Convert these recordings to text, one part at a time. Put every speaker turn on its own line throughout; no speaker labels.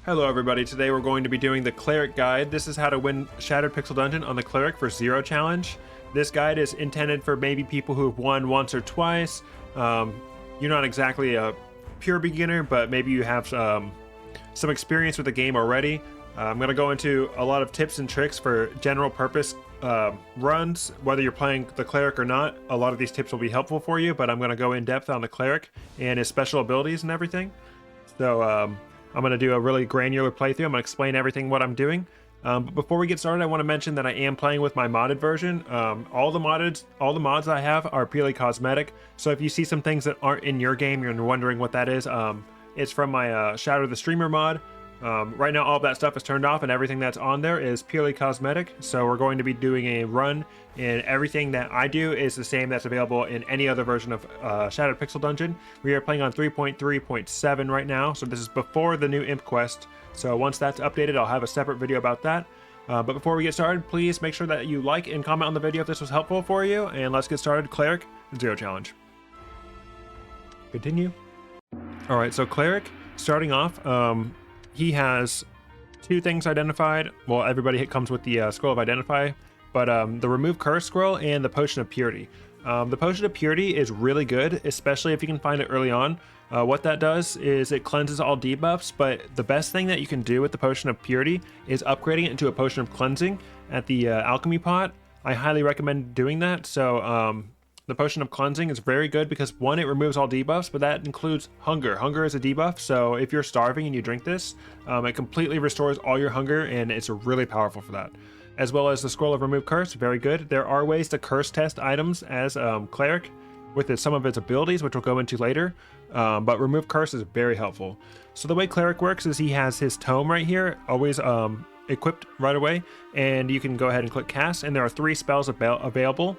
Hello everybody, today we're going to be doing the Cleric guide. This is how to win Shattered Pixel Dungeon on the Cleric for 0 challenge. This guide is intended for maybe people who have won once or twice. You're not exactly a pure beginner, but maybe you have some experience with the game already. I'm going to go into a lot of tips and tricks for general purpose runs, whether you're playing the Cleric or not. A lot of these tips will be helpful for you, but I'm going to go in depth on the Cleric and his special abilities and everything. So, I'm going to do a really granular playthrough. I'm going to explain everything what I'm doing. But before we get started, I want to mention that I am playing with my modded version. All the mods I have are purely cosmetic. So if you see some things that aren't in your game, you're wondering what that is. It's from my Shadow the Streamer mod. Right now all of that stuff is turned off and everything that's on there is purely cosmetic. So we're going to be doing a run, and everything that I do is the same that's available in any other version of Shattered Pixel Dungeon. We are playing on 3.3.7 right now, so this is before the new Imp Quest. So once that's updated, I'll have a separate video about that. But before we get started, please make sure that you like and comment on the video if this was helpful for you, and let's get started. Cleric 0 challenge. Continue. Alright, so Cleric, starting off, he has 2 things identified. Well, everybody comes with the Scroll of Identify, but the Remove Curse scroll and the Potion of Purity. The Potion of Purity is really good, especially if you can find it early on. What that does is it cleanses all debuffs, but the best thing that you can do with the Potion of Purity is upgrading it into a Potion of Cleansing at the Alchemy pot. I highly recommend doing that. So the Potion of Cleansing is very good because, 1, it removes all debuffs, but that includes hunger. Hunger is a debuff, so if you're starving and you drink this, it completely restores all your hunger, and it's really powerful for that. As well as the Scroll of Remove Curse, very good. There are ways to curse test items as Cleric with some of its abilities, which we'll go into later, but Remove Curse is very helpful. So the way Cleric works is he has his tome right here, always equipped right away, and you can go ahead and click Cast, and there are 3 spells available.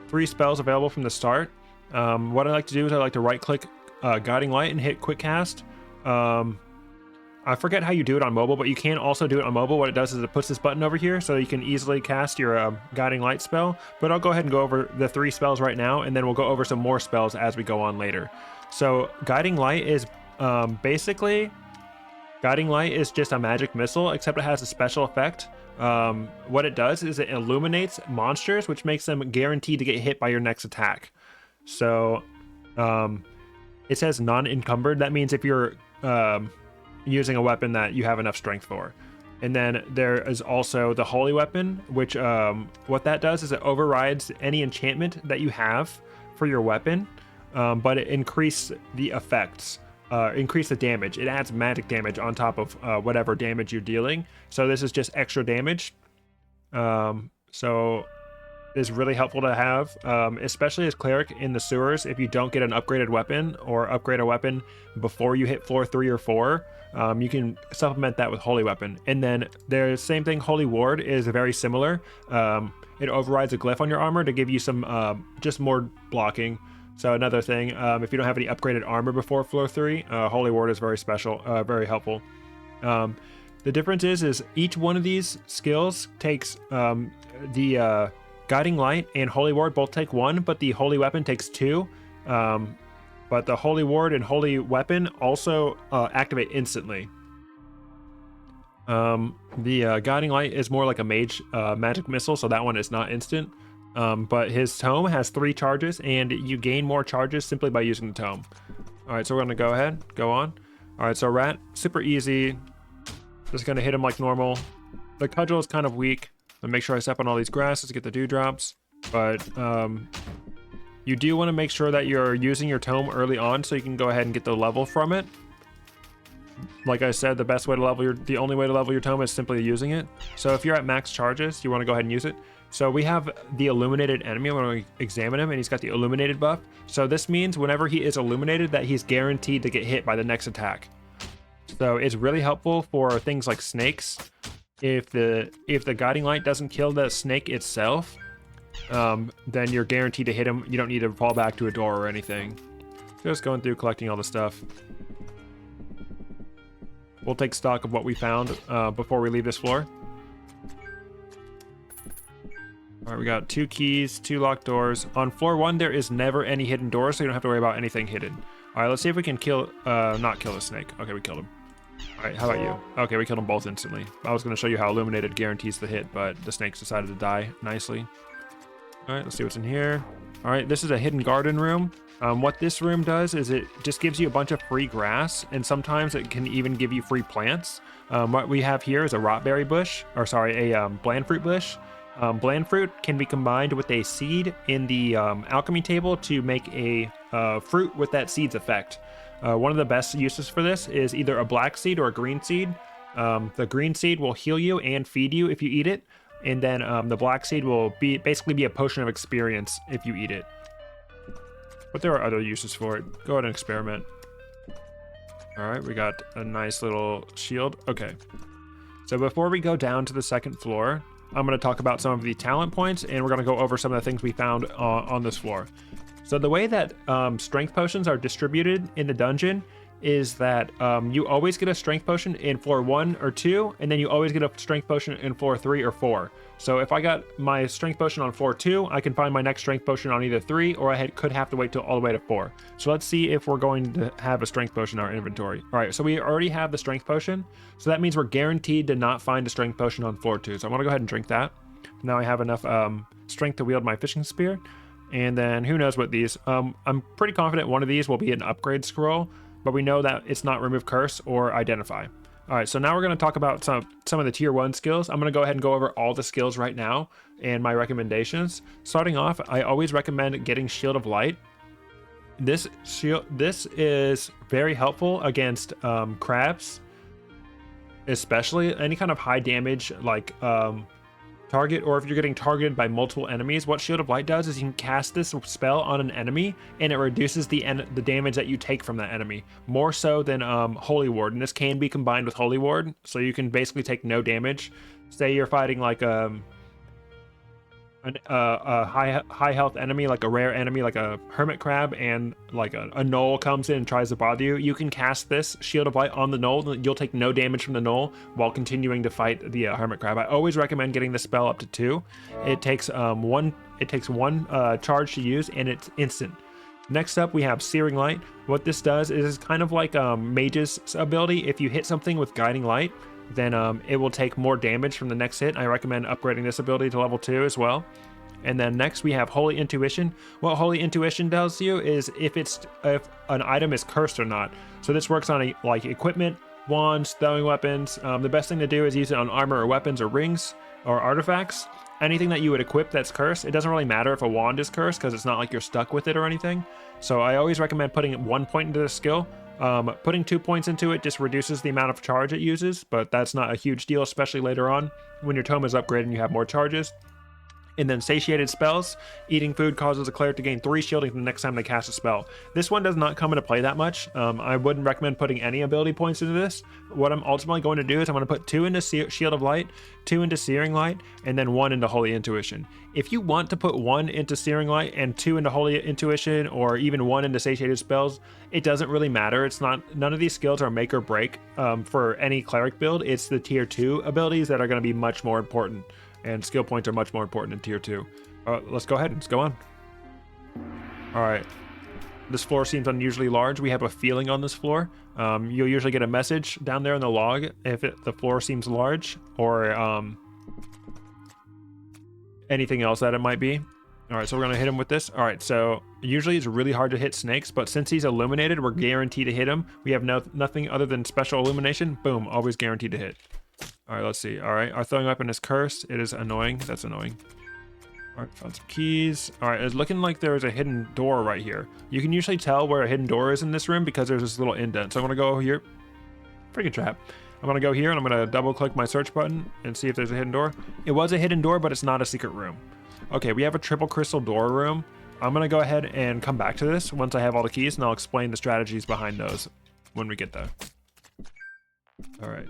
3 spells available from the start. What I like to do is I like to right click Guiding Light and hit Quick Cast. I forget how you do it on mobile, but you can also do it on mobile. What it does is it puts this button over here so you can easily cast your Guiding Light spell. But I'll go ahead and go over the 3 spells right now, and then we'll go over some more spells as we go on later. So Guiding Light is basically, Guiding Light is just a magic missile, except it has a special effect. What it does is it illuminates monsters, which makes them guaranteed to get hit by your next attack. So it says non-encumbered. That means if you're using a weapon that you have enough strength for. And then there is also the Holy Weapon, which what that does is it overrides any enchantment that you have for your weapon, but it increases the effects. Increase the damage. It adds magic damage on top of whatever damage you're dealing. So this is just extra damage. So it's really helpful to have, especially as Cleric in the sewers. If you don't get an upgraded weapon or upgrade a weapon before you hit floor 3 or 4, you can supplement that with Holy Weapon. And then the same thing, Holy Ward is very similar. It overrides a glyph on your armor to give you some just more blocking. So another thing, if you don't have any upgraded armor before floor 3, Holy Ward is very special, very helpful. The difference is each one of these skills takes the Guiding Light and Holy Ward both take 1, but the Holy Weapon takes 2. But the Holy Ward and Holy Weapon also activate instantly. The Guiding Light is more like a mage magic missile, so that one is not instant. But his tome has 3 charges, and you gain more charges simply by using the tome. Alright, so we're going to go on. Alright, so Rat, super easy. Just going to hit him like normal. The Cudgel is kind of weak. So make sure I step on all these grasses to get the dewdrops. But you do want to make sure that you're using your tome early on so you can go ahead and get the level from it. Like I said, the only way to level your tome is simply using it. So if you're at max charges, you want to go ahead and use it. So we have the Illuminated enemy. I'm going to examine him, and he's got the Illuminated buff. So this means whenever he is illuminated that he's guaranteed to get hit by the next attack. So it's really helpful for things like snakes. If the Guiding Light doesn't kill the snake itself, then you're guaranteed to hit him. You don't need to fall back to a door or anything. Just going through collecting all the stuff. We'll take stock of what we found before we leave this floor. Alright, we got 2 keys, 2 locked doors. On floor 1, there is never any hidden doors, so you don't have to worry about anything hidden. All right, let's see if we can kill, not kill the snake. Okay, we killed him. All right, how about you? Okay, we killed them both instantly. I was going to show you how Illuminated guarantees the hit, but the snakes decided to die nicely. All right, let's see what's in here. All right, this is a hidden garden room. What this room does is it just gives you a bunch of free grass, and sometimes it can even give you free plants. What we have here is a rotberry bush, or sorry, a blandfruit bush. Blandfruit can be combined with a seed in the alchemy table to make a fruit with that seed's effect. One of the best uses for this is either a black seed or a green seed. The green seed will heal you and feed you if you eat it, and then the black seed will basically be a potion of experience if you eat it. But there are other uses for it. Go ahead and experiment. All right, we got a nice little shield. Okay, so before we go down to the second floor, I'm going to talk about some of the talent points, and we're going to go over some of the things we found on this floor. So the way that strength potions are distributed in the dungeon is that you always get a strength potion in floor 1 or 2, and then you always get a strength potion in floor 3 or 4. So if I got my strength potion on floor 2, I can find my next strength potion on either 3, or I could have to wait till all the way to 4. So let's see if we're going to have a strength potion in our inventory. All right, so we already have the strength potion, so that means we're guaranteed to not find a strength potion on floor 2. So I'm going to go ahead and drink that. Now I have enough strength to wield my fishing spear. And then who knows what these, I'm pretty confident one of these will be an upgrade scroll, but we know that it's not remove curse or identify. All right, so now we're going to talk about some of the tier 1 skills. I'm going to go ahead and go over all the skills right now and my recommendations. Starting off, I always recommend getting Shield of Light. This is very helpful against crabs, especially any kind of high damage like target, or if you're getting targeted by multiple enemies. What Shield of Light does is you can cast this spell on an enemy and it reduces the damage that you take from that enemy, more so than Holy Ward, and this can be combined with Holy Ward, so you can basically take no damage. Say you're fighting like a high health enemy, like a rare enemy like a hermit crab, and like a gnoll comes in and tries to bother you, you can cast this Shield of Light on the gnoll. You'll take no damage from the gnoll while continuing to fight the hermit crab. I always recommend getting the spell up to 2. It takes one charge to use, and it's instant. Next up, we have Searing Light. What this does is kind of like Mage's ability. If you hit something with Guiding Light, then it will take more damage from the next hit. I recommend upgrading this ability to level 2 as well. And then next we have Holy Intuition. What Holy Intuition tells you is if an item is cursed or not. So this works on like equipment, wands, throwing weapons. The best thing to do is use it on armor or weapons or rings or artifacts. Anything that you would equip that's cursed. It doesn't really matter if a wand is cursed because it's not like you're stuck with it or anything. So I always recommend putting 1 point into this skill. Putting 2 points into it just reduces the amount of charge it uses, but that's not a huge deal, especially later on when your tome is upgraded and you have more charges. And then Satiated Spells. Eating food causes a cleric to gain 3 shielding the next time they cast a spell. This one does not come into play that much. I wouldn't recommend putting any ability points into this. What I'm ultimately going to do is I'm going to put 2 into Shield of Light, 2 into Searing Light, and then 1 into Holy Intuition. If you want to put 1 into Searing Light and 2 into Holy Intuition, or even 1 into Satiated Spells, it doesn't really matter. None of these skills are make or break for any cleric build. It's the tier 2 abilities that are going to be much more important. And skill points are much more important in tier 2. Let's go ahead and let's go on. All right. This floor seems unusually large. We have a feeling on this floor. You'll usually get a message down there in the log if the floor seems large, or anything else that it might be. All right, so we're gonna hit him with this. All right, so usually it's really hard to hit snakes, but since he's illuminated, we're guaranteed to hit him. We have nothing other than special illumination. Boom, always guaranteed to hit. All right, let's see. All right, our throwing weapon is cursed. It is annoying. That's annoying. All right, found some keys. All right, it's looking like there's a hidden door right here. You can usually tell where a hidden door is in this room because there's this little indent. So I'm gonna go here. Freaking trap. I'm gonna go here and I'm gonna double click my search button and see if there's a hidden door. It was a hidden door, but it's not a secret room. Okay, we have a triple crystal door room. I'm gonna go ahead and come back to this once I have all the keys, and I'll explain the strategies behind those when we get there. All right.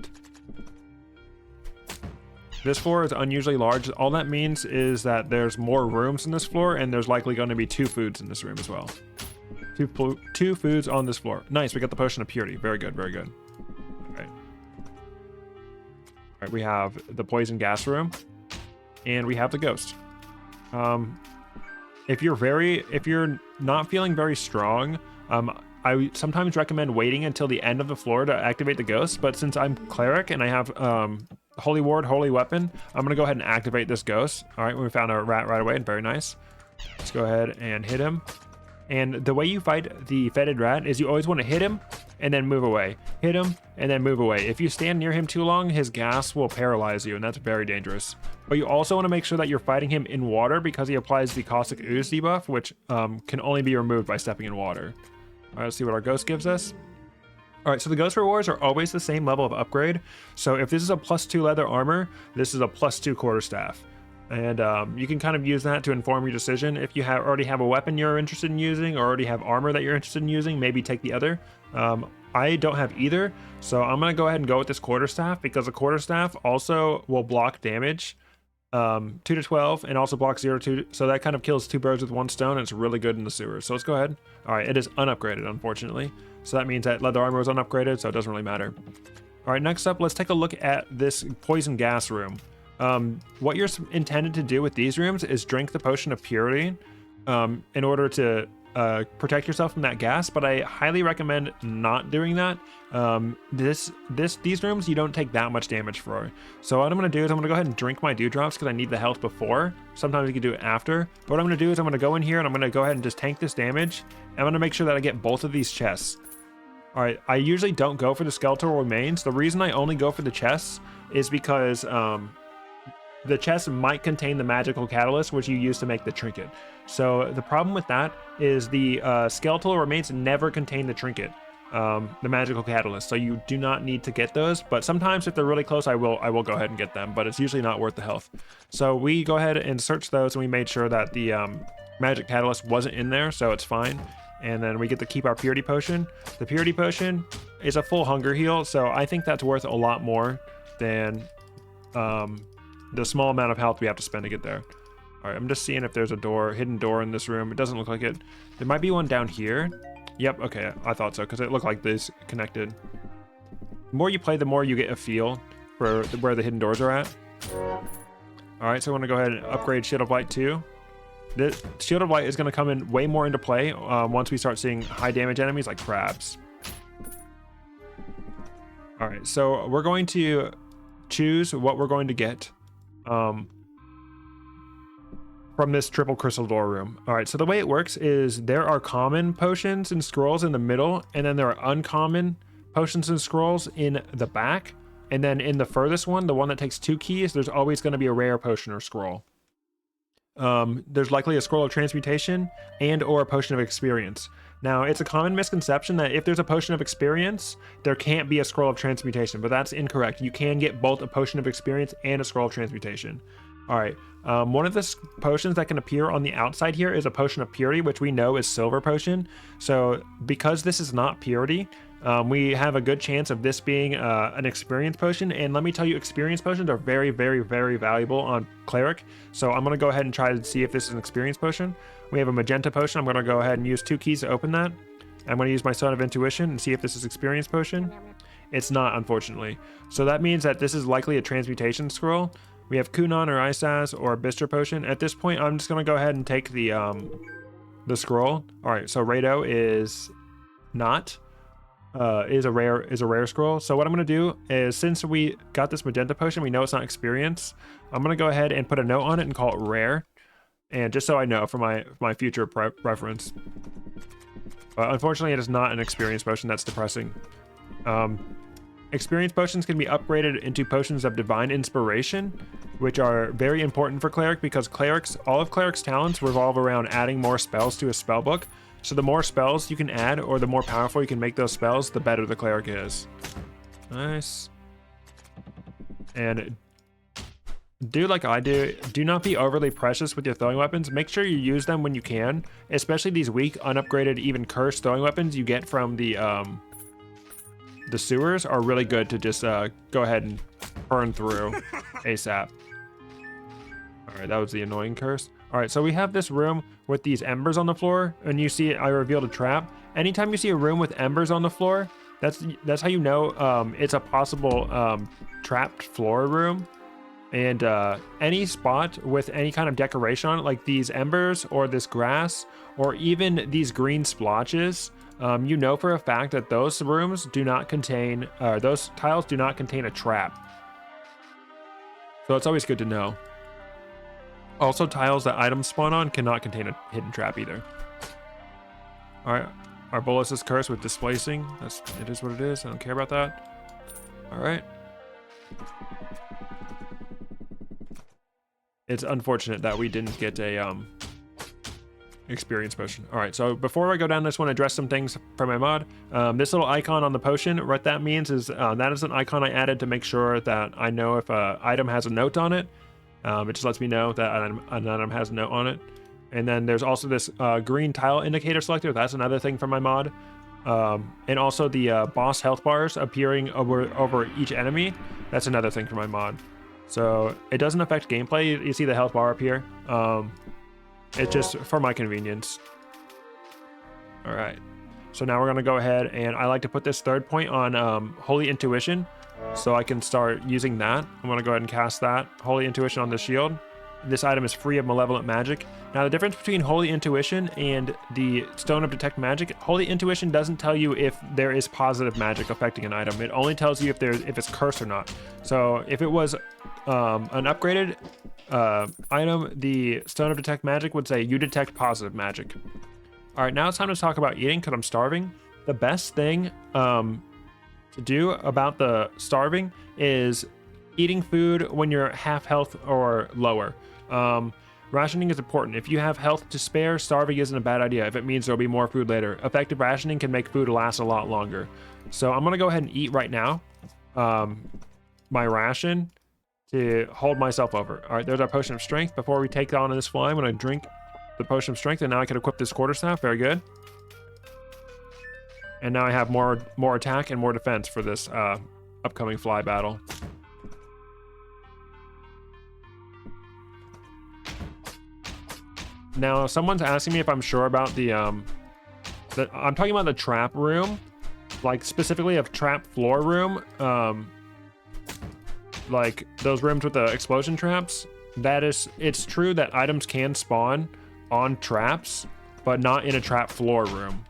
This floor is unusually large. All that means is that there's more rooms in this floor, and there's likely going to be 2 foods in this room as well. Two foods on this floor. Nice, we got the potion of purity. Very good, very good. All right. All right, we have the poison gas room, and we have the ghost. If you're not feeling very strong, I sometimes recommend waiting until the end of the floor to activate the ghost, but since I'm Cleric and I have Holy Ward, Holy Weapon, I'm gonna go ahead and activate this ghost. All right, we found a rat right away, very nice. Let's go ahead and hit him. And the way you fight the fetid rat is you always want to hit him and then move away. Hit him and then move away. If you stand near him too long, his gas will paralyze you, and that's very dangerous. But you also want to make sure that you're fighting him in water because he applies the Caustic Ooze debuff, which can only be removed by stepping in water. All right, let's see what our ghost gives us. All right, so the ghost rewards are always the same level of upgrade. So if this is a +2 leather armor, this is a +2 quarterstaff. And you can kind of use that to inform your decision. If you already have a weapon you're interested in using, or already have armor that you're interested in using, maybe take the other. I don't have either, so I'm gonna go ahead and go with this quarterstaff because the quarterstaff also will block damage 2 to 12 and also block 0 to 2, so that kind of kills 2 birds with 1 stone, and it's really good in the sewers. So let's go ahead. All right, it is unupgraded, unfortunately. So that means that leather armor was unupgraded, so it doesn't really matter. All right, next up, let's take a look at this poison gas room. What you're intended to do with these rooms is drink the potion of purity in order to protect yourself from that gas, but I highly recommend not doing that. These rooms you don't take that much damage for. So what I'm going to do is I'm going to go ahead and drink my dewdrops because I need the health before. Sometimes you can do it after. But what I'm going to do is I'm going to go in here and I'm going to go ahead and just tank this damage. I'm going to make sure that I get both of these chests. All right, I usually don't go for the skeletal remains. The reason I only go for the chests is because the chest might contain the magical catalyst, which you use to make the trinket. So the problem with that is the skeletal remains never contain the trinket, the magical catalyst. So you do not need to get those. But sometimes if they're really close, I will go ahead and get them. But it's usually not worth the health. So we go ahead and search those, and we made sure that the magic catalyst wasn't in there, so it's fine. And then we get to keep our purity potion. The purity potion is a full hunger heal, so I think that's worth a lot more than the small amount of health we have to spend to get there. All right, I'm just seeing if there's a hidden door in this room. It doesn't look like it. There might be one down here. Yep, okay, I thought so, because it looked like this connected. The more you play, the more you get a feel for where the hidden doors are at. All right, so I want to go ahead and upgrade Shield of Light too. The Shield of Light is going to come in way more into play once we start seeing high damage enemies like crabs. All right, so we're going to choose what we're going to get from this triple crystal door room. All right, so the way it works is there are common potions and scrolls in the middle, and then there are uncommon potions and scrolls in the back. And then in the furthest one, the one that takes 2 keys, there's always going to be a rare potion or scroll. There's likely a scroll of transmutation and or a potion of experience. Now, it's a common misconception that if there's a potion of experience, there can't be a scroll of transmutation, but that's incorrect. You can get both a potion of experience and a scroll of transmutation. All right, one of the potions that can appear on the outside here is a potion of purity, which we know is silver potion. So because this is not purity, we have a good chance of this being an experience potion. And let me tell you, experience potions are very, very, very valuable on Cleric. So I'm going to go ahead and try to see if this is an experience potion. We have a magenta potion. I'm going to go ahead and use 2 keys to open that. I'm going to use my Stone of Intuition and see if this is experience potion. It's not, unfortunately. So that means that this is likely a transmutation scroll. We have Kunon or Isaz or a Bistra potion. At this point, I'm just going to go ahead and take the scroll. All right, so Rado is not. Is a rare scroll. So what I'm going to do is, since we got this magenta potion, we know it's not experience. I'm going to go ahead and put a note on it and call it rare. And just so I know for my future preference. But unfortunately, it is not an experience potion. That's depressing. Experience potions can be upgraded into potions of divine inspiration, which are very important for Cleric because all of Cleric's talents revolve around adding more spells to a spell book. So the more spells you can add, or the more powerful you can make those spells, the better the Cleric is. Nice. And do like I do. Do not be overly precious with your throwing weapons. Make sure you use them when you can, especially these weak, unupgraded, even cursed throwing weapons you get from the sewers are really good to just go ahead and burn through ASAP. All right, that was the annoying curse. All right, so we have this room with these embers on the floor, and you see I revealed a trap. Anytime you see a room with embers on the floor, that's how you know it's a possible trapped floor room. And any spot with any kind of decoration on it, like these embers or this grass or even these green splotches, you know for a fact that those rooms do not contain, those tiles do not contain a trap. So it's always good to know. Also, tiles that items spawn on cannot contain a hidden trap either. All right, our bolus is cursed with displacing. It is what it is. I don't care about that. All right. It's unfortunate that we didn't get a experience potion. All right, so before I go down, I just want to address some things for my mod. This little icon on the potion, what that means is that is an icon I added to make sure that I know if an item has a note on it. It just lets me know that an item has a note on it. And then there's also this green tile indicator selector. That's another thing from my mod. And also the boss health bars appearing over each enemy. That's another thing from my mod. So it doesn't affect gameplay. You see the health bar up here. It's just for my convenience. All right. So now we're going to go ahead, and I like to put this third point on Holy Intuition, so I can start using that. I'm going to go ahead and cast that Holy Intuition on the shield. This item is free of malevolent magic. Now the difference between Holy Intuition and the Stone of Detect Magic, Holy Intuition doesn't tell you if there is positive magic affecting an item. It only tells you if it's cursed or not. So if it was an upgraded item, the Stone of Detect Magic would say you detect positive magic. All right, now it's time to talk about eating because I'm starving. The best thing to do about the starving is eating food when you're half health or lower. Rationing is important. If you have health to spare, starving isn't a bad idea if it means there'll be more food later. Effective rationing can make food last a lot longer. So I'm gonna go ahead and eat right now my ration to hold myself over. All right, there's our potion of strength. Before we take on this fly, I'm gonna drink the potion of strength, and now I can equip this quarterstaff. Very good. And now I have more attack and more defense for this upcoming fly battle. Now, someone's asking me if I'm sure about I'm talking about the trap room, like specifically a trap floor room, like those rooms with the explosion traps. It's true that items can spawn on traps, but not in a trap floor room.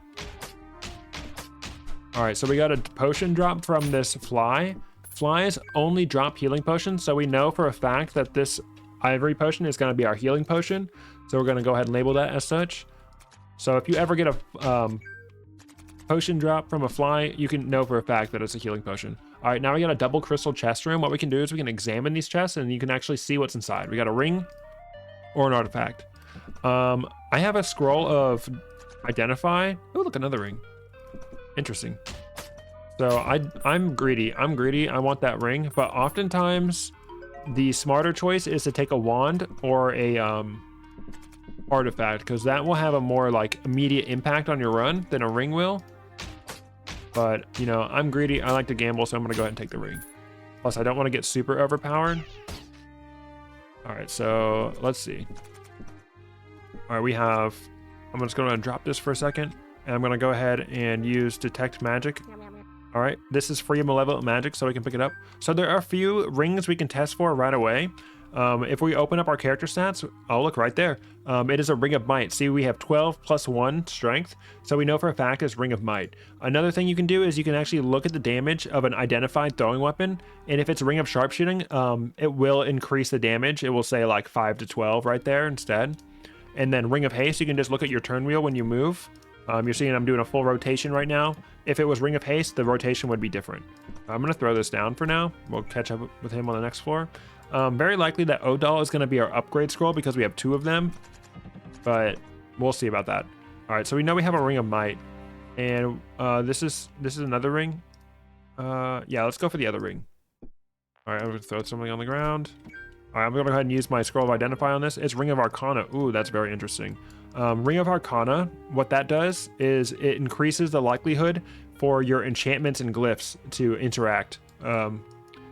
All right, so we got a potion drop from this fly. Flies only drop healing potions, so we know for a fact that this ivory potion is going to be our healing potion. So we're going to go ahead and label that as such. So if you ever get a potion drop from a fly, you can know for a fact that it's a healing potion. All right, now we got a double crystal chest room. What we can do is we can examine these chests and you can actually see what's inside. We got a ring or an artifact. I have a scroll of identify. Oh, look, another ring. Interesting. So I'm greedy. I want that ring, but oftentimes the smarter choice is to take a wand or a artifact, because that will have a more like immediate impact on your run than a ring will. But you know, I'm greedy. I like to gamble, so I'm gonna go ahead and take the ring. Plus, I don't want to get super overpowered. All right, so let's see. All right, I'm just gonna drop this for a second, and I'm gonna go ahead and use detect magic. All right, this is free of malevolent magic, so we can pick it up. So there are a few rings we can test for right away. If we open up our character stats, oh, look right there. It is a Ring of Might. See, we have 12 plus 1 strength, so we know for a fact it's Ring of Might. Another thing you can do is you can actually look at the damage of an identified throwing weapon, and if it's Ring of Sharpshooting, it will increase the damage. It will say like 5 to 12 right there instead. And then Ring of Haste, you can just look at your turn wheel when you move. You're seeing I'm doing a full rotation right now. If it was Ring of Haste, the rotation would be different. I'm going to throw this down for now. We'll catch up with him on the next floor. Very likely that Odal is going to be our upgrade scroll because we have 2 of them, but we'll see about that. All right, so we know we have a Ring of Might, and this is another ring. Yeah, let's go for the other ring. All right, I'm going to throw something on the ground. All right, I'm going to go ahead and use my scroll of identify on this. It's Ring of Arcana. Ooh, that's very interesting. Ring of Arcana, what that does is it increases the likelihood for your enchantments and glyphs to interact.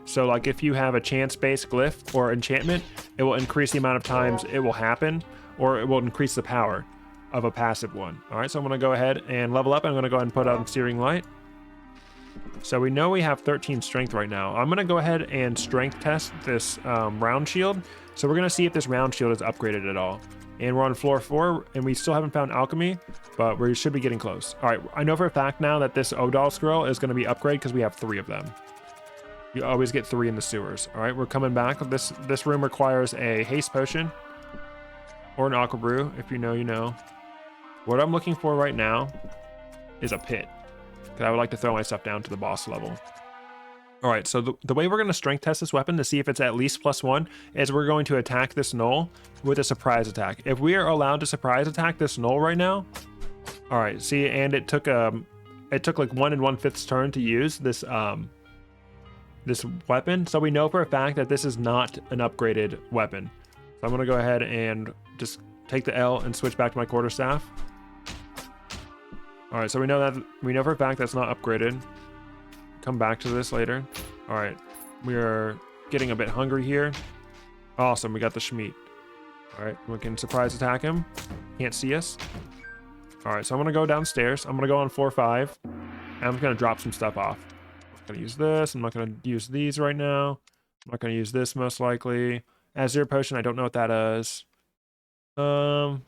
So like if you have a chance-based glyph or enchantment, it will increase the amount of times it will happen, or it will increase the power of a passive one. All right, so I'm going to go ahead and level up. I'm going to go ahead and put on Searing Light. So we know we have 13 strength right now. I'm going to go ahead and strength test this round shield. So we're going to see if this round shield is upgraded at all. And we're on floor 4, and we still haven't found Alchemy, but we should be getting close. All right, I know for a fact now that this Odal scroll is going to be upgraded because we have 3 of them. You always get 3 in the sewers. All right, we're coming back. This room requires a haste potion or an aqua brew. If you know, you know. What I'm looking for right now is a pit, because I would like to throw my stuff down to the boss level. All right, so the way we're going to strength test this weapon to see if it's at least +1 is we're going to attack this null with a surprise attack. If we are allowed to surprise attack this null right now, all right, see, and it took like 1 1/5 turn to use this this weapon, so we know for a fact that this is not an upgraded weapon. So I'm going to go ahead and just take the L and switch back to my quarterstaff. All right, so we know for a fact that's not upgraded. Come back to this later. All right, we are getting a bit hungry here. Awesome, we got the Schmeat. All right, we can surprise attack him. Can't see us. All right, so I'm gonna go downstairs. I'm gonna go on floor 5, and I'm gonna drop some stuff off. I'm not gonna use this. I'm not gonna use these right now. I'm not gonna use this most likely. Azure potion, I don't know what that is. I'm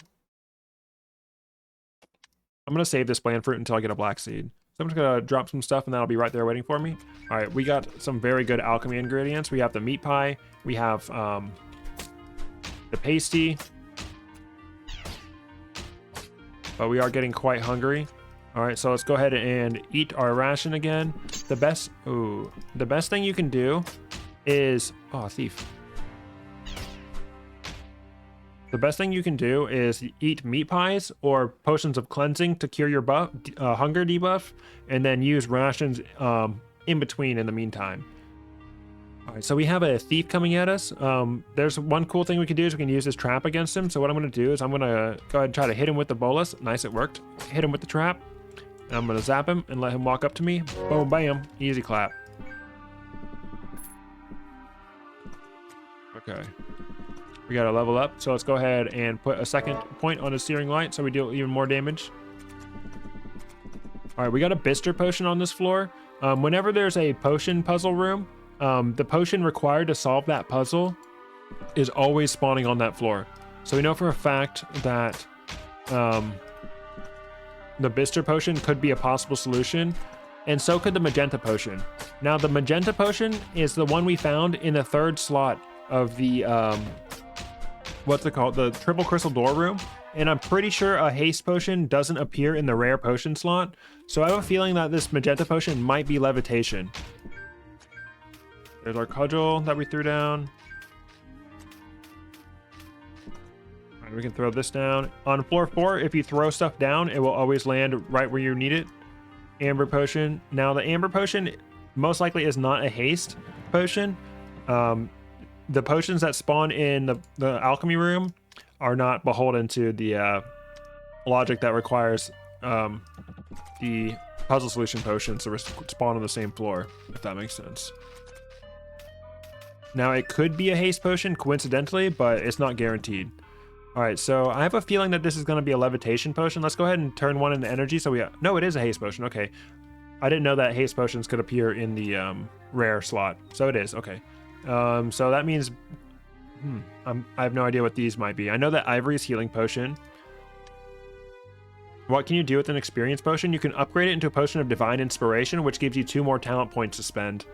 gonna save this Blandfruit until I get a black seed. So I'm just gonna drop some stuff and that'll be right there waiting for me. All right, we got some very good alchemy ingredients. We have the meat pie, we have the pasty, but we are getting quite hungry. All right, so let's go ahead and eat our ration again. The best thing you can do is, oh, thief. The best thing you can do is eat meat pies or potions of cleansing to cure your hunger debuff, and then use rations in between in the meantime. All right, so we have a thief coming at us. There's one cool thing we can do is we can use this trap against him. So what I'm going to do is I'm going to go ahead and try to hit him with the bolus. Nice, it worked. Hit him with the trap. And I'm going to zap him and let him walk up to me. Boom, bam, easy clap. Okay. We got to level up, so let's go ahead and put a second point on his searing light so we deal even more damage. All right, we got a Bister potion on this floor. Whenever there's a potion puzzle room, the potion required to solve that puzzle is always spawning on that floor. So we know for a fact that the Bister potion could be a possible solution, and so could the Magenta potion. Now, the Magenta potion is the one we found in the 3rd slot of the what's it called, the triple crystal door room, and I'm pretty sure a haste potion doesn't appear in the rare potion slot, so I have a feeling that this Magenta potion might be levitation. There's our cudgel that we threw down. All right, we can throw this down. On floor 4, if you throw stuff down, it will always land right where you need it. Amber potion. Now the amber potion most likely is not a haste potion. The potions that spawn in the alchemy room are not beholden to the logic that requires the puzzle solution potions to spawn on the same floor, if that makes sense. Now, it could be a haste potion coincidentally, but it's not guaranteed. All right, so I have a feeling that this is going to be a levitation potion. Let's go ahead and turn one into energy. So no, it is a haste potion. Okay, I didn't know that haste potions could appear in the rare slot. So it is. Okay. So that means I have no idea what these might be. I know that Ivory's healing potion. What can you do with an experience potion? You can upgrade it into a potion of divine inspiration, which gives you 2 more talent points to spend,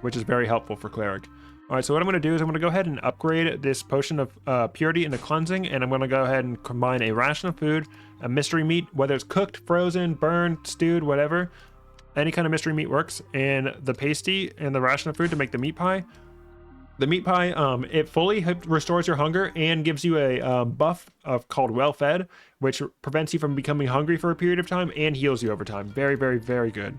which is very helpful for Cleric. All right, so what I'm going to do is I'm going to go ahead and upgrade this potion of purity into cleansing, and I'm going to go ahead and combine a ration of food, a mystery meat, whether it's cooked, frozen, burned, stewed, whatever. Any kind of mystery meat works, and the pasty and the ration of food to make the meat pie. The meat pie, it fully restores your hunger and gives you a buff called Well Fed, which prevents you from becoming hungry for a period of time and heals you over time. Very, very, very good.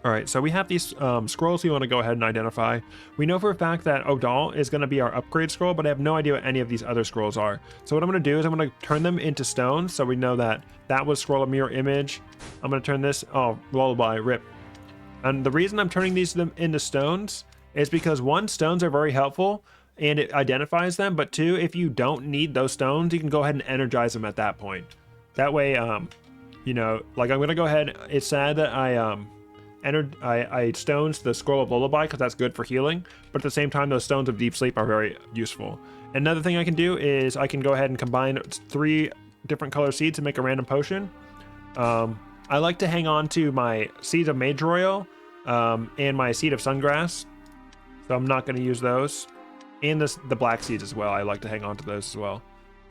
All right, so we have these scrolls we want to go ahead and identify. We know for a fact that Odal is going to be our upgrade scroll, but I have no idea what any of these other scrolls are. So what I'm going to do is I'm going to turn them into stones, so we know that that was scroll of mirror image. I'm going to turn this, oh, lullaby, rip. And the reason I'm turning these into stones is because 1, stones are very helpful and it identifies them, but 2, if you don't need those stones, you can go ahead and energize them at that point. That way, you know, like I'm going to go ahead, it's sad that I I stones the Scroll of Lullaby because that's good for healing, but at the same time, those stones of Deep Sleep are very useful. Another thing I can do is I can go ahead and combine 3 different color seeds to make a random potion. I like to hang on to my Seeds of Mage Royal and my Seed of Sungrass, so I'm not going to use those. And the black seeds as well, I like to hang on to those as well.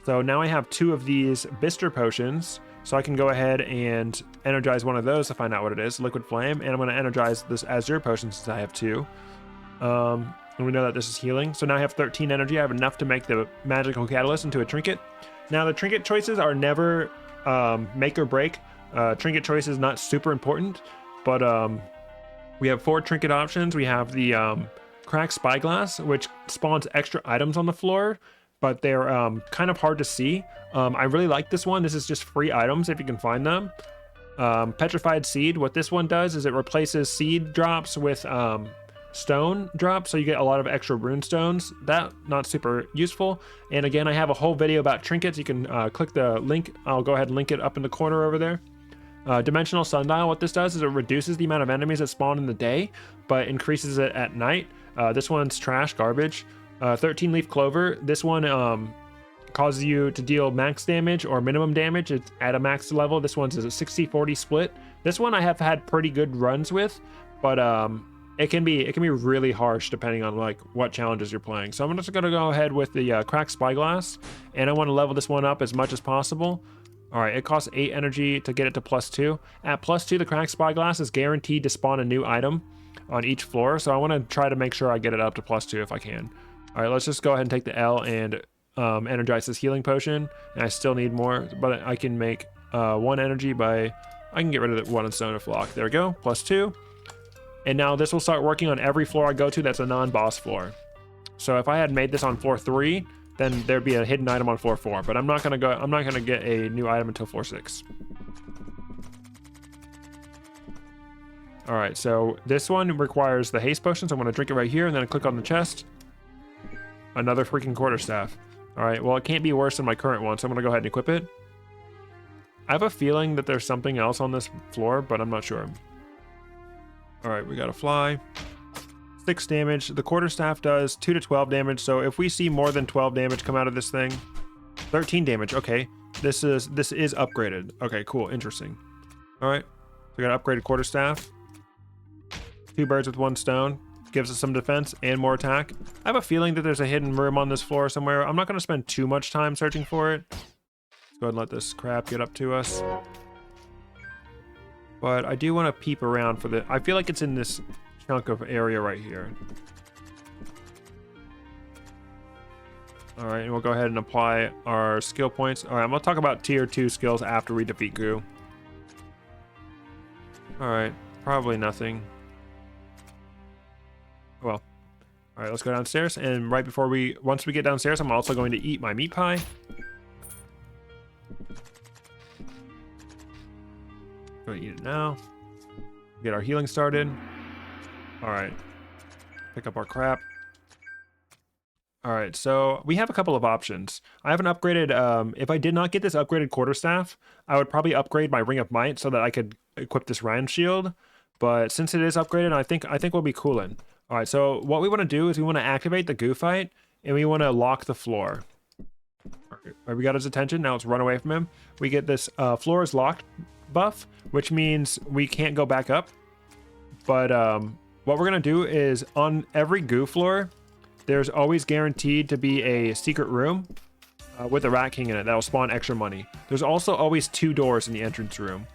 So now I have 2 of these Bister potions, so I can go ahead and energize one of those to find out what it is, Liquid Flame, and I'm going to energize this Azure potion since I have 2. And we know that this is healing. So now I have 13 energy. I have enough to make the Magical Catalyst into a Trinket. Now the Trinket choices are never make or break. Trinket choice is not super important, but we have 4 Trinket options. We have the Cracked Spyglass, which spawns extra items on the floor, but they're kind of hard to see. I really like this one. This is just free items if you can find them. Petrified Seed, what this one does is it replaces seed drops with stone drops, so you get a lot of extra rune stones. That not super useful. And again, I have a whole video about trinkets. You can click the link. I'll go ahead and link it up in the corner over there. Dimensional Sundial, what this does is it reduces the amount of enemies that spawn in the day, but increases it at night. This one's trash, garbage. 13 Leaf Clover, this one causes you to deal max damage or minimum damage. It's at a max level. This one's a 60-40 split. This one I have had pretty good runs with, but it can be really harsh depending on like what challenges you're playing. So I'm just gonna go ahead with the Cracked Spyglass, and I want to level this one up as much as possible. All right, it costs 8 energy to get it to +2. At +2, the Cracked Spyglass is guaranteed to spawn a new item on each floor, so I want to try to make sure I get it up to +2 if I can. All right, let's just go ahead and take the L and energize this healing potion. And I still need more, but I can make 1 energy by, I can get rid of the 1 stone of flock. There we go, +2. And now this will start working on every floor I go to that's a non-boss floor. So if I had made this on floor 3, then there'd be a hidden item on floor 4, but I'm not gonna get a new item until floor 6. All right, so this one requires the haste potion, so I'm gonna drink it right here, and then I click on the chest. Another freaking quarterstaff. All right, well, it can't be worse than my current one, so I'm gonna go ahead and equip it. I have a feeling that there's something else on this floor, but I'm not sure. All right, we got a fly. 6 damage. The quarterstaff does 2 to 12 damage, so if we see more than 12 damage come out of this thing, 13 damage. Okay, this is upgraded. Okay, cool, interesting. All right, so we got an upgraded quarterstaff. 2 birds with 1 stone. Gives us some defense and more attack. I have a feeling that there's a hidden room on this floor somewhere. I'm not going to spend too much time searching for it. Let's go ahead and let this crap get up to us. But I do want to peep around for the... I feel like it's in this chunk of area right here. All right, and we'll go ahead and apply our skill points. All right, I'm going to talk about tier 2 skills after we defeat Goo. All right, probably nothing. Well, all right, let's go downstairs. And right before once we get downstairs, I'm also going to eat my meat pie. Go eat it now. Get our healing started. All right, pick up our crap. All right, so we have a couple of options. I have an upgraded, if I did not get this upgraded quarterstaff, I would probably upgrade my Ring of Might so that I could equip this Rhyme Shield. But since it is upgraded, I think we'll be coolin'. All right, so what we want to do is we want to activate the Goo Fight, and we want to lock the floor. All right, we got his attention. Now let's run away from him. We get this floor is locked buff, which means we can't go back up. But what we're going to do is on every Goo floor, there's always guaranteed to be a secret room with a Rat King in it that will spawn extra money. There's also always 2 doors in the entrance room,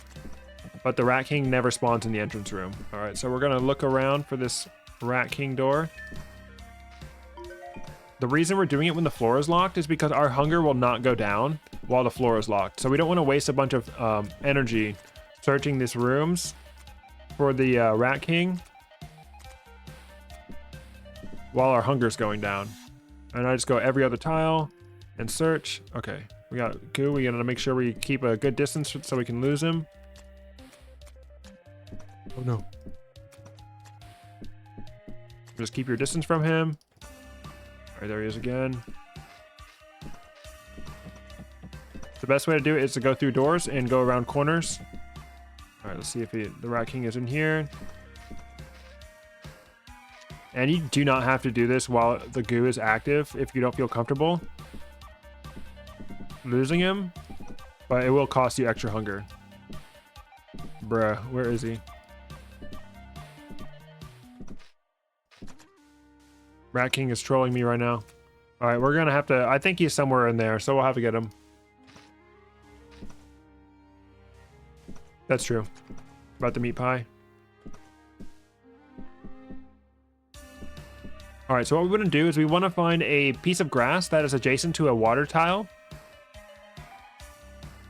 but the Rat King never spawns in the entrance room. All right, so we're going to look around for this Rat King door. The reason we're doing it when the floor is locked is because our hunger will not go down while the floor is locked. So we don't want to waste a bunch of energy searching these rooms for the Rat King while our hunger's going down. And I just go every other tile and search. Okay, we got Goo. We gotta make sure we keep a good distance so we can lose him. Oh no. Just keep your distance from him. All right, there he is again. The best way to do it is to go through doors and go around corners. All right, let's see if the Rat King is in here. And you do not have to do this while the goo is active if you don't feel comfortable losing him, but it will cost you extra hunger. Bruh, where is he? Rat King is trolling me right now. All right, we're gonna have to, I think he's somewhere in there, so we'll have to get him. That's true. About the meat pie. All right, so what we want to do is we want to find a piece of grass that is adjacent to a water tile.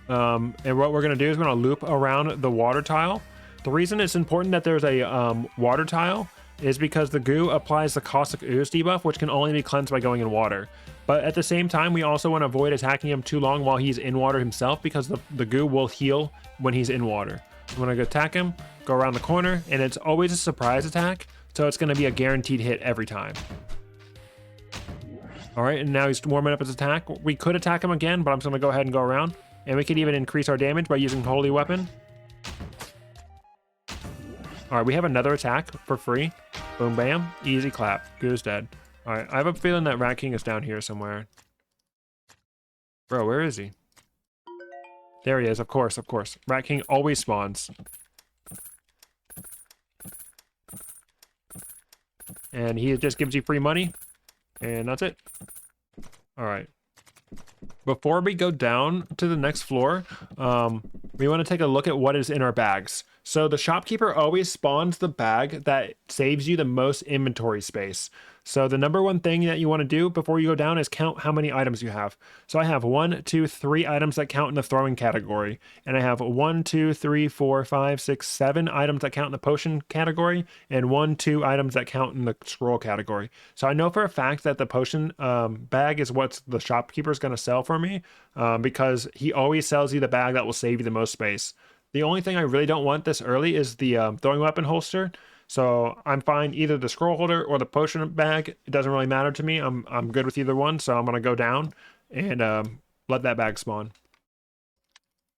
And what we're going to do is we're going to loop around the water tile. The reason it's important that there's a water tile is because the goo applies the Caustic Ooze debuff, which can only be cleansed by going in water. But at the same time, we also want to avoid attacking him too long while he's in water himself, because the goo will heal when he's in water. So I'm going to go attack him, go around the corner, and it's always a surprise attack. So it's going to be a guaranteed hit every time. All right, and now he's warming up his attack. We could attack him again, but I'm just going to go ahead and go around. And we could even increase our damage by using Holy Weapon. All right, we have another attack for free. Boom, bam, easy clap. Goo's dead. All right, I have a feeling that Rat King is down here somewhere. Bro, where is he? There he is, of course, of course. Rat King always spawns. And he just gives you free money. And that's it. All right. Before we go down to the next floor, we want to take a look at what is in our bags. So the shopkeeper always spawns the bag that saves you the most inventory space. So the number one thing that you want to do before you go down is count how many items you have. So I have 1, 2, 3 items that count in the throwing category. And I have 1, 2, 3, 4, 5, 6, 7 items that count in the potion category. And 1, 2 items that count in the scroll category. So I know for a fact that the potion bag is what the shopkeeper is going to sell for me. Because he always sells you the bag that will save you the most space. The only thing I really don't want this early is the throwing weapon holster. So I'm fine either the scroll holder or the potion bag. It doesn't really matter to me. I'm good with either one. So I'm going to go down and let that bag spawn.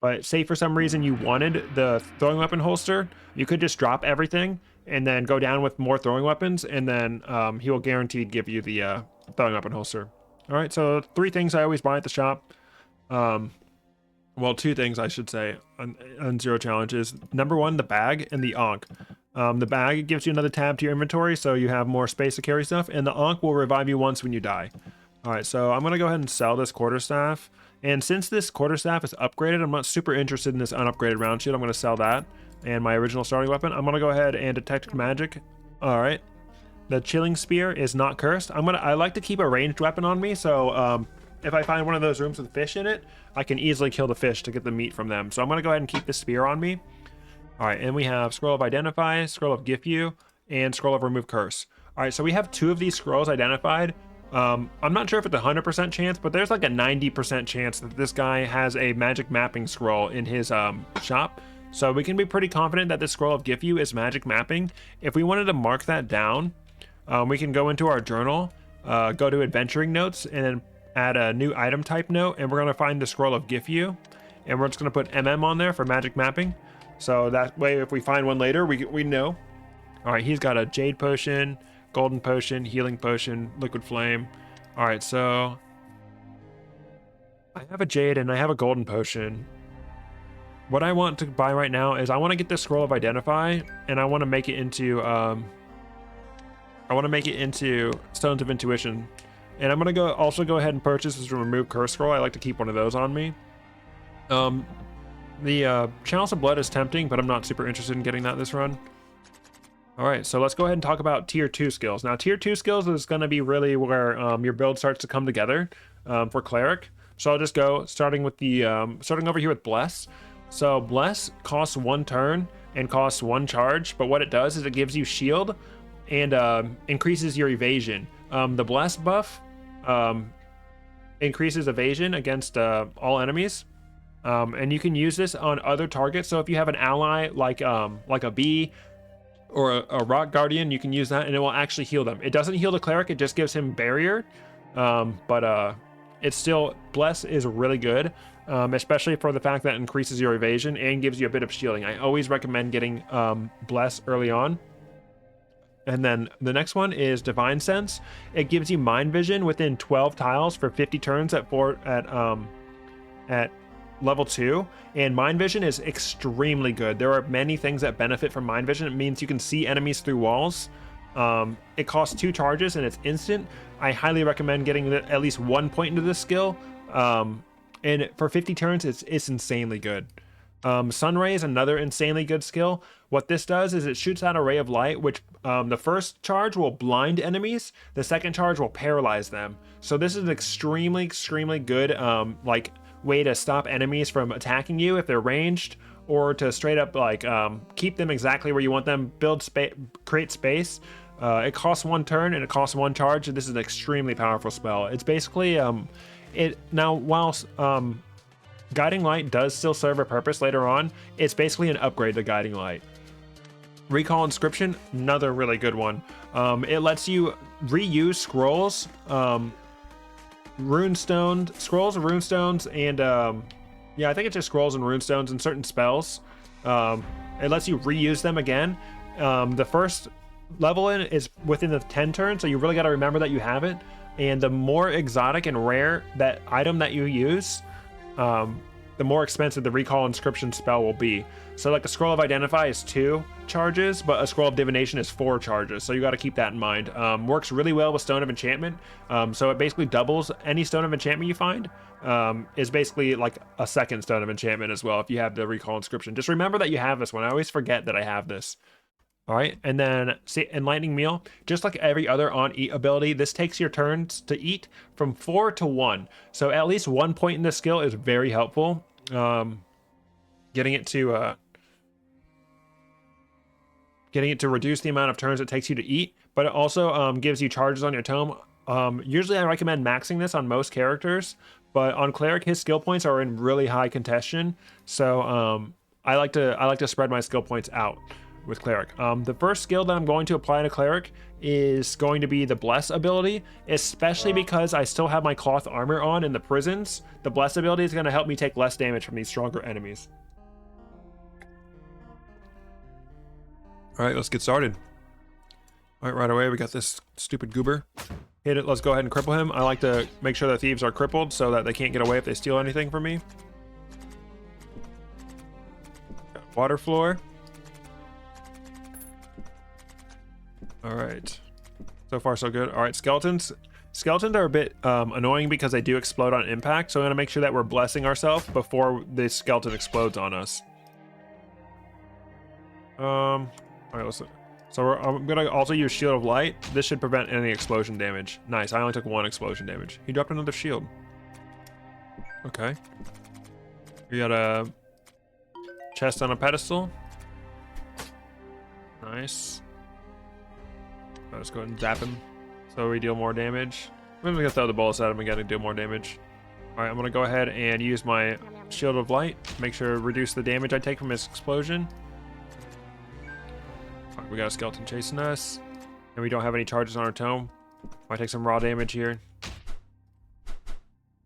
But say for some reason you wanted the throwing weapon holster, you could just drop everything and then go down with more throwing weapons. And then he will guaranteed give you the throwing weapon holster. All right, so 3 things I always buy at the shop. Well, 2 things I should say on Zero Challenges. Number 1, the bag and the Ankh. The bag gives you another tab to your inventory, so you have more space to carry stuff, and the Ankh will revive you once when you die. All right, so I'm going to go ahead and sell this quarterstaff. And since this quarterstaff is upgraded, I'm not super interested in this unupgraded round shield. I'm going to sell that and my original starting weapon. I'm going to go ahead and detect magic. All right. The chilling spear is not cursed. I like to keep a ranged weapon on me, so if I find one of those rooms with fish in it, I can easily kill the fish to get the meat from them. So I'm going to go ahead and keep the spear on me. All right, and we have Scroll of Identify, Scroll of Gift You, and Scroll of Remove Curse. All right, so we have 2 of these scrolls identified. I'm not sure if it's a 100% chance, but there's like a 90% chance that this guy has a magic mapping scroll in his shop. So we can be pretty confident that this Scroll of Gift You is magic mapping. If we wanted to mark that down, we can go into our journal, go to Adventuring Notes, and then add a new item type note, and we're going to find the Scroll of Gift You, and we're just going to put MM on there for magic mapping. So that way, if we find one later, we know. All right, he's got a Jade Potion, Golden Potion, Healing Potion, Liquid Flame. All right, so I have a Jade and I have a Golden Potion. What I want to buy right now is I want to get the Scroll of Identify, and I want to make it into Stones of Intuition. And I'm going to also go ahead and purchase this Remove Curse Scroll. I like to keep one of those on me. The Chalice of Blood is tempting, but I'm not super interested in getting that this run. All right, so let's go ahead and talk about Tier 2 skills. Now, Tier 2 skills is going to be really where your build starts to come together for Cleric. So I'll just go starting with the starting over here with Bless. So Bless costs 1 turn and costs 1 charge, but what it does is it gives you shield and increases your evasion. The Bless buff increases evasion against all enemies, and you can use this on other targets. So if you have an ally like a bee or a rock guardian, you can use that and it will actually heal them. It doesn't heal the Cleric, it just gives him barrier, but it's still, Bless is really good, especially for the fact that it increases your evasion and gives you a bit of shielding. I always recommend getting Bless early on. And then the next one is Divine Sense. It gives you mind vision within 12 tiles for 50 turns at level 2, and mind vision is extremely good. There are many things that benefit from mind vision. It means you can see enemies through walls. It costs 2 charges and it's instant. I highly recommend getting at least 1 point into this skill. And for 50 turns, it's insanely good. Sunray is another insanely good skill. What this does is it shoots out a ray of light, which the first charge will blind enemies, the second charge will paralyze them. So this is an extremely good like way to stop enemies from attacking you if they're ranged, or to straight up like keep them exactly where you want them, create space. It costs 1 turn and it costs 1 charge, and this is an extremely powerful spell. It's basically whilst Guiding Light does still serve a purpose later on, it's basically an upgrade to Guiding Light. Recall Inscription, another really good one. It lets you reuse scrolls, runestones, and yeah, I think it's just scrolls and runestones and certain spells. It lets you reuse them again. The first level in is within the 10 turns, so you really got to remember that you have it. And the more exotic and rare that item that you use, the more expensive the Recall Inscription spell will be. So like a Scroll of Identify is 2 charges, but a Scroll of Divination is 4 charges. So you got to keep that in mind. Works really well with Stone of Enchantment. So it basically doubles any Stone of Enchantment you find. Is basically like a second Stone of Enchantment as well if you have the Recall Inscription. Just remember that you have this one. I always forget that I have this. All right, and then see, Enlightening Meal, just like every other on eat ability, this takes your turns to eat from 4 to 1. So at least 1 point in this skill is very helpful. Getting it to reduce the amount of turns it takes you to eat, but it also gives you charges on your tome. Usually I recommend maxing this on most characters, but on Cleric, his skill points are in really high contention. So I like to spread my skill points out with Cleric. The first skill that I'm going to apply to Cleric is going to be the Bless ability, especially because I still have my cloth armor on in the prisons. The Bless ability is going to help me take less damage from these stronger enemies. All right, let's get started. All right away, we got this stupid goober. Hit it, let's go ahead and cripple him. I like to make sure that thieves are crippled so that they can't get away if they steal anything from me. Got water floor. All right, so far so good. All right, skeletons are a bit annoying because they do explode on impact, so I'm gonna make sure that we're blessing ourselves before the skeleton explodes on us. All right, listen. So I'm gonna also use Shield of Light. This should prevent any explosion damage. Nice, I only took 1 explosion damage. He dropped another shield. Okay. We got a chest on a pedestal. Nice. Let's go ahead and zap him so we deal more damage. I'm gonna throw the bullets at him again and do more damage. All right, I'm gonna go ahead and use my Shield of Light. Make sure to reduce the damage I take from his explosion. All right, we got a skeleton chasing us, and we don't have any charges on our tome. Might take some raw damage here.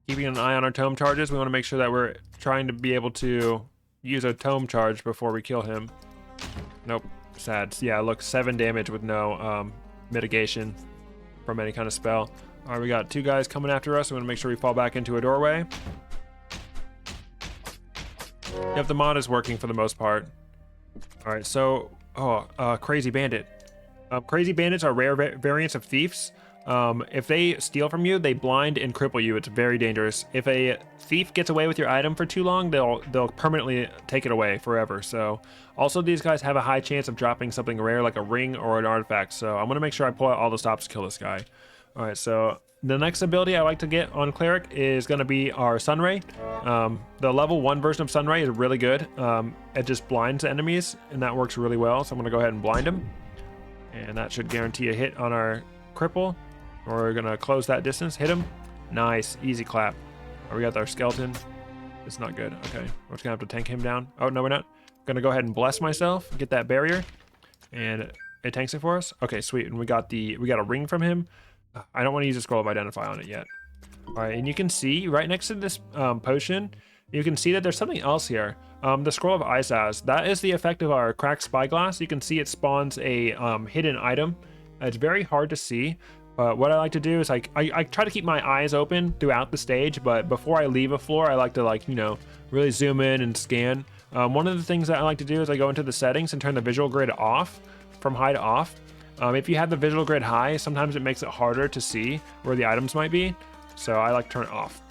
Keeping an eye on our tome charges, we want to make sure that we're trying to be able to use a tome charge before we kill him. Nope, sad. Yeah, look, 7 damage with no mitigation from any kind of spell. All right, we got 2 guys coming after us. We want to make sure we fall back into a doorway. Yep, the mod is working for the most part. All right, so Crazy Bandit. Crazy Bandits are rare variants of thieves. If they steal from you, they blind and cripple you. It's very dangerous. If a thief gets away with your item for too long, they'll permanently take it away forever. So also these guys have a high chance of dropping something rare like a ring or an artifact. So I'm gonna make sure I pull out all the stops to kill this guy. All right, so the next ability I like to get on Cleric is gonna be our Sunray. The level 1 version of Sunray is really good. It just blinds enemies, and that works really well. So I'm gonna go ahead and blind him, and that should guarantee a hit on our cripple. We're gonna close that distance, hit him. Nice, easy clap. We got our skeleton. It's not good. Okay, we're just gonna have to tank him down. Oh no, we're not. Gonna go ahead and bless myself, get that barrier, and it tanks it for us. Okay, sweet. And we got a ring from him. I don't want to use a Scroll of Identify on it yet. All right, and you can see right next to this potion, you can see that there's something else here. The Scroll of Isaz. That is the effect of our cracked Spyglass. You can see it spawns a hidden item It's very hard to see. But what I like to do is like I try to keep my eyes open throughout the stage, but before I leave a floor, I like to like, you know, really zoom in and scan. One of the things that I like to do is I go into the settings and turn the visual grid off, from high to off. If you have the visual grid high, sometimes it makes it harder to see where the items might be. So I like to turn it off.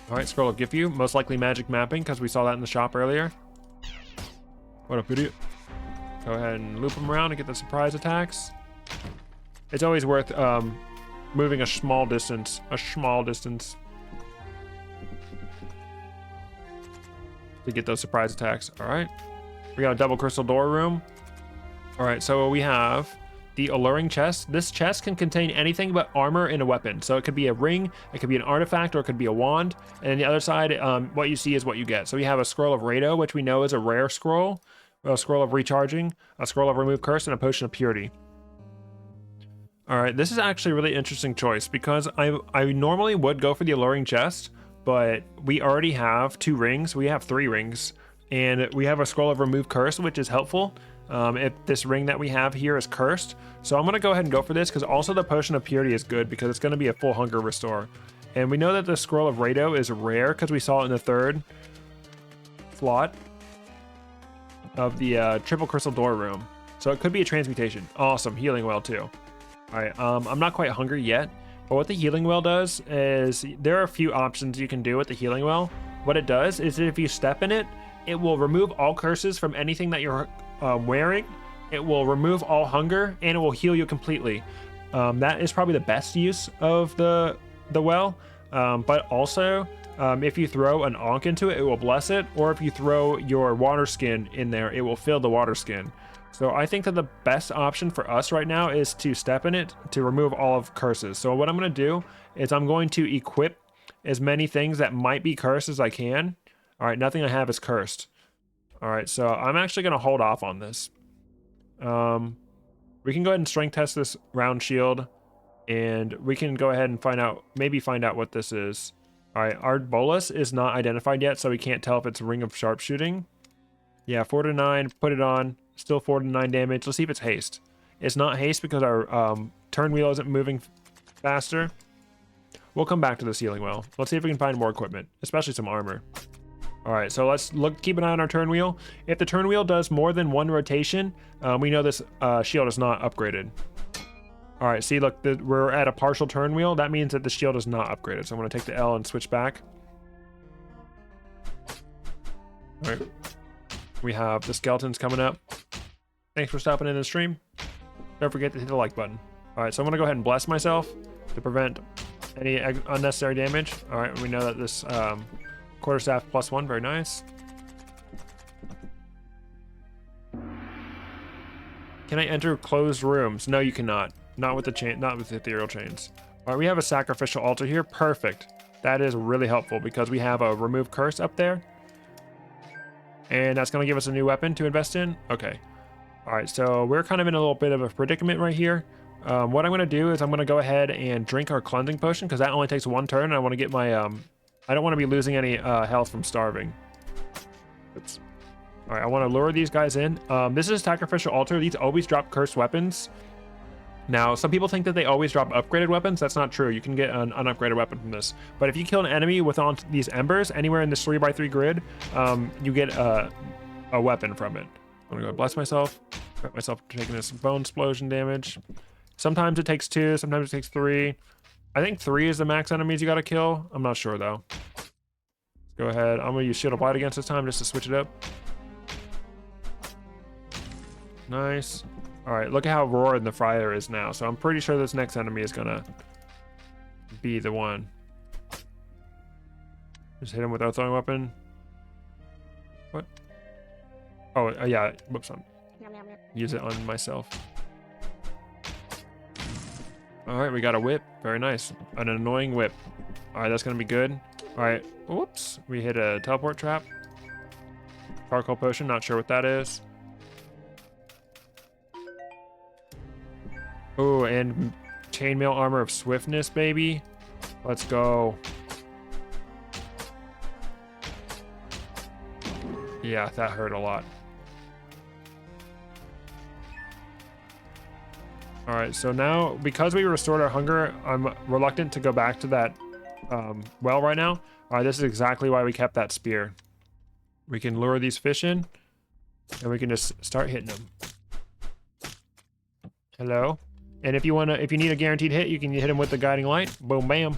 All right, scroll of Glyph, most likely magic mapping because we saw that in the shop earlier. What up, idiot? Go ahead and loop them around and get the surprise attacks. It's always worth moving a small distance to get those surprise attacks. All right, we got a double crystal door room. All right, so we have the alluring chest. This chest can contain anything but armor and a weapon. So it could be a ring, it could be an artifact, or it could be a wand. And on the other side, what you see is what you get. So we have a scroll of Rado, which we know is a rare scroll, a scroll of recharging, a scroll of remove curse, and a potion of purity. All right, this is actually a really interesting choice because I normally would go for the alluring chest, but we already have 2 rings. We have 3 rings, and we have a scroll of remove curse, which is helpful if this ring that we have here is cursed. So I'm going to go ahead and go for this because also the potion of purity is good because it's going to be a full hunger restore. And we know that the scroll of Rado is rare because we saw it in the 3rd slot of the triple crystal door room. So it could be a transmutation. Awesome, healing well too. All right, I'm not quite hungry yet, but what the healing well does is there are a few options you can do with the healing well. What it does is if you step in it, it will remove all curses from anything that you're wearing. It will remove all hunger and it will heal you completely. That is probably the best use of the well, but also if you throw an Ankh into it, it will bless it, or if you throw your water skin in there, it will fill the water skin. So I think that the best option for us right now is to step in it to remove all of curses. So what I'm going to do is I'm going to equip as many things that might be cursed as I can. All right, nothing I have is cursed. All right, so I'm actually going to hold off on this. We can go ahead and strength test this round shield, and we can go ahead and find out what this is. All right, our bolus is not identified yet, so we can't tell if it's Ring of Sharpshooting. Yeah, 4 to 9, put it on. Still 4 to 9 damage. Let's see if it's haste. It's not haste because our turn wheel isn't moving faster. We'll come back to the healing well. Let's see if we can find more equipment, especially some armor. All right, so let's keep an eye on our turn wheel. If the turn wheel does more than 1 rotation, we know this shield is not upgraded. All right, see, look, we're at a partial turn wheel. That means that the shield is not upgraded. So I'm going to take the L and switch back. All right. We have the skeletons coming up. Thanks for stopping in the stream. Don't forget to hit the like button. All right, so I'm going to go ahead and bless myself to prevent any unnecessary damage. All right, we know that this quarterstaff +1, very nice. Can I enter closed rooms? No, you cannot. Not with the chain, not with the ethereal chains. All right, we have a sacrificial altar here. Perfect. That is really helpful because we have a remove curse up there. And that's going to give us a new weapon to invest in. Okay. All right, so we're kind of in a little bit of a predicament right here. What I'm going to do is I'm going to go ahead and drink our cleansing potion because that only takes 1 turn. And I want to get my, I don't want to be losing any health from starving. Oops. All right, I want to lure these guys in. This is a sacrificial altar. These always drop cursed weapons. Now, some people think that they always drop upgraded weapons. That's not true. You can get an unupgraded weapon from this. But if you kill an enemy with on these embers, anywhere in this 3x3 grid, you get a weapon from it. I'm gonna go bless myself. Prevent myself from taking this bone explosion damage. Sometimes it takes 2, sometimes it takes 3. I think 3 is the max enemies you gotta kill. I'm not sure though. Let's go ahead. I'm gonna use Shield of Light against this time just to switch it up. Nice. All right, look at how roared the fire is now. So I'm pretty sure this next enemy is gonna be the one. Just hit him with our throwing weapon. What? Oh, yeah. Whoops. Use it on myself. All right, we got a whip. Very nice. An annoying whip. All right, that's gonna be good. All right. Whoops. We hit a teleport trap. Charcoal potion. Not sure what that is. Oh, and chainmail armor of swiftness, baby. Let's go. Yeah, that hurt a lot. All right, so now because we restored our hunger, I'm reluctant to go back to that well right now. All right, this is exactly why we kept that spear. We can lure these fish in, and we can just start hitting them. Hello. And if you need a guaranteed hit, you can hit him with the guiding light. Boom, bam.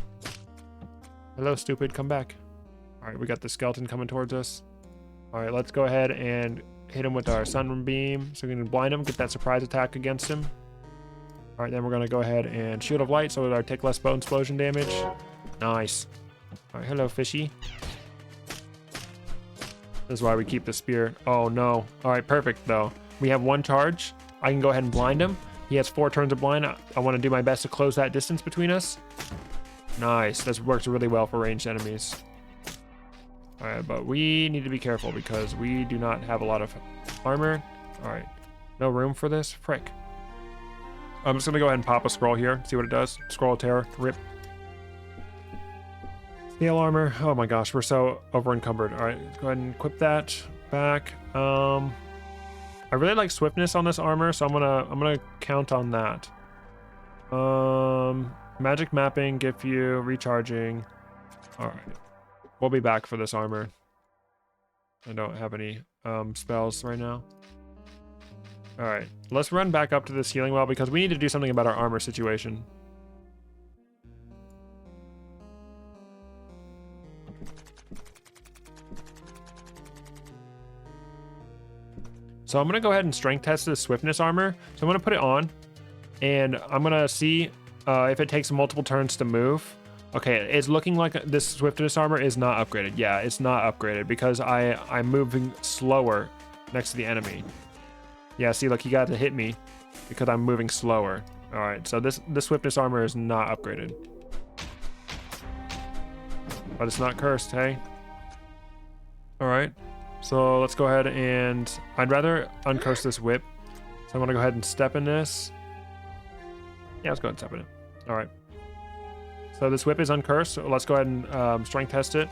Hello, stupid, come back. All right, we got the skeleton coming towards us. All right, let's go ahead and hit him with our sunbeam, so we can blind him, get that surprise attack against him. All right, then we're gonna go ahead and Shield of Light, so it'll take less bone explosion damage. Nice. All right, hello, fishy. This is why we keep the spear. Oh no. All right, perfect though. We have 1 charge. I can go ahead and blind him. He has 4 turns of blind. I want to do my best to close that distance between us. Nice. This works really well for ranged enemies. All right, but we need to be careful because we do not have a lot of armor. All right, no room for this. Frick. I'm just gonna go ahead and pop a scroll here, see what it does. Scroll of Terror, rip. Scale armor. Oh my gosh, we're so over encumbered. All right, let's go ahead and equip that back. I really like swiftness on this armor, so I'm gonna count on that. Magic mapping, give you recharging. All right, we'll be back for this armor. I don't have any spells right now. All right, let's run back up to this healing well because we need to do something about our armor situation. So I'm gonna go ahead and strength test this swiftness armor. So I'm gonna put it on and I'm gonna see if it takes multiple turns to move. Okay, it's looking like this swiftness armor is not upgraded. Yeah, it's not upgraded because I'm moving slower next to the enemy. Yeah, see, look, he got to hit me because I'm moving slower. All right, so this swiftness armor is not upgraded. But it's not cursed, hey? All right, so let's go ahead and I'd rather uncurse this whip. So I'm gonna go ahead and step in this. Yeah, let's go ahead and step in it. All right. So this whip is uncursed, so let's go ahead and strength test it.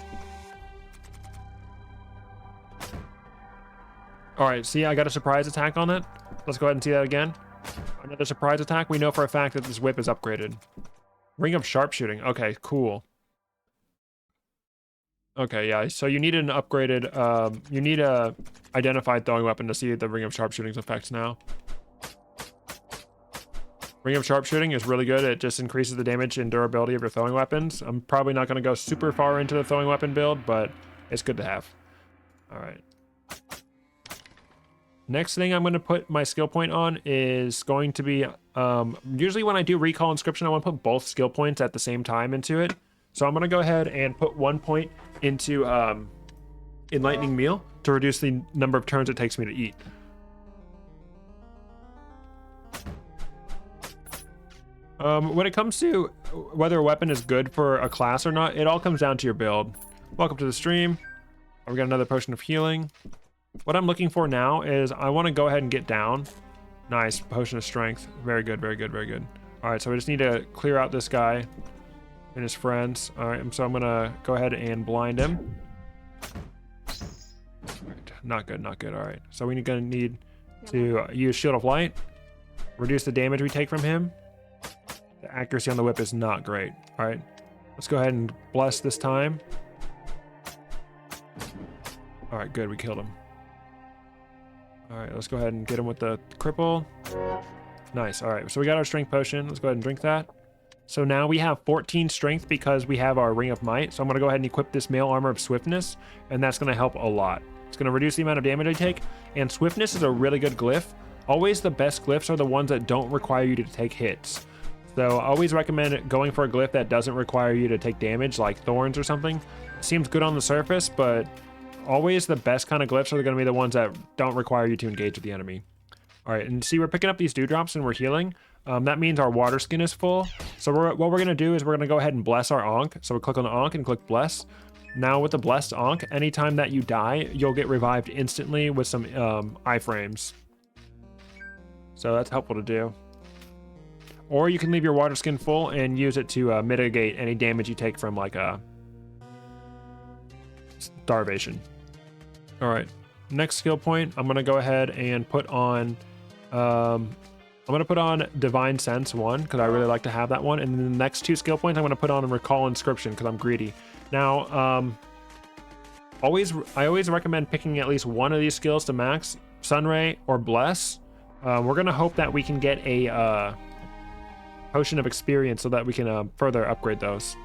All right, see, I got a surprise attack on it. Let's go ahead and see that again. Another surprise attack. We know for a fact that this whip is upgraded. Ring of Sharpshooting. Okay, cool. Okay, yeah, so you need an upgraded, you need a identified throwing weapon to see the Ring of Sharpshooting's effects now. Ring of Sharpshooting is really good. It just increases the damage and durability of your throwing weapons. I'm probably not going to go super far into the throwing weapon build, but it's good to have. All right. Next thing I'm going to put my skill point on is going to be, usually when I do recall inscription, I want to put both skill points at the same time into it. So I'm going to go ahead and put 1 point into Enlightening Meal to reduce the number of turns it takes me to eat. When it comes to whether a weapon is good for a class or not, it all comes down to your build. Welcome to the stream. We got another potion of healing. What I'm looking for now is I want to go ahead and get down. Nice, potion of strength. Very good, very good, very good. All right, so we just need to clear out this guy and his friends. All right, so I'm gonna go ahead and blind him. All right, not good, not good. All right, so we're gonna need to use Shield of Light, reduce the damage we take from him. The accuracy on the whip is not great. All right, let's go ahead and bless this time. All right, good, we killed him. All right, let's go ahead and get him with the cripple. Nice, all right, so we got our strength potion. Let's go ahead and drink that. So now we have 14 strength because we have our Ring of Might. So I'm gonna go ahead and equip this mail armor of swiftness, and that's gonna help a lot. It's gonna reduce the amount of damage I take, and swiftness is a really good glyph. Always the best glyphs are the ones that don't require you to take hits. So I always recommend going for a glyph that doesn't require you to take damage, like thorns or something. It seems good on the surface, but always the best kind of glyphs are going to be the ones that don't require you to engage with the enemy. All right, and see, we're picking up these dewdrops and we're healing. That means our water skin is full. So what we're going to do is we're going to go ahead and bless our Ankh. So we click on the Ankh and click bless. Now with the blessed Ankh, anytime that you die, you'll get revived instantly with some iframes. So that's helpful to do. Or you can leave your water skin full and use it to mitigate any damage you take from like a starvation. All right, next skill point, I'm gonna go ahead and put on I'm gonna put on Divine Sense 1 because I really like to have that one, and then the next 2 skill points I'm gonna put on Recall Inscription because I'm greedy. Now, I always recommend picking at least one of these skills to max, Sunray or Bless. We're gonna hope that we can get a Potion of Experience so that we can further upgrade those.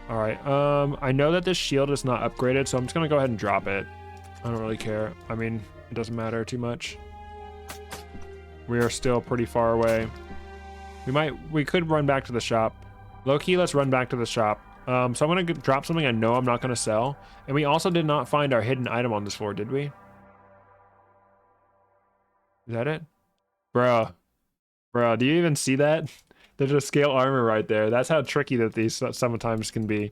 All right, I know that this shield is not upgraded, so I'm just gonna go ahead and drop it. I don't really care. I mean, it doesn't matter too much. We are still pretty far away. We could run back to the shop. Low key, let's run back to the shop. So I'm gonna drop something I know I'm not gonna sell. And we also did not find our hidden item on this floor, did we? Is that it? Bruh, do you even see that? There's a scale armor right there. That's how tricky that these sometimes can be.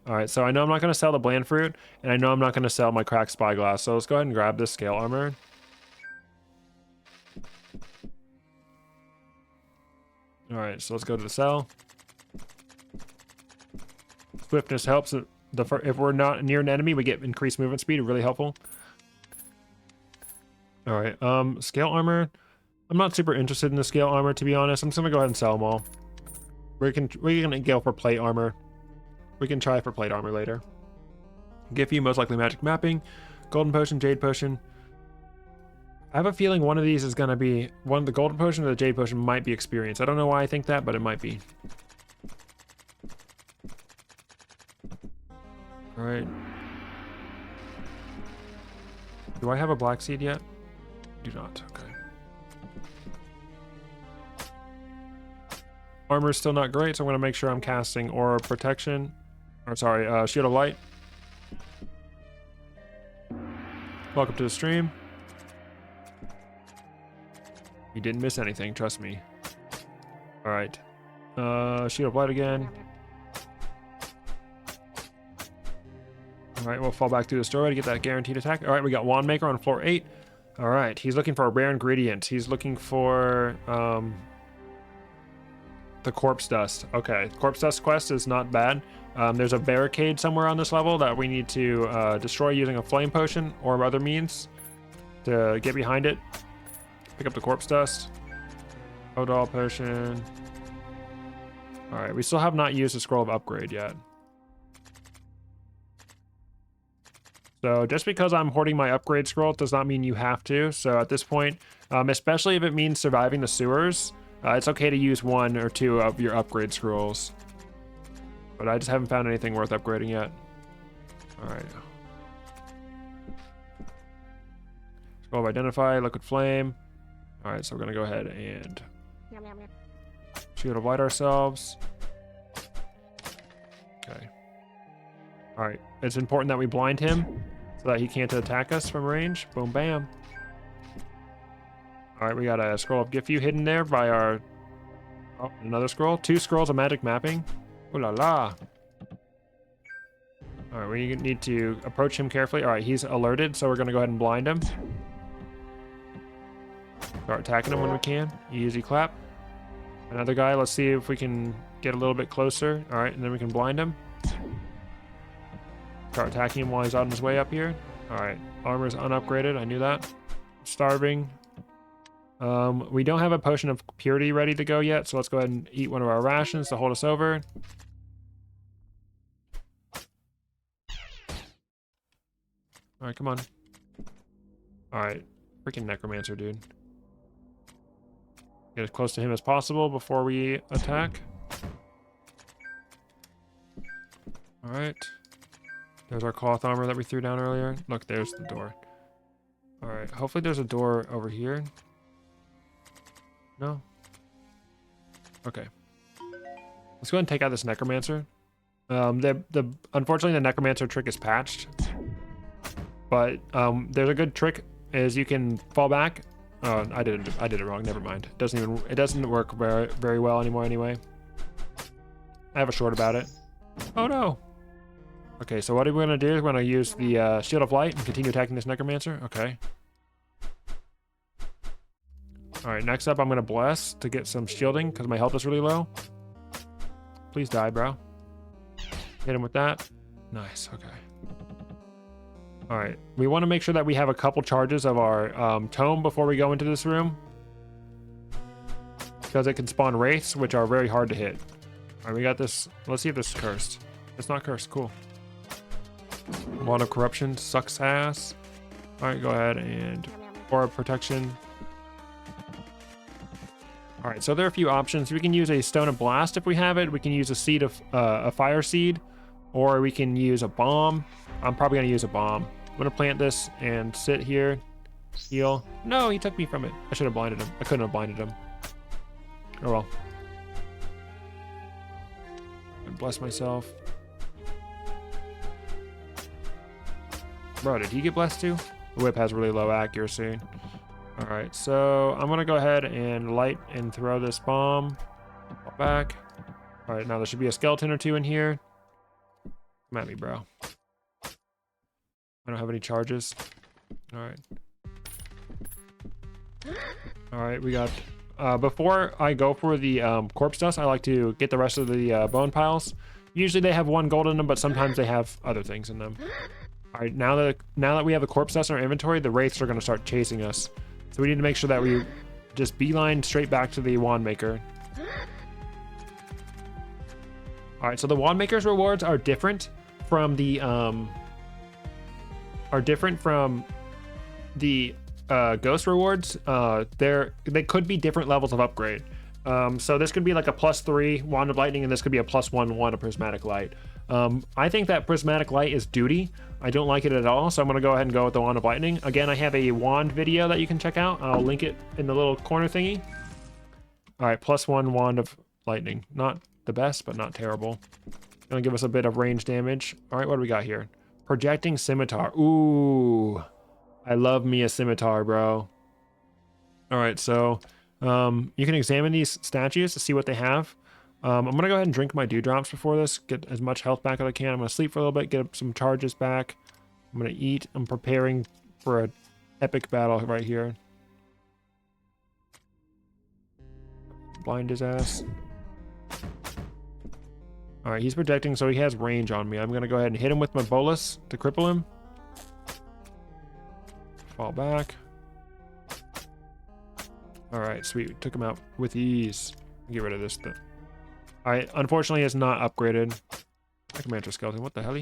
All right, so I know I'm not gonna sell the Blandfruit, and I know I'm not gonna sell my cracked Spyglass. So let's go ahead and grab this scale armor. All right, so let's go to the cell. Swiftness helps. If we're not near an enemy, we get increased movement speed. Really helpful. All right, scale armor. I'm not super interested in the scale armor, to be honest. I'm just gonna go ahead and sell them all. We're gonna go for plate armor. We can try for plate armor later. Give you most likely magic mapping, golden potion, jade potion. I have a feeling one of these is gonna be one of the golden potion or the jade potion might be experience. I don't know why I think that, but it might be. All right. Do I have a black seed yet? Do not. Okay. Armor is still not great, so I'm gonna make sure I'm casting Aura Protection. Or sorry, Shield of Light. Welcome to the stream. You didn't miss anything, trust me. All right. Shield of Light again. All right, we'll fall back through the story to get that guaranteed attack. All right, we got Wand Maker on floor 8. All right, he's looking for a rare ingredient. He's looking for the Corpse Dust. Okay, Corpse Dust quest is not bad. There's a barricade somewhere on this level that we need to destroy using a flame potion or other means to get behind it. Pick up the Corpse Dust. Odal potion. All right, we still have not used the Scroll of Upgrade yet. So just because I'm hoarding my upgrade scroll does not mean you have to. So at this point, especially if it means surviving the sewers, it's okay to use 1 or 2 of your upgrade scrolls. But I just haven't found anything worth upgrading yet. All right. Scroll of Identify, Liquid Flame. All right, so we're gonna go ahead and Shield of Light ourselves. Okay. All right, it's important that we blind him so that he can't attack us from range. Boom, bam. All right, we got a Scroll of Gifu hidden there by our... Oh, another scroll. 2 scrolls of magic mapping. Ooh la la. All right, we need to approach him carefully. All right, he's alerted, so we're gonna go ahead and blind him. Start attacking him when we can. Easy clap. Another guy, let's see if we can get a little bit closer. All right, and then we can blind him. Start attacking him while he's on his way up here. All right, armor's unupgraded, I knew that. Starving. We don't have a potion of purity ready to go yet, so let's go ahead and eat one of our rations to hold us over. All right, come on. All right, freaking Necromancer, dude. Get as close to him as possible before we attack. All right. There's our cloth armor that we threw down earlier. Look, there's the door. All right, hopefully there's a door over here. No? Okay. Let's go ahead and take out this Necromancer. Unfortunately, the Necromancer trick is patched. But there's a good trick is you can fall back. Oh, I did it wrong. Never mind. It doesn't work very well anymore anyway. I have a short about it. Oh no. Okay, so what are we gonna do? We're gonna use the Shield of Light and continue attacking this Necromancer. Okay. All right, next up I'm gonna bless to get some shielding because my health is really low. Please die, bro. Hit him with that. Nice. Okay. All right, we want to make sure that we have a couple charges of our tome before we go into this room. because it can spawn wraiths, which are very hard to hit. All right, we got this. Let's see if this is cursed. It's not cursed. Cool. Wand of Corruption sucks ass. All right, go ahead and Aura Protection. All right, so there are a few options. We can use a Stone of Blast if we have it. We can use a seed of a Fire Seed, or we can use a bomb. I'm probably gonna use a bomb. I'm gonna plant this and sit here, heal. No, he took me from it. I should have blinded him. I couldn't have blinded him. Oh well. And bless myself. Bro, did he get blessed too? The whip has really low accuracy. All right, so I'm gonna go ahead and light and throw this bomb. Fall back. All right, now there should be a skeleton or two in here. Come at me, bro. I don't have any charges. All right. All right, we got... before I go for the corpse dust, I like to get the rest of the bone piles. Usually they have 1 gold in them, but sometimes they have other things in them. All right, now that we have the corpse dust in our inventory, the wraiths are going to start chasing us. So we need to make sure that we just beeline straight back to the wand maker. All right, so the wand maker's rewards are different from the ghost rewards. They could be different levels of upgrade. So this could be like a +3 wand of lightning, and this could be a +1 wand of prismatic light. I think that prismatic light is duty. I don't like it at all, so I'm gonna go ahead and go with the wand of lightning. Again, I have a wand video that you can check out. I'll link it in the little corner thingy. All right, +1 wand of lightning. Not the best, but not terrible. Gonna give us a bit of range damage. All right, what do we got here? Projecting scimitar. Ooh, I love me a scimitar, bro. All right, so you can examine these statues to see what they have. I'm gonna go ahead and drink my dewdrops before this, get as much health back as I can. I'm gonna sleep for a little bit, get some charges back. I'm gonna eat. I'm preparing for an epic battle right here. Blind his ass. All right, he's projecting, so he has range on me. I'm gonna go ahead and hit him with my bolus to cripple him. Fall back. All right, sweet. We took him out with ease. Get rid of this thing. All right, unfortunately, it's not upgraded. Necromancer skeleton. What the hell?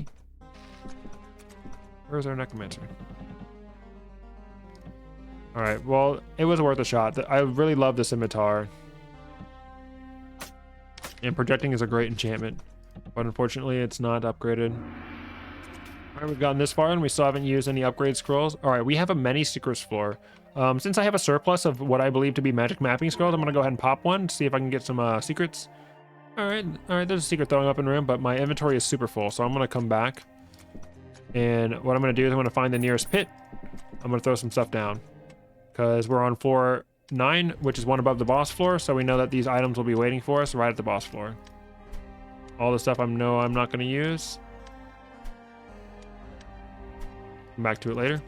Where's our necromancer? All right, well, it was worth a shot. I really love the scimitar. And projecting is a great enchantment, but unfortunately, it's not upgraded. All right, we've gotten this far, and we still haven't used any upgrade scrolls. All right, we have a many secrets floor. Since I have a surplus of what I believe to be magic mapping scrolls, I'm gonna go ahead and pop one, see if I can get some secrets. All right, there's a secret throwing up in room, but my inventory is super full, so I'm gonna come back. And what I'm gonna do is I'm gonna find the nearest pit. I'm gonna throw some stuff down, because we're on floor 9, which is one above the boss floor, so we know that these items will be waiting for us right at the boss floor. All the stuff I'm not gonna use. Come back to it later.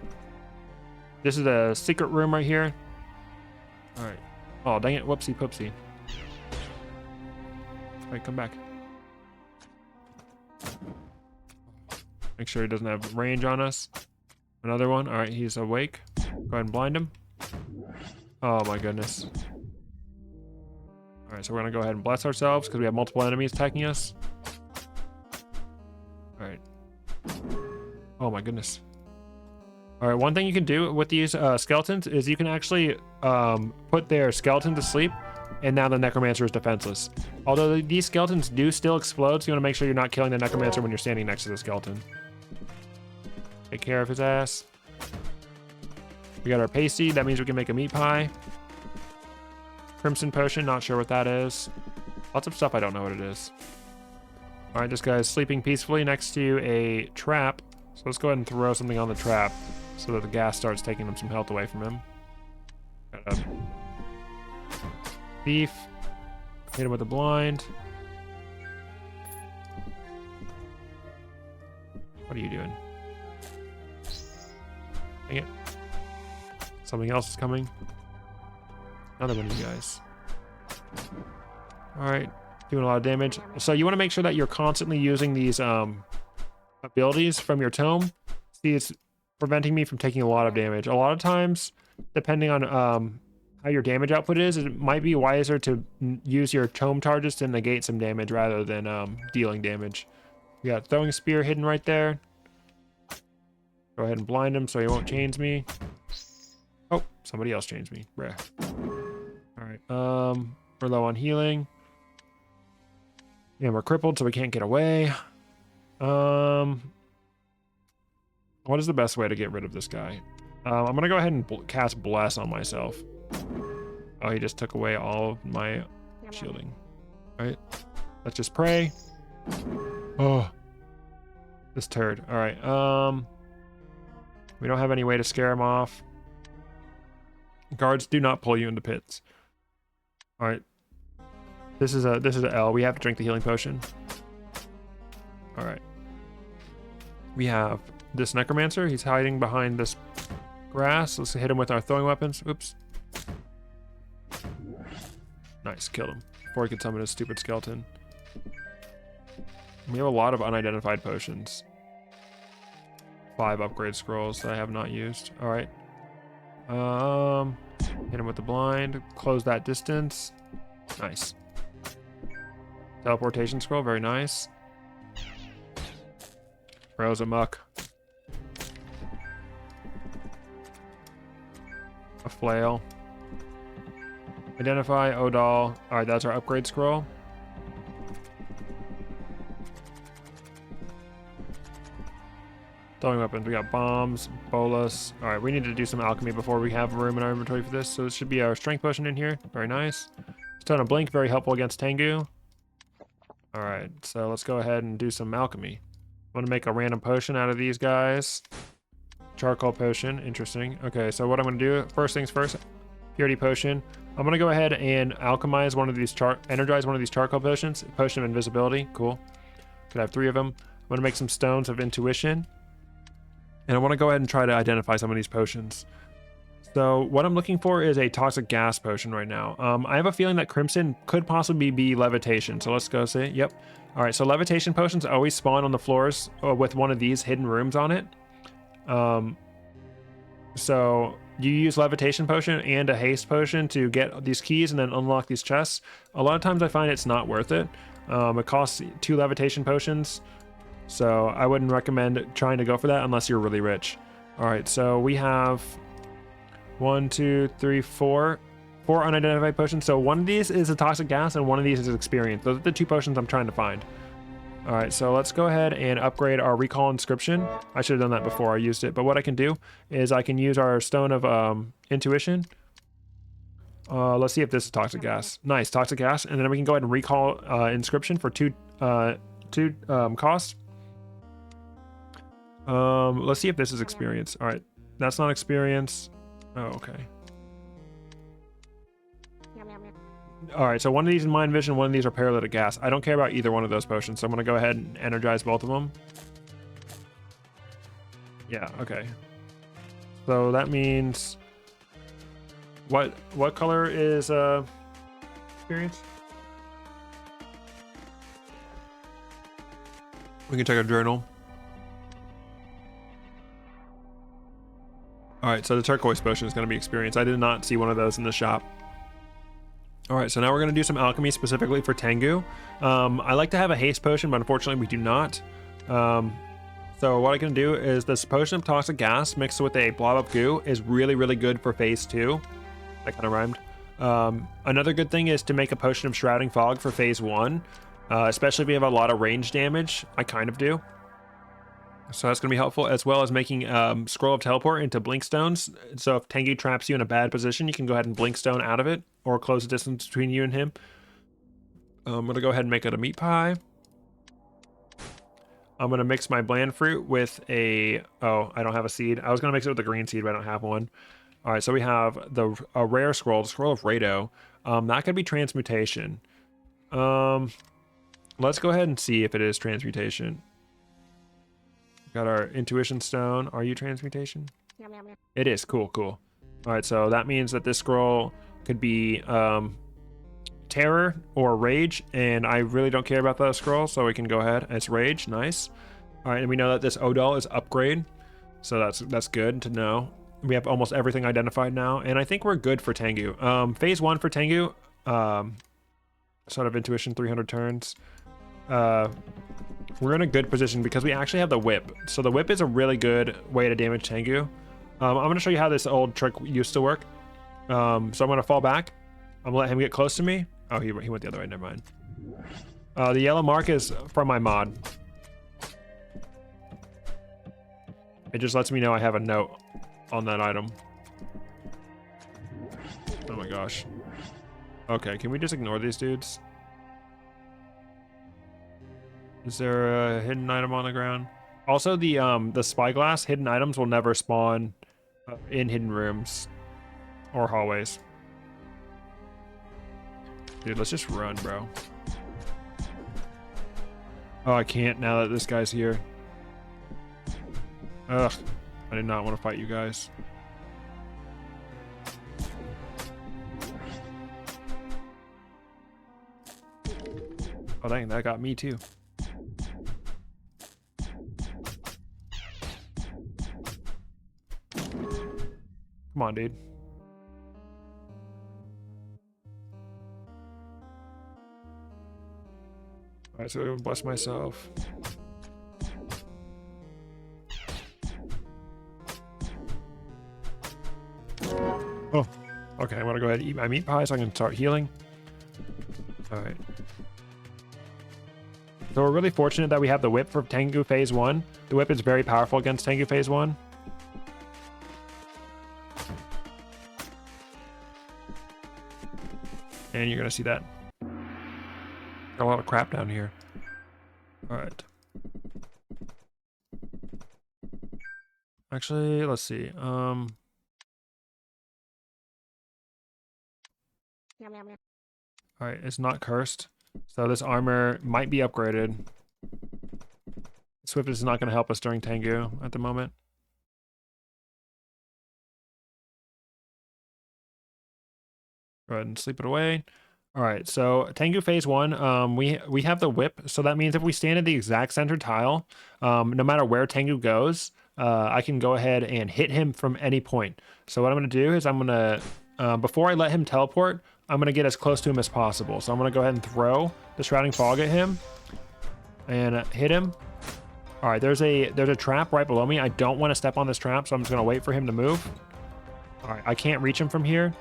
This is a secret room right here. All right. Oh, dang it. Whoopsie poopsie. All right, come back. Make sure he doesn't have range on us. Another one. All right, he's awake. Go ahead and blind him. Oh my goodness. All right, so we're gonna go ahead and bless ourselves because we have multiple enemies attacking us. All right. Oh my goodness. All right, one thing you can do with these skeletons is you can actually put their skeleton to sleep, and now the necromancer is defenseless. Although these skeletons do still explode, so you want to make sure you're not killing the necromancer when you're standing next to the skeleton. Take care of his ass. We got our pasty. That means we can make a meat pie. Crimson potion, not sure what that is. Lots of stuff I don't know what it is. All right, this guy's sleeping peacefully next to a trap. So let's go ahead and throw something on the trap so that the gas starts taking him some health away from him. Got a thief. Hit him with a blind. What are you doing? Dang it. Something else is coming. Another one of you guys. All right, doing a lot of damage. So you want to make sure that you're constantly using these abilities from your tome. See, it's preventing me from taking a lot of damage. A lot of times, depending on how your damage output is, it might be wiser to use your tome charges to negate some damage rather than dealing damage. We got throwing spear hidden right there. Go ahead and blind him so he won't chains me. Oh, somebody else chains me. Bruh. All right. We're low on healing. Yeah, we're crippled, so we can't get away. What is the best way to get rid of this guy? I'm gonna go ahead and cast Bless on myself. Oh, he just took away all of my shielding. All right, let's just pray. Oh, this turd. All right. We don't have any way to scare him off. Guards do not pull you into pits. All right. This is a L. We have to drink the healing potion. All right. We have this necromancer. He's hiding behind this grass. Let's hit him with our throwing weapons. Oops. Nice, killed him before he could summon his stupid skeleton. We have a lot of unidentified potions. 5 upgrade scrolls that I have not used. All right. Hit him with the blind. Close that distance. Nice. Teleportation scroll, very nice. Rose amok. A flail. Identify Odal. All right, that's our upgrade scroll. Throwing weapons. We got bombs, bolus. All right, we need to do some alchemy before we have room in our inventory for this. So this should be our strength potion in here. Very nice. Stone of Blink, very helpful against Tengu. All right, so let's go ahead and do some alchemy. I'm gonna make a random potion out of these guys. Charcoal potion, interesting. Okay, so what I'm gonna do, first things first, purity potion. I'm gonna go ahead and alchemize one of these energize one of these charcoal potions. Potion of invisibility, cool. Could have 3 of them. I'm gonna make some stones of intuition. And I wanna go ahead and try to identify some of these potions. So what I'm looking for is a toxic gas potion right now. I have a feeling that Crimson could possibly be levitation. So let's go see. Yep. All right. So levitation potions always spawn on the floors with one of these hidden rooms on it. So you use levitation potion and a haste potion to get these keys and then unlock these chests. A lot of times I find it's not worth it. It costs 2 levitation potions. So I wouldn't recommend trying to go for that unless you're really rich. All right. So we have 1, 2, 3, 4 unidentified potions. So one of these is a toxic gas and one of these is experience. Those are the 2 potions I'm trying to find. All right, so let's go ahead and upgrade our recall inscription. I should have done that before I used it, but what I can do is I can use our stone of intuition. Let's see if this is toxic gas. Nice, toxic gas, and then we can go ahead and recall inscription for 2 costs. Let's see if this is experience. All right, that's not experience. Oh, okay. All right, so one of these is mind vision, one of these are paralytic gas. I don't care about either one of those potions, so I'm gonna go ahead and energize both of them. Yeah, okay. So that means what color is experience? We can check our journal. All right, so the turquoise potion is going to be experience. I did not see one of those in the shop. All right, so now we're going to do some alchemy specifically for Tengu. I like to have a haste potion, but unfortunately we do not. So what I can do is this potion of toxic gas mixed with a blob of goo is really, really good for phase 2. That kind of rhymed. Another good thing is to make a potion of shrouding fog for phase 1, especially if you have a lot of range damage. I kind of do. So that's going to be helpful, as well as making Scroll of Teleport into Blink Stones. So if Tengu traps you in a bad position, you can go ahead and Blink Stone out of it, or close the distance between you and him. I'm going to go ahead and make it a meat pie. I'm going to mix my Blandfruit with a... Oh, I don't have a seed. I was going to mix it with a green seed, but I don't have one. All right, so we have a rare scroll, the Scroll of Rado. That could be Transmutation. Let's go ahead and see if it is Transmutation. Got our Intuition Stone. Are you Transmutation? It is. Cool, cool. All right, so that means that this scroll could be Terror or Rage, and I really don't care about that scroll, so we can go ahead. It's Rage. Nice. All right, and we know that this Odal is Upgrade, so that's good to know. We have almost everything identified now, and I think we're good for Tengu. Phase 1 for Tengu, sort of Intuition, 300 turns. We're in a good position because we actually have the whip. So the whip is a really good way to damage Tengu. I'm going to show you how this old trick used to work. So I'm going to fall back. I'm going to let him get close to me. Oh, he went the other way, never mind. The yellow mark is from my mod. It just lets me know I have a note on that item. Oh my gosh. Okay, can we just ignore these dudes? Is there a hidden item on the ground? Also, the Spyglass hidden items will never spawn in hidden rooms or hallways. Dude, let's just run, bro. Oh, I can't now that this guy's here. Ugh, I did not want to fight you guys. Oh dang, that got me too. Come on, dude. Alright, so I'm gonna bless myself. Oh, okay, I'm gonna go ahead and eat my meat pie so I can start healing. Alright. So we're really fortunate that we have the whip for Tengu Phase 1. The whip is very powerful against Tengu Phase 1. And you're gonna see that. Got a lot of crap down here. Alright. Actually, let's see. Alright, it's not cursed. So this armor might be upgraded. Swift is not going to help us during Tengu at the moment. Go ahead and sleep it away. All right, so Tengu Phase 1, we have the whip. So that means if we stand at the exact center tile, no matter where Tengu goes, I can go ahead and hit him from any point. So what I'm going to do is I'm going to, before I let him teleport, I'm going to get as close to him as possible. So I'm going to go ahead and throw the Shrouding Fog at him and hit him. All right, there's a trap right below me. I don't want to step on this trap, so I'm just going to wait for him to move. All right, I can't reach him from here,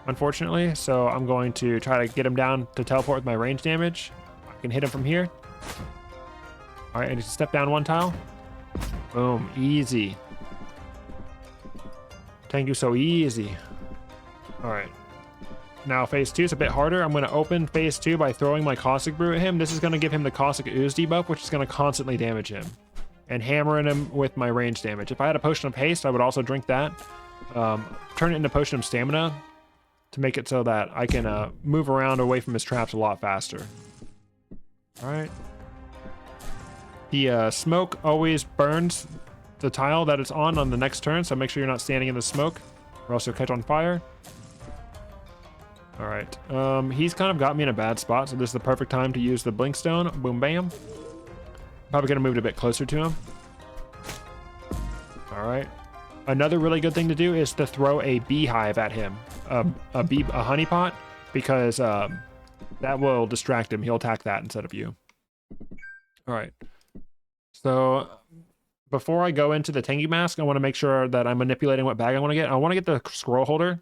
unfortunately, so I'm going to try to get him down to teleport with my range damage. I can hit him from here. All right, I just step down one tile. Boom, easy. Tengu so easy. All right. Now Phase 2 is a bit harder. I'm going to open Phase 2 by throwing my Caustic Brew at him. This is going to give him the Caustic Ooze debuff, which is going to constantly damage him. And hammering him with my range damage. If I had a Potion of Haste, I would also drink that. Turn it into Potion of Stamina to make it so that I can move around away from his traps a lot faster. Alright. The smoke always burns the tile that it's on the next turn, so make sure you're not standing in the smoke, or else you'll catch on fire. All right, he's kind of got me in a bad spot, so this is the perfect time to use the Blinkstone. Boom, bam. Probably gonna move it a bit closer to him. All right. Another really good thing to do is to throw a beehive at him, a honeypot, because that will distract him. He'll attack that instead of you. All right. So before I go into the Tengu Mask, I want to make sure that I'm manipulating what bag I want to get. I want to get the scroll holder.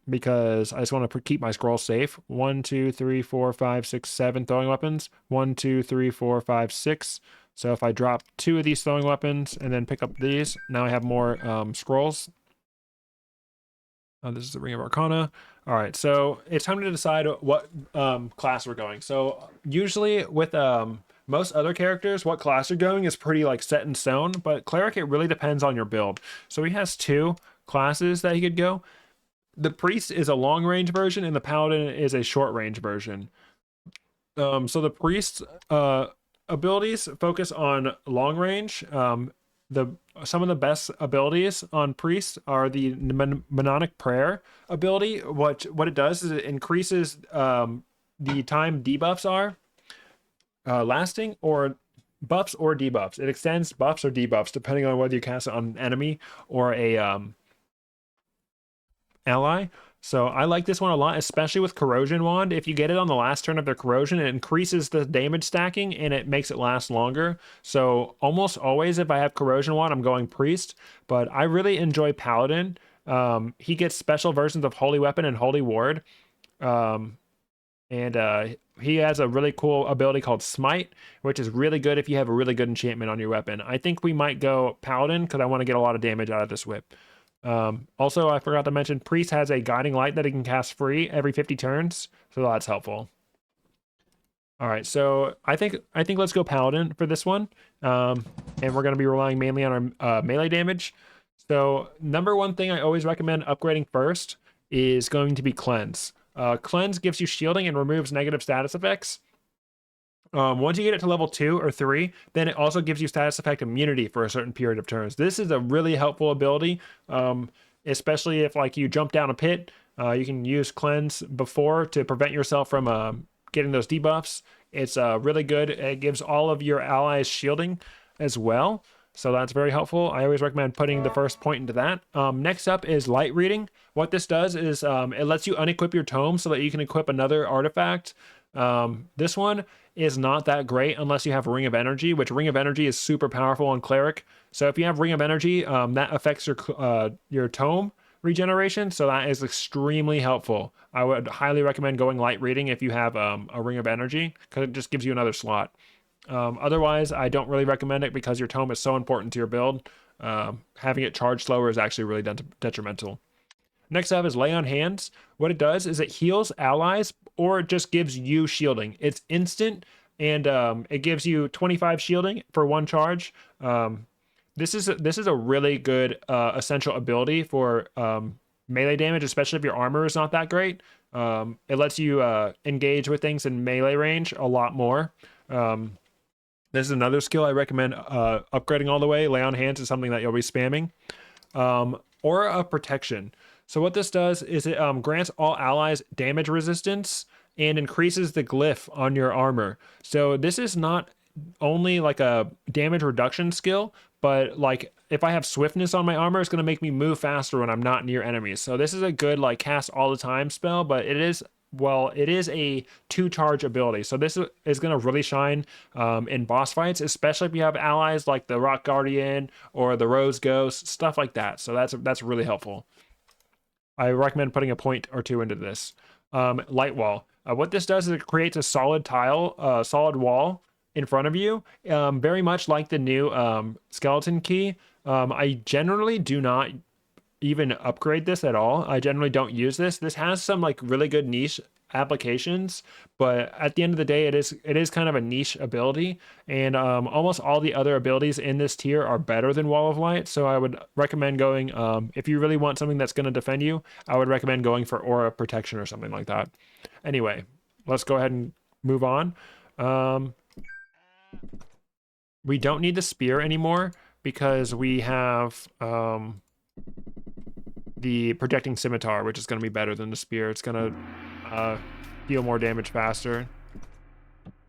Because I just want to keep my scrolls safe. 1, 2, 3, 4, 5, 6, 7 throwing weapons. 1, 2, 3, 4, 5, 6. So if I drop 2 of these throwing weapons and then pick up these, now I have more scrolls. This is the Ring of Arcana. All right, so it's time to decide what class we're going. So usually with most other characters, what class you're going is pretty like set in stone. But Cleric, it really depends on your build. So he has 2 classes that he could go. The Priest is a long range version and the Paladin is a short range version. So the Priest's abilities focus on long range. Some of the best abilities on Priest are the Mnemonic Prayer ability. What it does is it increases the time debuffs are lasting, or buffs or debuffs. It extends buffs or debuffs depending on whether you cast it on an enemy or a ally. So I like this one a lot, especially with Corrosion Wand. If you get it on the last turn of their Corrosion, it increases the damage stacking and it makes it last longer. So almost always if I have Corrosion Wand, I'm going Priest, but I really enjoy Paladin. He gets special versions of Holy Weapon and Holy Ward. He has a really cool ability called Smite, which is really good if you have a really good enchantment on your weapon. I think we might go Paladin because I want to get a lot of damage out of this whip. Also, I forgot to mention, Priest has a Guiding Light that he can cast free every 50 turns, so that's helpful. All right, so I think let's go Paladin for this one, and we're going to be relying mainly on our melee damage. So number one thing I always recommend upgrading first is going to be Cleanse. Cleanse gives you shielding and removes negative status effects. Once you get it to level 2 or 3, then it also gives you status effect immunity for a certain period of turns. This is a really helpful ability, especially if like you jump down a pit. You can use Cleanse before to prevent yourself from getting those debuffs. It's really good. It gives all of your allies shielding as well. So that's very helpful. I always recommend putting the first point into that. Next up is Light Reading. What this does is it lets you unequip your tome so that you can equip another artifact. This one is not that great unless you have Ring of Energy, which Ring of Energy is super powerful on Cleric. So if you have Ring of Energy, that affects your tome regeneration. So that is extremely helpful. I would highly recommend going Light Reading if you have a Ring of Energy because it just gives you another slot. Otherwise, I don't really recommend it because your tome is so important to your build. Having it charge slower is actually really detrimental. Next up is Lay on Hands. What it does is it heals allies or it just gives you shielding. It's instant and it gives you 25 shielding for one charge. This is a really good essential ability for melee damage, especially if your armor is not that great. It lets you engage with things in melee range a lot more. This is another skill I recommend upgrading all the way. Lay on Hands is something that you'll be spamming. Aura of Protection. So what this does is it grants all allies damage resistance and increases the glyph on your armor. So this is not only like a damage reduction skill, but like if I have swiftness on my armor, it's going to make me move faster when I'm not near enemies. So this is a good like cast all the time spell, but it is a 2-charge ability. So this is going to really shine in boss fights, especially if you have allies like the Rock Guardian or the Rose Ghost, stuff like that. So that's really helpful. I recommend putting a point or two into this. Light Wall. What this does is it creates a solid solid wall in front of you, very much like the new skeleton key. I generally do not even upgrade this at all. I generally don't use this. This has some like really good niche applications, but at the end of the day, it is kind of a niche ability, and almost all the other abilities in this tier are better than Wall of Light. So I would recommend going, if you really want something that's going to defend you, I would recommend going for Aura Protection or something like that. Anyway, let's go ahead and move on. We don't need the spear anymore because we have the Projecting Scimitar, which is going to be better than the spear. It's going to deal more damage faster.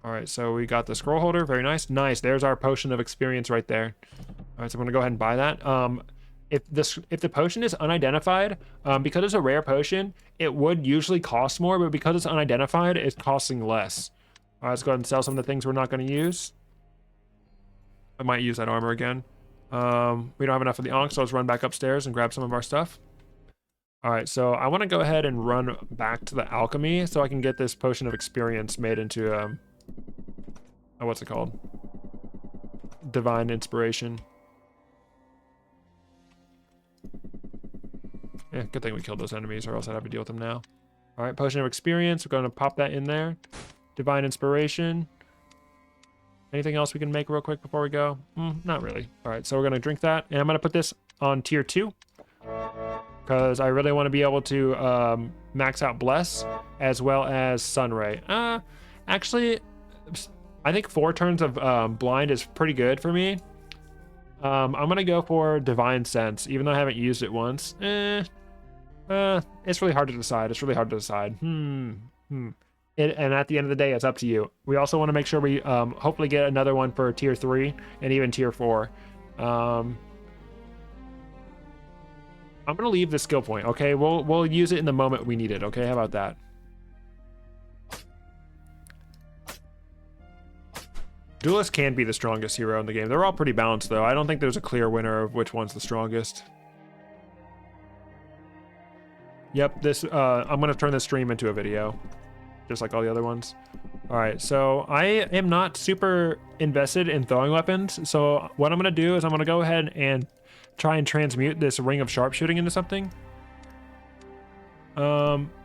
All right, so we got the scroll holder. Very nice. Nice. There's our potion of experience right there. All right, so I'm going to go ahead and buy that. If the potion is unidentified, because it's a rare potion, it would usually cost more, but because it's unidentified, it's costing less. All right, let's go ahead and sell some of the things we're not going to use. I might use that armor again. We don't have enough of the Ankh, so let's run back upstairs and grab some of our stuff. All right, so I want to go ahead and run back to the Alchemy so I can get this potion of experience made into, what's it called? Divine Inspiration. Yeah, good thing we killed those enemies or else I'd have to deal with them now. All right, potion of experience. We're going to pop that in there. Divine Inspiration. Anything else we can make real quick before we go? Not really. All right, so we're going to drink that. And I'm going to put this on tier 2. Because I really want to be able to max out Bless as well as Sunray. Actually, I think 4 turns of Blind is pretty good for me. I'm going to go for Divine Sense, even though I haven't used it once. It's really hard to decide. And at the end of the day, it's up to you. We also want to make sure we hopefully get another one for tier 3 and even tier 4. I'm gonna leave the skill point. Okay, we'll use it in the moment we need it. Okay, how about that? Duelist can be the strongest hero in the game. They're all pretty balanced though. I don't think there's a clear winner of which one's the strongest. Yep, this I'm gonna turn this stream into a video, just like all the other ones. All right, so I am not super invested in throwing weapons. So what I'm gonna do is I'm gonna go ahead and try and transmute this ring of sharpshooting into something.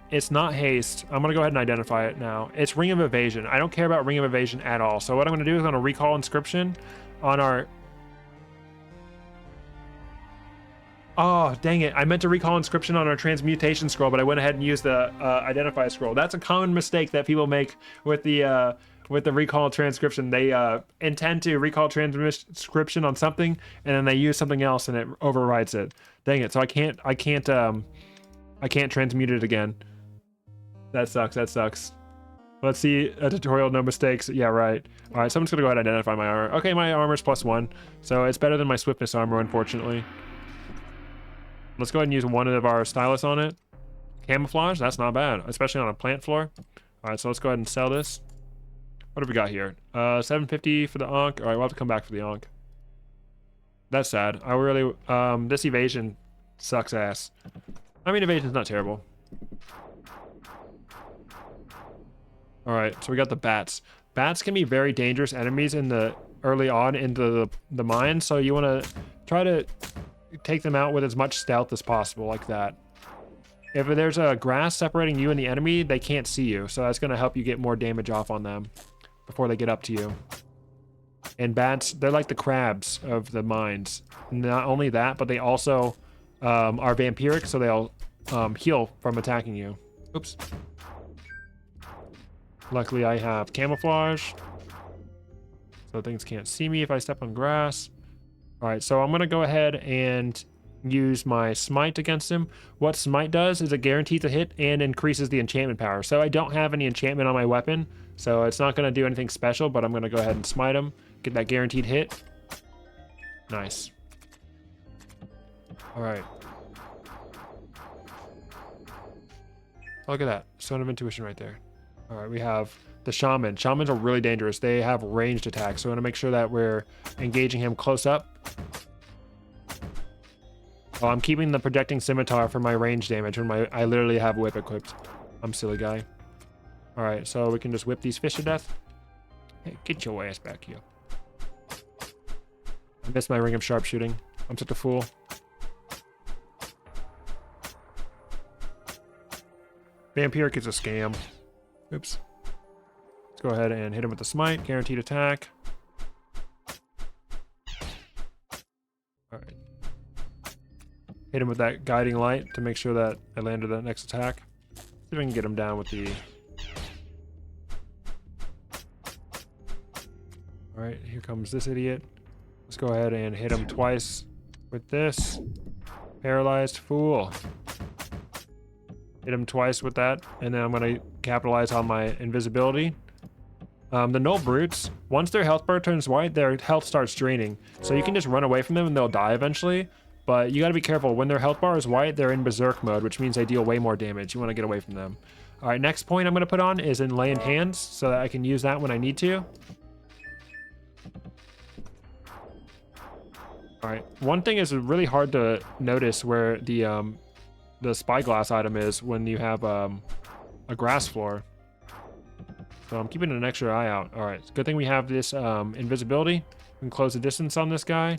It's not haste. I'm gonna go ahead and identify it now. It's ring of evasion. I don't care about ring of evasion at all. So what I'm gonna do is I'm gonna recall inscription on our... Oh, dang it. I meant to recall inscription on our transmutation scroll, but I went ahead and used the identify scroll. That's a common mistake that people make with the recall transcription. They intend to recall transcription on something, and then they use something else, and it overrides it. Dang it! So I can't transmute it again. That sucks. That sucks. Let's see a tutorial, no mistakes. Yeah, right. All right, so I'm just gonna go ahead and identify my armor. Okay, my armor's +1, so it's better than my swiftness armor, unfortunately. Let's go ahead and use one of our stylus on it. Camouflage, that's not bad, especially on a plant floor. All right, so let's go ahead and sell this. What have we got here? 750 for the Ankh. All right, we'll have to come back for the Ankh. That's sad. I really, this evasion sucks ass. I mean, evasion's not terrible. All right, so we got the bats. Bats can be very dangerous enemies in the early on into the mine, so you want to try to take them out with as much stealth as possible, like that. If there's a grass separating you and the enemy, they can't see you, so that's going to help you get more damage off on them before they get up to you. And bats, they're like the crabs of the mines. Not only that, but they also are vampiric, so they'll heal from attacking you. Oops. Luckily, I have camouflage, so things can't see me if I step on grass. All right, so I'm going to go ahead and use my smite against him. What smite does is it guarantees a hit and increases the enchantment power. So I don't have any enchantment on my weapon, so it's not going to do anything special, but I'm going to go ahead and smite him, get that guaranteed hit. Nice. All right. Look at that. Stone of Intuition right there. All right, we have the shaman. Shamans are really dangerous. They have ranged attacks, so we want to make sure that we're engaging him close up. Oh, I'm keeping the projecting scimitar for my range damage when I literally have whip equipped. I'm a silly guy. All right, so we can just whip these fish to death. Hey, get your ass back here. I missed my ring of sharpshooting. I'm such a fool. Vampiric is a scam. Oops. Let's go ahead and hit him with the smite. Guaranteed attack. All right. Hit him with that guiding light to make sure that I landed that next attack. See if I can get him down with the... All right, here comes this idiot. Let's go ahead and hit him twice with this. Paralyzed fool. Hit him twice with that, and then I'm going to capitalize on my invisibility. The null brutes, once their health bar turns white, their health starts draining. So you can just run away from them and they'll die eventually. But you got to be careful. When their health bar is white, they're in berserk mode, which means they deal way more damage. You want to get away from them. All right, next point I'm going to put on is in lay in hands, so that I can use that when I need to. All right, one thing is really hard to notice where the Spyglass item is when you have a grass floor. So I'm keeping an extra eye out. All right, good thing we have this invisibility. We can close the distance on this guy.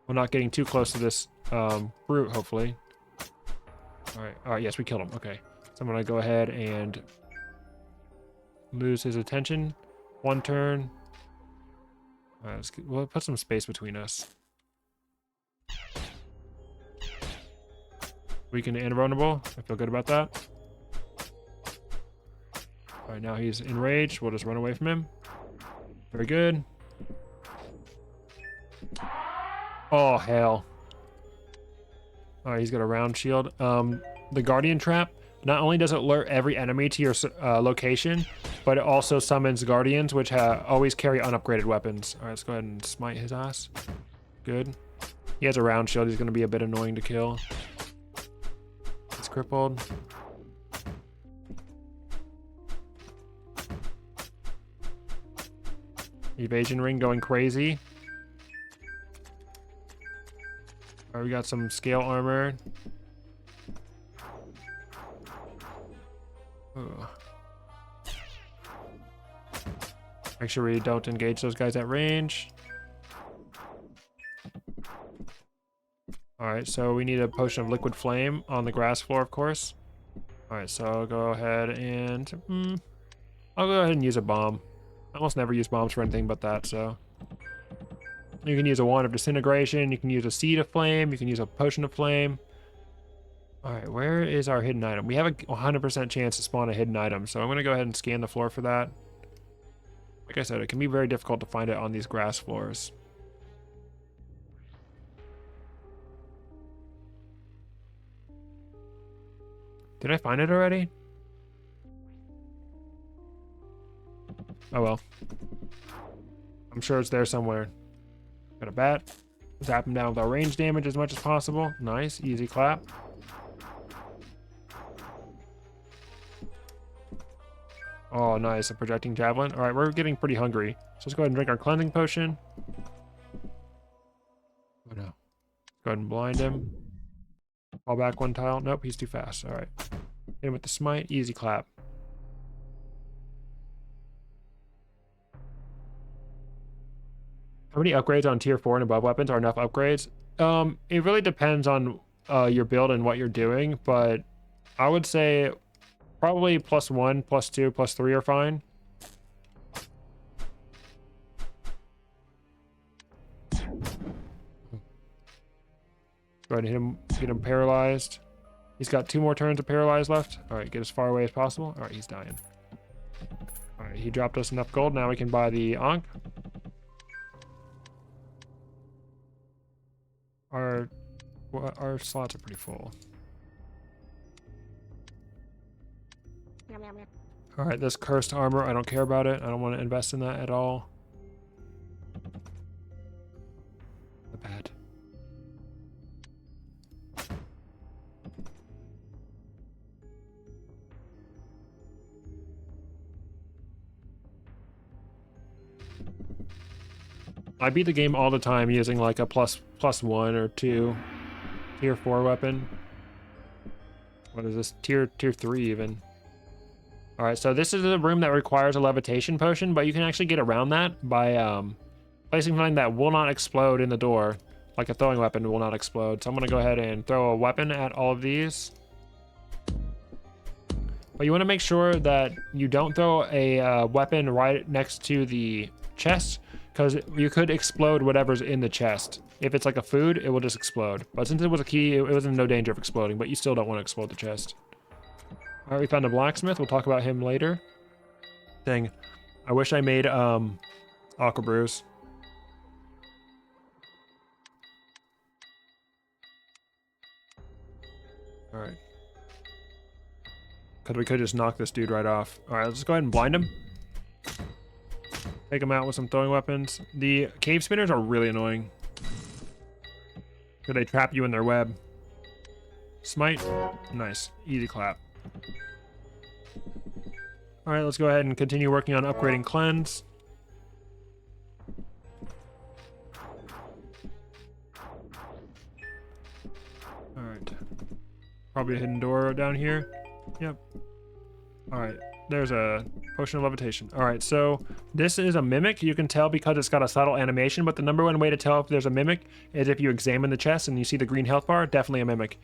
We're not getting too close to this brute, hopefully. All right, yes, we killed him. Okay, so I'm gonna go ahead and lose his attention. One turn. All right, we'll put some space between us. Weaken to invulnerable. I feel good about that. All right, now he's enraged. We'll just run away from him. Very good. Oh, hell. All right, he's got a round shield. The Guardian Trap. Not only does it alert every enemy to your location, but it also summons guardians, which always carry unupgraded weapons. All right, let's go ahead and smite his ass. Good. He has a round shield. He's going to be a bit annoying to kill. He's crippled. Evasion ring going crazy. All right, we got some scale armor. Ugh. Make sure we don't engage those guys at range. All right, so we need a potion of liquid flame on the grass floor, of course. All right, so I'll go ahead and I'll go ahead and use a bomb. I almost never use bombs for anything but that, so. You can use a wand of disintegration, you can use a seed of flame, you can use a potion of flame. All right, where is our hidden item? We have a 100% chance to spawn a hidden item, so I'm gonna go ahead and scan the floor for that. Like I said, it can be very difficult to find it on these grass floors. Did I find it already? Oh well. I'm sure it's there somewhere. Got a bat. Zap him down with our range damage as much as possible. Nice, easy clap. Oh, nice, a projecting javelin. All right, we're getting pretty hungry. So let's go ahead and drink our cleansing potion. Oh no. Go ahead and blind him. Fall back one tile. Nope, he's too fast. All right. Hit him with the smite. Easy clap. How many upgrades on tier 4 and above weapons are enough upgrades? It really depends on your build and what you're doing, but I would say probably +1, +2, +3 are fine. Go ahead and hit him, get him paralyzed. He's got 2 more turns of paralyzed left. All right, get as far away as possible. All right, he's dying. All right, he dropped us enough gold. Now we can buy the Ankh. Our slots are pretty full. All right, this cursed armor, I don't care about it. I don't want to invest in that at all. The bad. I beat the game all the time using like a +1 or 2 tier 4 weapon. What is this? Tier 3 even. All right, so this is a room that requires a levitation potion, but you can actually get around that by placing something that will not explode in the door, like a throwing weapon will not explode. So I'm gonna go ahead and throw a weapon at all of these. But you want to make sure that you don't throw a weapon right next to the chest, because you could explode whatever's in the chest. If it's like a food, it will just explode. But since it was a key, it was in no danger of exploding, but you still don't want to explode the chest. All right, we found a blacksmith. We'll talk about him later. Dang, I wish I made Aqua brews. All right. Because we could just knock this dude right off. All right, let's go ahead and blind him. Take him out with some throwing weapons. The cave spinners are really annoying. Because they trap you in their web. Smite. Nice. Easy clap. All right, let's go ahead and continue working on upgrading cleanse. All right. Probably a hidden door down here. Yep. All right. There's a potion of levitation. All right, so this is a mimic. You can tell because it's got a subtle animation, but the #1 way to tell if there's a mimic is if you examine the chest and you see the green health bar, definitely a mimic.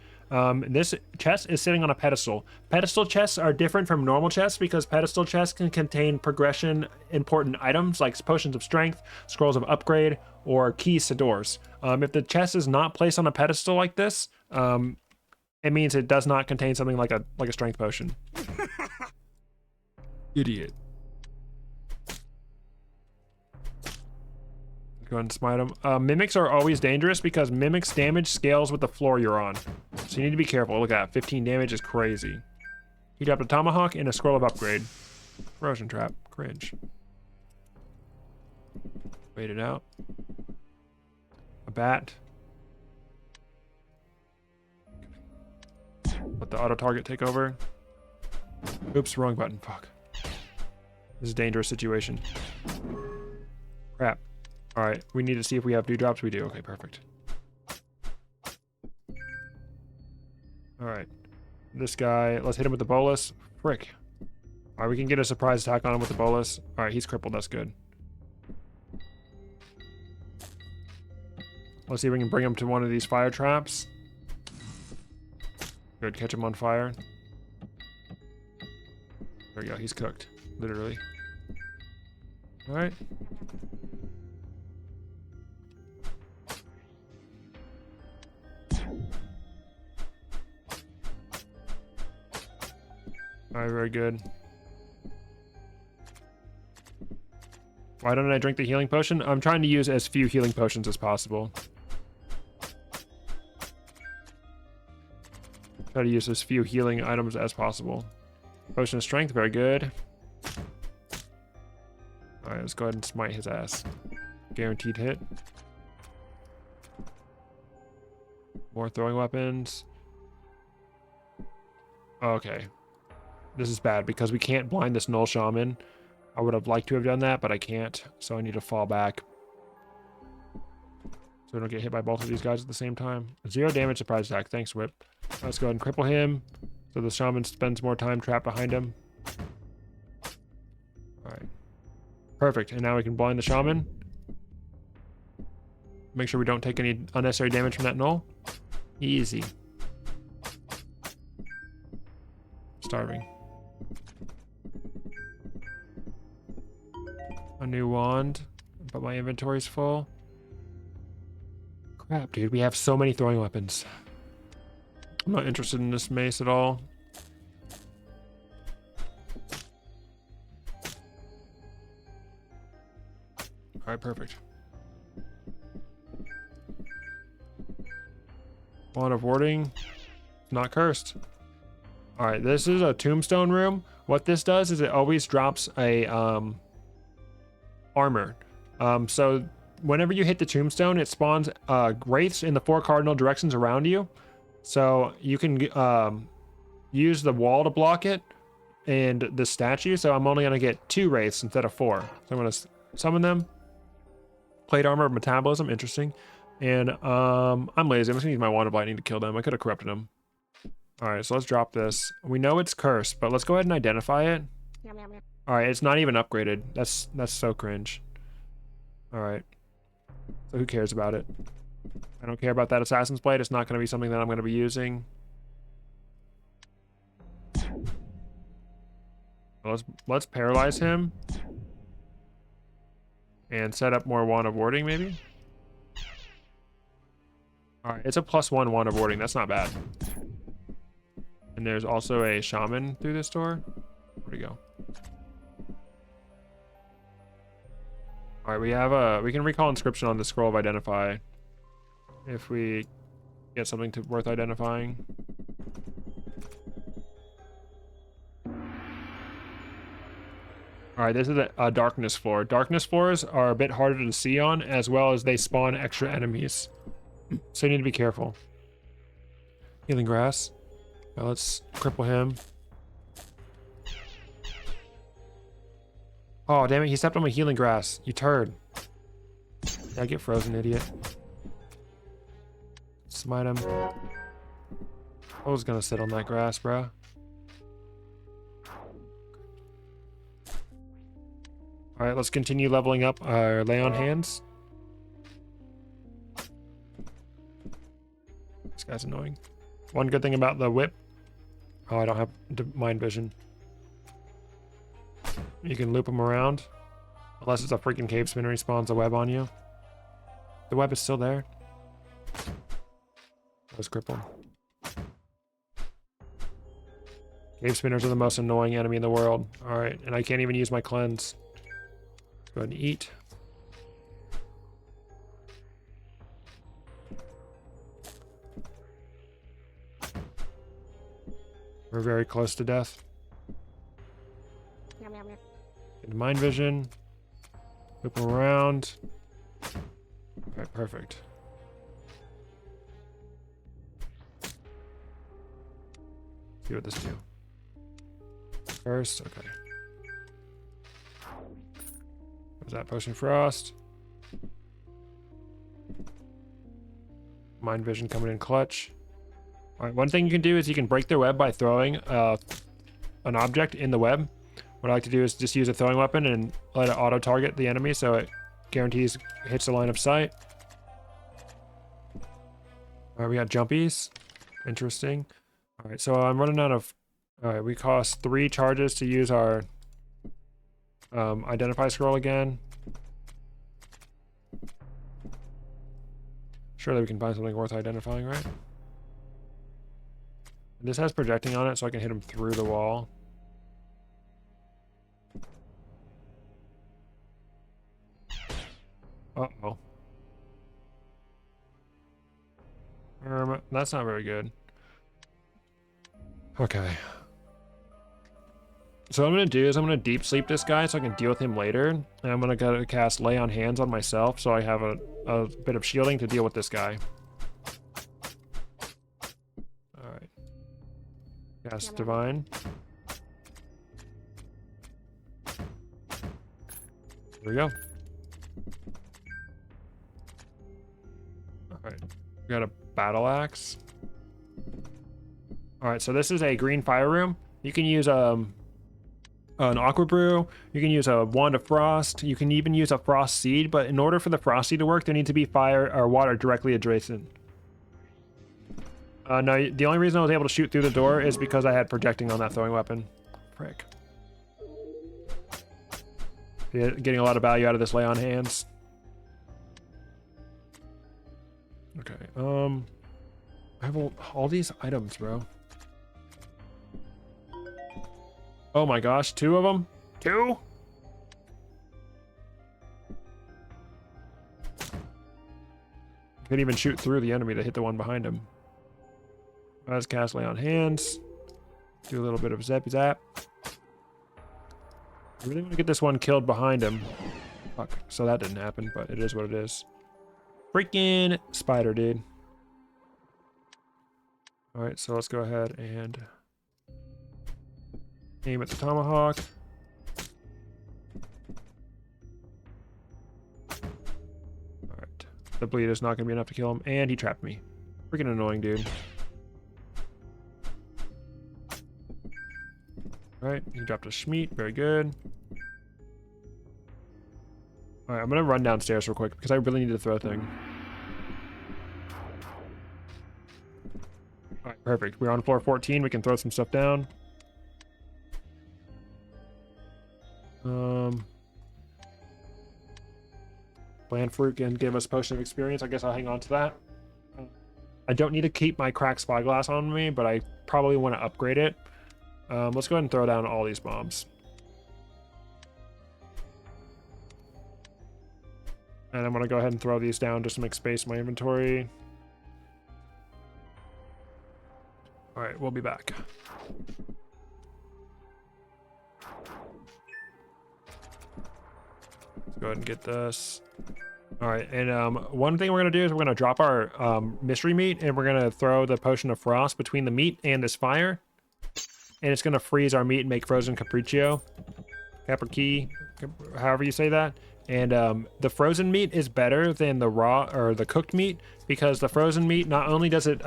This chest is sitting on a pedestal. Pedestal chests are different from normal chests because pedestal chests can contain progression important items like potions of strength, scrolls of upgrade, or keys to doors. If the chest is not placed on a pedestal like this, it means it does not contain something like a strength potion. Idiot. Go ahead and smite them. Mimics are always dangerous because mimics damage scales with the floor you're on. So you need to be careful. Look at that. 15 damage is crazy. He dropped a tomahawk and a scroll of upgrade. Corrosion trap. Cringe. Wait it out. A bat. Let the auto target take over. Oops, wrong button. Fuck. This is a dangerous situation. Crap. Alright, we need to see if we have dewdrops. We do. Okay, perfect. Alright. This guy, let's hit him with the bolus. Frick. Alright, we can get a surprise attack on him with the bolus. Alright, he's crippled. That's good. Let's see if we can bring him to one of these fire traps. Good, catch him on fire. There we go, he's cooked. Literally. Alright. Alright, very good. Why don't I drink the healing potion? I'm trying to use as few healing potions as possible. Try to use as few healing items as possible. Potion of strength, very good. Alright, let's go ahead and smite his ass. Guaranteed hit. More throwing weapons. Okay. This is bad because we can't blind this null shaman. I would have liked to have done that, but I can't. So I need to fall back. So we don't get hit by both of these guys at the same time. 0 damage surprise attack. Thanks, Whip. Let's go ahead and cripple him. So the shaman spends more time trapped behind him. Alright. Perfect. And now we can blind the shaman. Make sure we don't take any unnecessary damage from that null. Easy. Starving. A new wand, but my inventory's full. Crap, dude, we have so many throwing weapons. I'm not interested in this mace at all. Alright, perfect. Wand of warding. Not cursed. Alright, this is a Tombstone Room. What this does is it always drops a armor. So whenever you hit the tombstone, it spawns wraiths in the 4 cardinal directions around you. So you can use the wall to block it and the statue. So I'm only going to get 2 wraiths instead of 4. So I'm going to summon them. Plate armor of metabolism, interesting. And I'm lazy. I'm just going to use my wand of lightning to kill them. I could have corrupted them. Alright, so let's drop this. We know it's cursed, but let's go ahead and identify it. Alright, it's not even upgraded. That's so cringe. Alright. So who cares about it? I don't care about that Assassin's Blade. It's not going to be something that I'm going to be using. Let's paralyze him. And set up more Wand of Warding, maybe? Alright, it's a +1 Wand of Warding. That's not bad. And there's also a Shaman through this door. Where'd he go? Alright, we can recall inscription on the scroll of identify if we get something worth identifying. Alright, this is a darkness floor. Darkness floors are a bit harder to see on, as well as they spawn extra enemies. So you need to be careful. Healing grass. Now let's cripple him. Oh, damn it, he stepped on my healing grass. You turd. Yeah, get frozen, idiot. Smite him. I was gonna sit on that grass, bro. Alright, let's continue leveling up our lay on hands. This guy's annoying. One good thing about the whip. Oh, I don't have mind vision. You can loop them around. Unless it's a freaking cave spinner, he spawns a web on you. The web is still there. That was crippled. Cave spinners are the most annoying enemy in the world. Alright, and I can't even use my cleanse. Go ahead and eat. We're very close to death. Get mind vision. Whip him around. Alright, perfect. See what this do. First, okay. What was that? Potion Frost. Mind vision coming in clutch. Alright, one thing you can do is you can break their web by throwing an object in the web. What I like to do is just use a throwing weapon and let it auto-target the enemy so it guarantees hits the line of sight. Alright, we got jumpies. Interesting. Alright, so I'm running out of... Alright, we cost 3 charges to use our identify scroll again. Surely we can find something worth identifying, right? This has projecting on it, so I can hit him through the wall. Uh-oh. That's not very good. Okay. So what I'm going to do is I'm going to deep sleep this guy so I can deal with him later. And I'm going to cast Lay on Hands on myself so I have a bit of shielding to deal with this guy. Alright. Cast Divine. Here we go. Alright. We got a Battle Axe. Alright, so this is a green fire room. You can use an Aqua Brew. You can use a Wand of Frost. You can even use a Frost Seed, but in order for the Frost Seed to work, there needs to be fire or water directly adjacent. No, the only reason I was able to shoot through the door is because I had projecting on that throwing weapon. Frick. Yeah, getting a lot of value out of this Lay on Hands. Okay, I have all these items, bro. Oh my gosh, 2 of them? 2? Couldn't even shoot through the enemy to hit the one behind him. Let's cast Lay on Hands. Do a little bit of zappy zap. I really want to get this one killed behind him. Fuck, so that didn't happen, but it is what it is. Freaking spider, dude. Alright, so let's go ahead and aim at the tomahawk. Alright. The bleed is not going to be enough to kill him, and he trapped me. Freaking annoying, dude. Alright, he dropped a Schmeat. Very good. Alright, I'm going to run downstairs real quick because I really need to throw a thing. Alright, perfect. We're on floor 14. We can throw some stuff down. Blandfruit can give us Potion of Experience. I guess I'll hang on to that. I don't need to keep my cracked Spyglass on me, but I probably want to upgrade it. Let's go ahead and throw down all these bombs. And I'm going to go ahead and throw these down just to make space in my inventory. Alright, we'll be back. Let's go ahead and get this. Alright, and one thing we're going to do is we're going to drop our mystery meat, and we're going to throw the Potion of Frost between the meat and this fire. And it's going to freeze our meat and make frozen capriccio. Caprici, however you say that. And the frozen meat is better than the raw or the cooked meat because the frozen meat, not only does it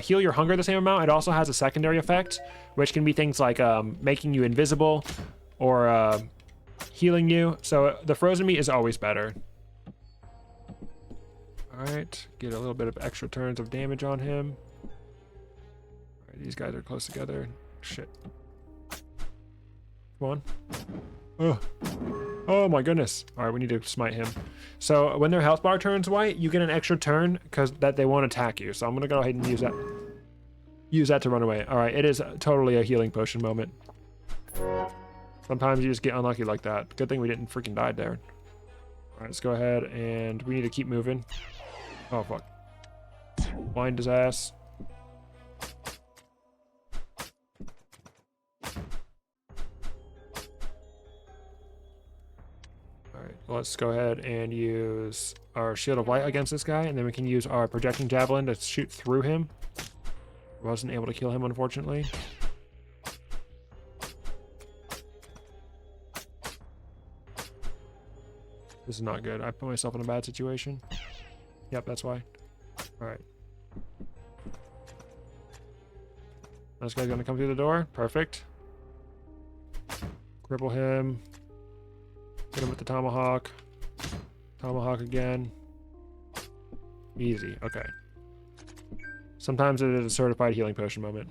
heal your hunger the same amount, it also has a secondary effect, which can be things like making you invisible or healing you. So the frozen meat is always better. Alright, get a little bit of extra turns of damage on him. Alright, these guys are close together. Shit. Come on. Ugh. Oh my goodness. Alright, we need to smite him. So when their health bar turns white, you get an extra turn because that they won't attack you. So I'm gonna go ahead and use that. Use that to run away. Alright, it is totally a healing potion moment. Sometimes you just get unlucky like that. Good thing we didn't freaking die there. Alright, let's go ahead and we need to keep moving. Oh fuck. Blind his ass. let's go ahead and use our Shield of Light against this guy, and then we can use our Projecting Javelin to shoot through him. Wasn't able to kill him, unfortunately. This is not good. I put myself in a bad situation. Yep, that's why. Alright. This guy's gonna come through the door. Perfect. Cripple him. Hit him with the tomahawk. Tomahawk again. Easy. Okay. Sometimes it is a certified healing potion moment.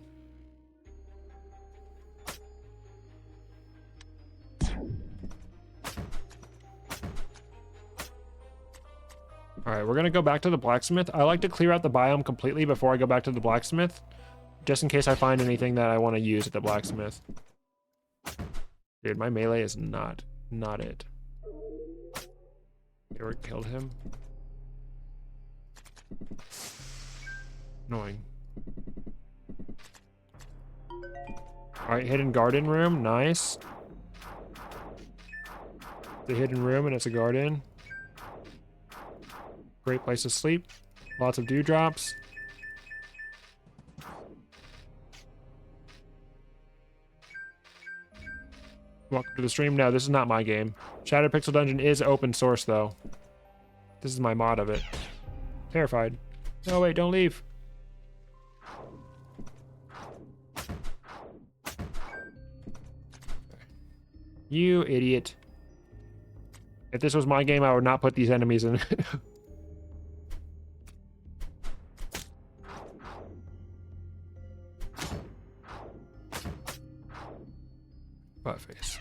Alright, we're gonna go back to the blacksmith. I like to clear out the biome completely before I go back to the blacksmith, just in case I find anything that I want to use at the blacksmith. Dude, my melee is not it. Here, we killed him. Annoying. Alright, hidden garden room. Nice. The hidden room, and it's a garden. Great place to sleep. Lots of dewdrops. Welcome to the stream. No, this is not my game. Shattered Pixel Dungeon is open source, though. This is my mod of it. Terrified. No, wait, don't leave. You idiot. If this was my game, I would not put these enemies in. Butt face.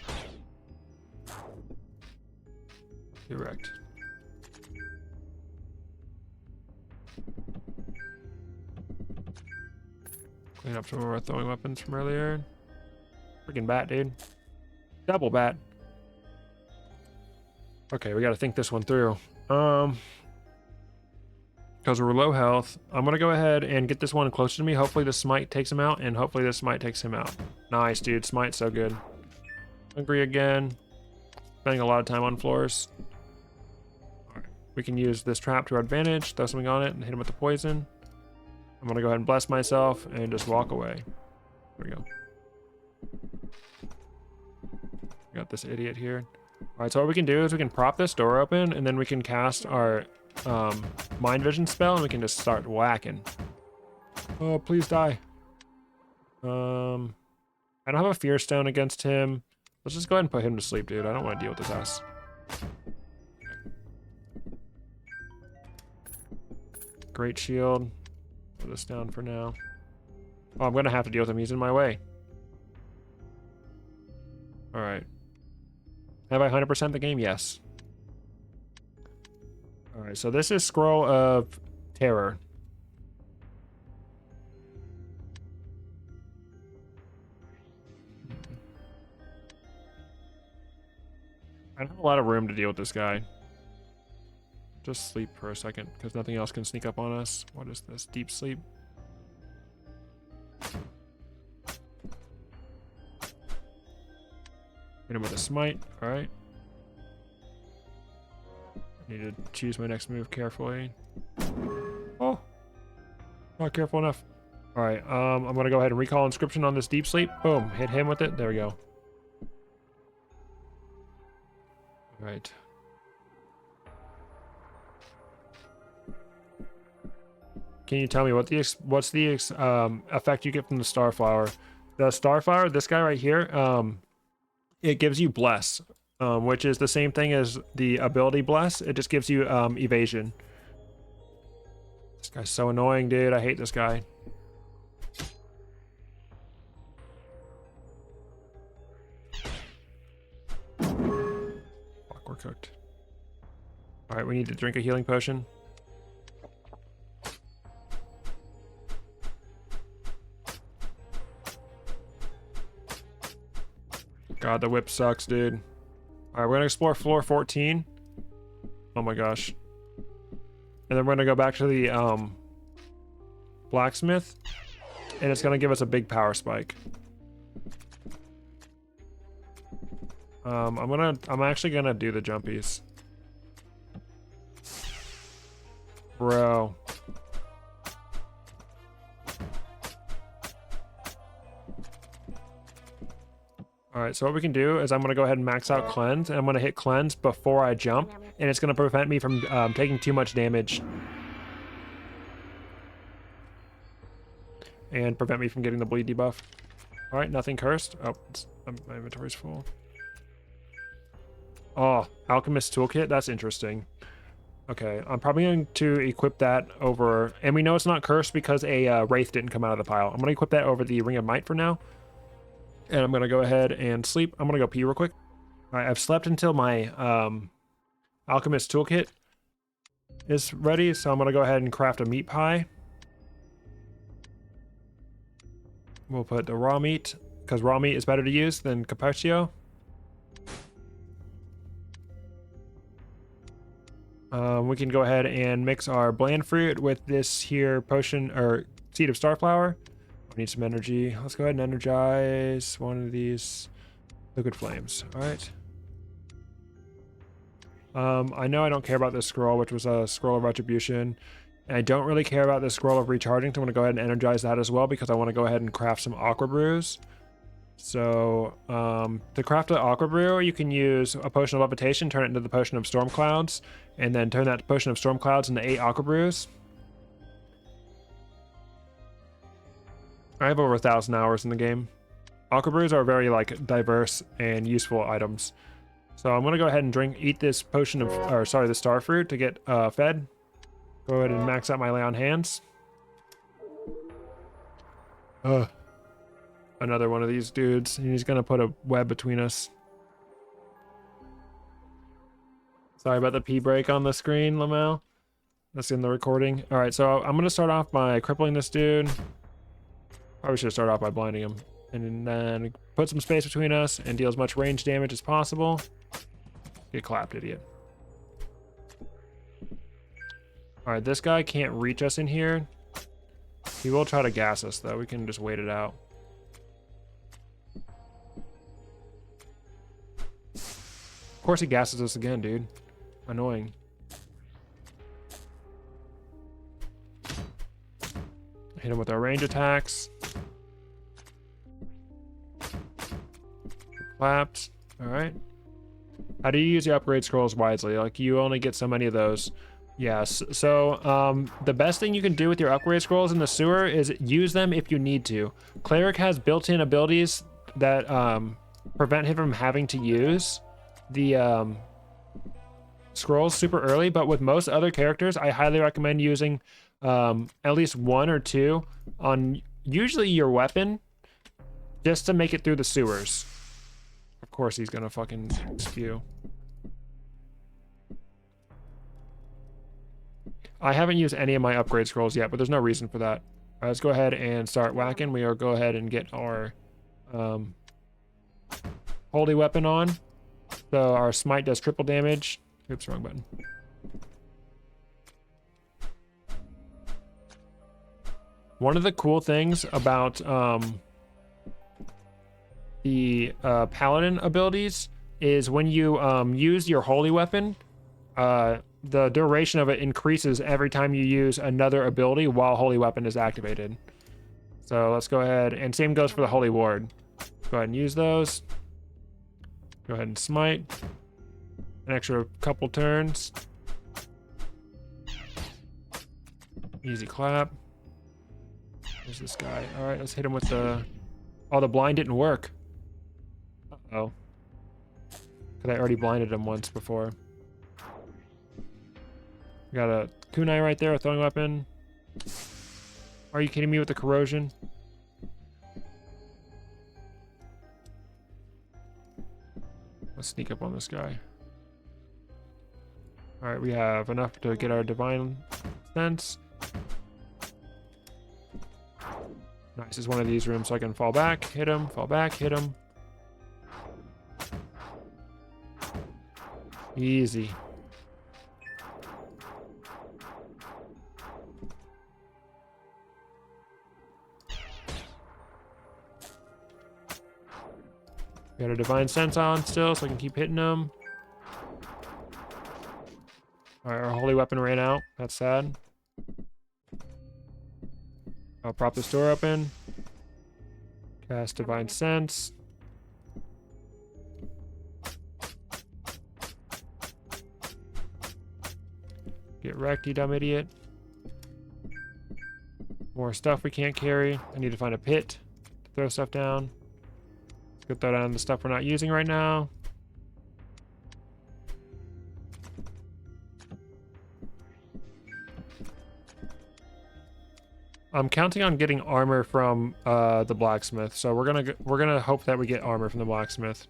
Direct. Clean up some of our throwing weapons from earlier. Freaking bat, dude. Double bat. Okay, we gotta think this one through. Because we're low health, I'm gonna go ahead and get this one closer to me. Hopefully this smite takes him out, and hopefully this smite takes him out. Nice, dude. Smite's so good. Hungry again. Spending a lot of time on floors. Alright. We can use this trap to our advantage, throw something on it, and hit him with the poison. I'm gonna go ahead and bless myself and just walk away. There we go. Got this idiot here. Alright, so what we can do is we can prop this door open, and then we can cast our mind vision spell, and we can just start whacking. Oh, please die. I don't have a fear stone against him. Let's just go ahead and put him to sleep, dude. I don't want to deal with this ass. Great shield. Put this down for now. Oh, I'm gonna have to deal with him. He's in my way. Alright. Have I 100% the game? Yes. Alright, so this is Scroll of Terror. I don't have a lot of room to deal with this guy. Just sleep for a second, because nothing else can sneak up on us. What is this? Deep sleep? Hit him with a smite. Alright. Need to choose my next move carefully. Oh! Not careful enough. Alright, I'm gonna go ahead and recall inscription on this deep sleep. Boom. Hit him with it. There we go. Right. Can you tell me what's the effect you get from the Starflower? The Starflower, this guy right here, it gives you Bless, which is the same thing as the ability Bless. It just gives you evasion. This guy's so annoying, dude. I hate this guy. Fuck, we're cooked. All right, we need to drink a healing potion. God, the whip sucks, dude. All right, we're gonna explore floor 14. Oh my gosh. And then we're gonna go back to the blacksmith, and it's gonna give us a big power spike. I'm actually gonna do the jumpies. Bro. All right, so what we can do is I'm going to go ahead and max out cleanse, and I'm going to hit cleanse before I jump, and it's going to prevent me from taking too much damage and prevent me from getting the bleed debuff. All right, nothing cursed. Oh, my inventory's full. Oh, Alchemist Toolkit, that's interesting. Okay, I'm probably going to equip that over, and we know it's not cursed because a Wraith didn't come out of the pile. I'm going to equip that over the Ring of Might for now. And I'm going to go ahead and sleep. I'm going to go pee real quick. All right, I've slept until my Alchemist Toolkit is ready. So I'm going to go ahead and craft a meat pie. We'll put the raw meat, because raw meat is better to use than carpaccio. We can go ahead and mix our Blandfruit with this here potion, or seed of starflower. Need some energy. Let's go ahead and energize one of these liquid flames. All right. I know I don't care about this scroll, which was a scroll of retribution. And I don't really care about this scroll of recharging, so I'm going to go ahead and energize that as well because I want to go ahead and craft some Aqua Brews. So to craft an Aqua Brew, you can use a potion of levitation, turn it into the potion of storm clouds, and then turn that potion of storm clouds into 8 Aqua Brews. I have over 1,000 hours in the game. Aqua Brews are very diverse and useful items. So I'm gonna go ahead and eat this potion of, the star fruit to get fed. Go ahead and max out my lay on hands. Another one of these dudes. He's gonna put a web between us. Sorry about the pee break on the screen, Lamel. That's in the recording. All right, so I'm gonna start off by crippling this dude. Probably should start off by blinding him. And then put some space between us and deal as much range damage as possible. Get clapped, idiot. Alright, this guy can't reach us in here. He will try to gas us, though. We can just wait it out. Of course he gasses us again, dude. Annoying. Hit him with our range attacks. Clapped. All right. How do you use your upgrade scrolls wisely? Like, you only get so many of those. Yes. So the best thing you can do with your upgrade scrolls in the sewer is use them if you need to. Cleric has built-in abilities that prevent him from having to use the scrolls super early, but with most other characters, I highly recommend using at least 1 or 2 on usually your weapon just to make it through the sewers. Of course he's gonna fucking spew. I haven't used any of my upgrade scrolls yet, but there's no reason for that. All right, let's go ahead and start whacking. We are go ahead and get our holy weapon on. So our smite does triple damage. Oops, wrong button. One of the cool things about the Paladin abilities is when you use your holy weapon, the duration of it increases every time you use another ability while holy weapon is activated. So let's go ahead, and same goes for the holy ward. Go ahead and use those. Go ahead and smite. An extra couple turns. Easy clap. There's this guy. All right, let's hit him with the... Oh, the blind didn't work. Uh-oh. Because I already blinded him once before. We got a kunai right there, a throwing weapon. Are you kidding me with the corrosion? Let's sneak up on this guy. All right, we have enough to get our divine sense. Nice, is one of these rooms so I can fall back, hit him, fall back, hit him. Easy. Got a divine sense on still, so I can keep hitting them. Alright, our holy weapon ran out. That's sad. I'll prop this door open. Cast Divine Sense. Get wrecked, you dumb idiot. More stuff we can't carry. I need to find a pit to throw stuff down. Let's go throw down the stuff we're not using right now. I'm counting on getting armor from the blacksmith, so we're gonna hope that we get armor from the blacksmith.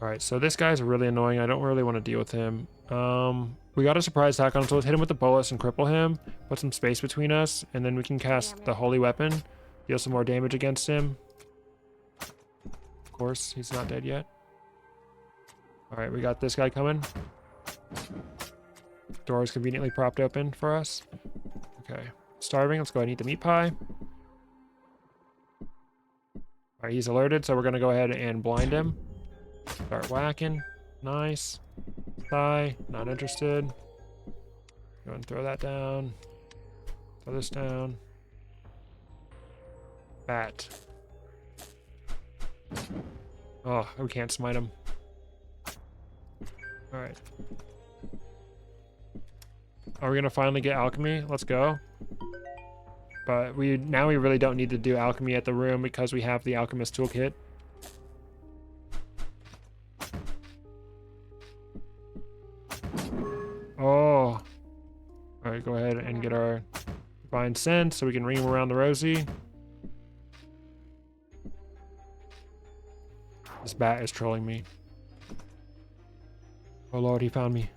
All right, so this guy's really annoying. I don't really want to deal with him. We got a surprise attack on him, so let's hit him with the bolus and cripple him. Put some space between us, and then we can cast the holy weapon, deal some more damage against him. Of course, he's not dead yet. All right, we got this guy coming. Door is conveniently propped open for us. Okay, starving. Let's go ahead and eat the meat pie. All right, he's alerted, so we're gonna go ahead and blind him. Start whacking. Nice. Thigh. Not interested. Go and throw that down. Throw this down. Bat. Oh, we can't smite him. Alright. Are we gonna finally get alchemy? Let's go. But now we really don't need to do alchemy at the room because we have the alchemist toolkit. Oh. Alright, go ahead and get our divine sense so we can ring him around the rosy. This bat is trolling me. Oh lord, he found me.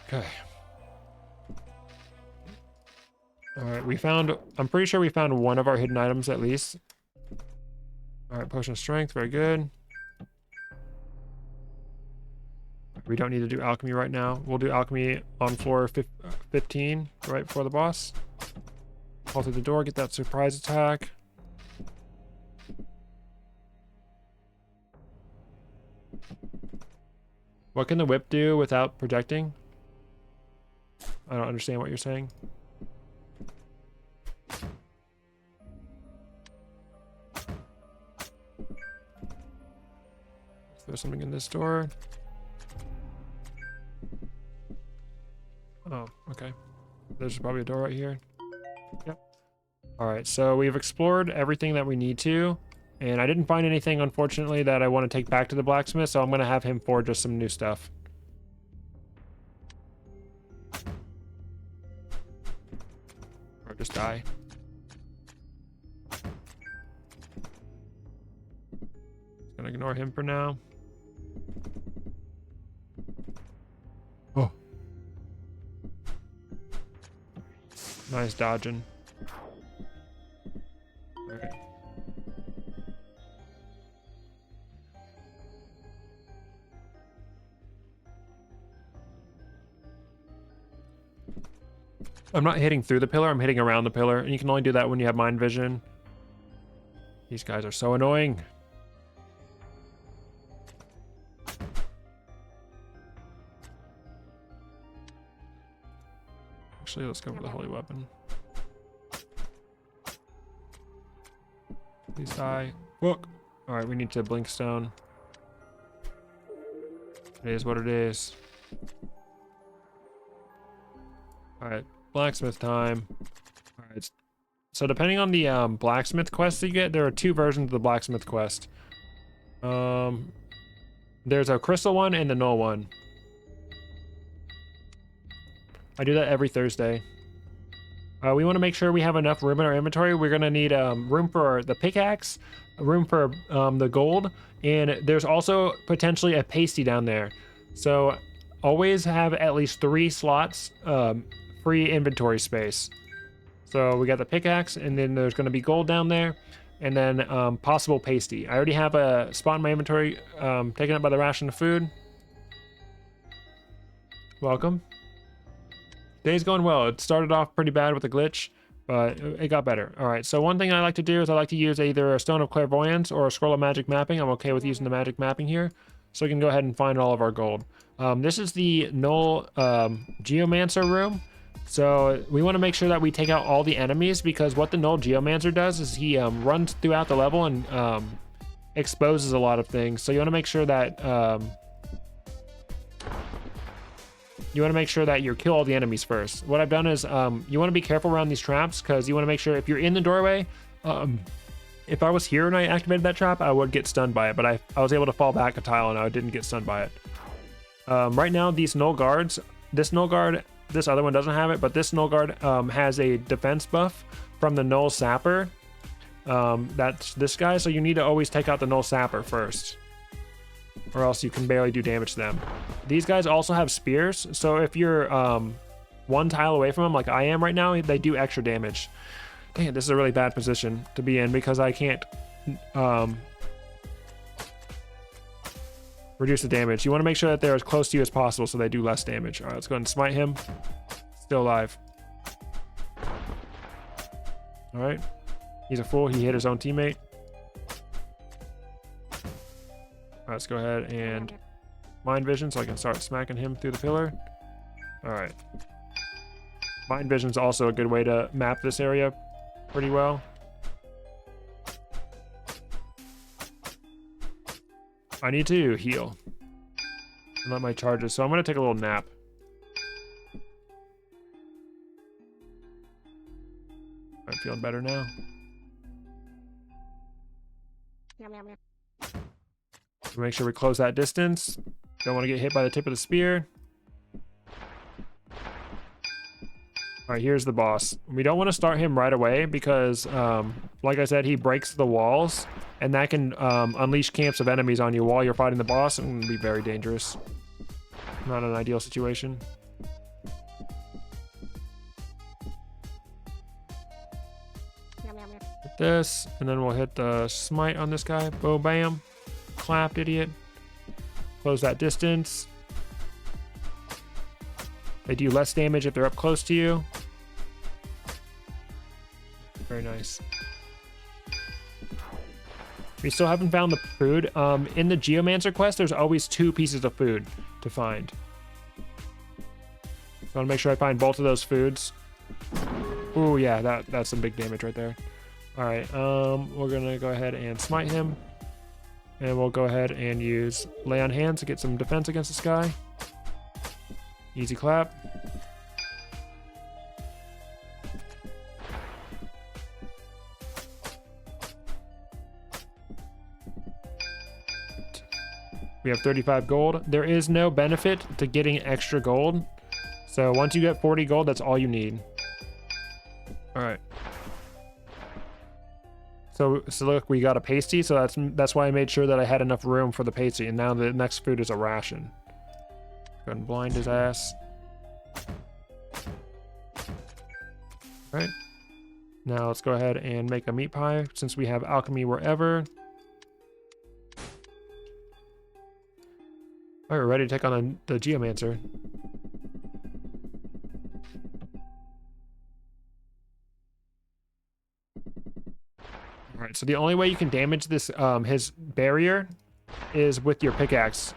Okay. Alright, I'm pretty sure we found one of our hidden items at least. Alright, potion of strength, very good. We don't need to do alchemy right now. We'll do alchemy on floor 15, right before the boss. Fall through the door, get that surprise attack. What can the whip do without projecting? I don't understand what you're saying. Throw something in this door. Oh, okay. There's probably a door right here. Yep. Alright, so we've explored everything that we need to. And I didn't find anything, unfortunately, that I want to take back to the blacksmith, so I'm going to have him forge us some new stuff. Or just die. Gonna ignore him for now. Oh. Nice dodging. Alright. I'm not hitting through the pillar, I'm hitting around the pillar, and you can only do that when you have mind vision. These guys are so annoying. Actually, let's go for the holy weapon. Please die. Look. Alright, we need to blink stone. It is what it is. Alright, blacksmith time. Alright, so depending on the blacksmith quest that you get, there are two versions of the blacksmith quest. There's a crystal one and the null one. I do that every Thursday. We want to make sure we have enough room in our inventory. We're going to need room for the pickaxe, room for the gold, and there's also potentially a pasty down there. So always have at least 3 slots free inventory space. So we got the pickaxe, and then there's going to be gold down there, and then possible pasty. I already have a spot in my inventory taken up by the ration of food. Welcome. Day's going well. It started off pretty bad with a glitch. but it got better. All right, so one thing I like to do is I like to use either a Stone of Clairvoyance or a Scroll of Magic Mapping. I'm okay with using the Magic Mapping here, so we can go ahead and find all of our gold. This is the Null Geomancer room. So we want to make sure that we take out all the enemies, because what the Null Geomancer does is he runs throughout the level and exposes a lot of things. So you want to make sure that you kill all the enemies first. What I've done is you want to be careful around these traps, because you want to make sure if you're in the doorway, if I was here and I activated that trap, I would get stunned by it, but I was able to fall back a tile and I didn't get stunned by it. Right now, these Null Guards, this Null Guard, this other one doesn't have it, but this Null Guard has a defense buff from the Null Sapper. That's this guy, so you need to always take out the Null Sapper first, or else you can barely do damage to them. These guys also have spears, so if you're one tile away from them, like I am right now, they do extra damage. Dang it, this is a really bad position to be in, because I can't reduce the damage. You want to make sure that they're as close to you as possible so they do less damage. All right, let's go ahead and smite him. Still alive. All right, he's a fool. He hit his own teammate. All right, let's go ahead and Mind Vision so I can start smacking him through the pillar. All right. Mind Vision is also a good way to map this area pretty well. I need to heal and let my charges, so I'm going to take a little nap. I'm feeling better now. Make sure we close that distance. Don't want to get hit by the tip of the spear. All right, here's the boss. We don't want to start him right away because, like I said, he breaks the walls, and that can unleash camps of enemies on you while you're fighting the boss, and be very dangerous. Not an ideal situation. Hit this, and then we'll hit the smite on this guy. Boom, bam. Clapped, idiot. Close that distance. They do less damage if they're up close to you. Very nice. We still haven't found the food. In the Geomancer quest, there's always 2 pieces of food to find. So I want to make sure I find both of those foods. Ooh, yeah, that's some big damage right there. All right, we're gonna go ahead and smite him. And we'll go ahead and use Lay on Hands to get some defense against this guy. Easy clap. We have 35 gold. There is no benefit to getting extra gold. So once you get 40 gold, that's all you need. All right. So look, we got a pasty, so that's why I made sure that I had enough room for the pasty, and now the next food is a ration. Go ahead and blind his ass. All right. Now let's go ahead and make a meat pie, since we have alchemy wherever. All right, we're ready to take on the Geomancer. All right, so the only way you can damage this his barrier is with your pickaxe,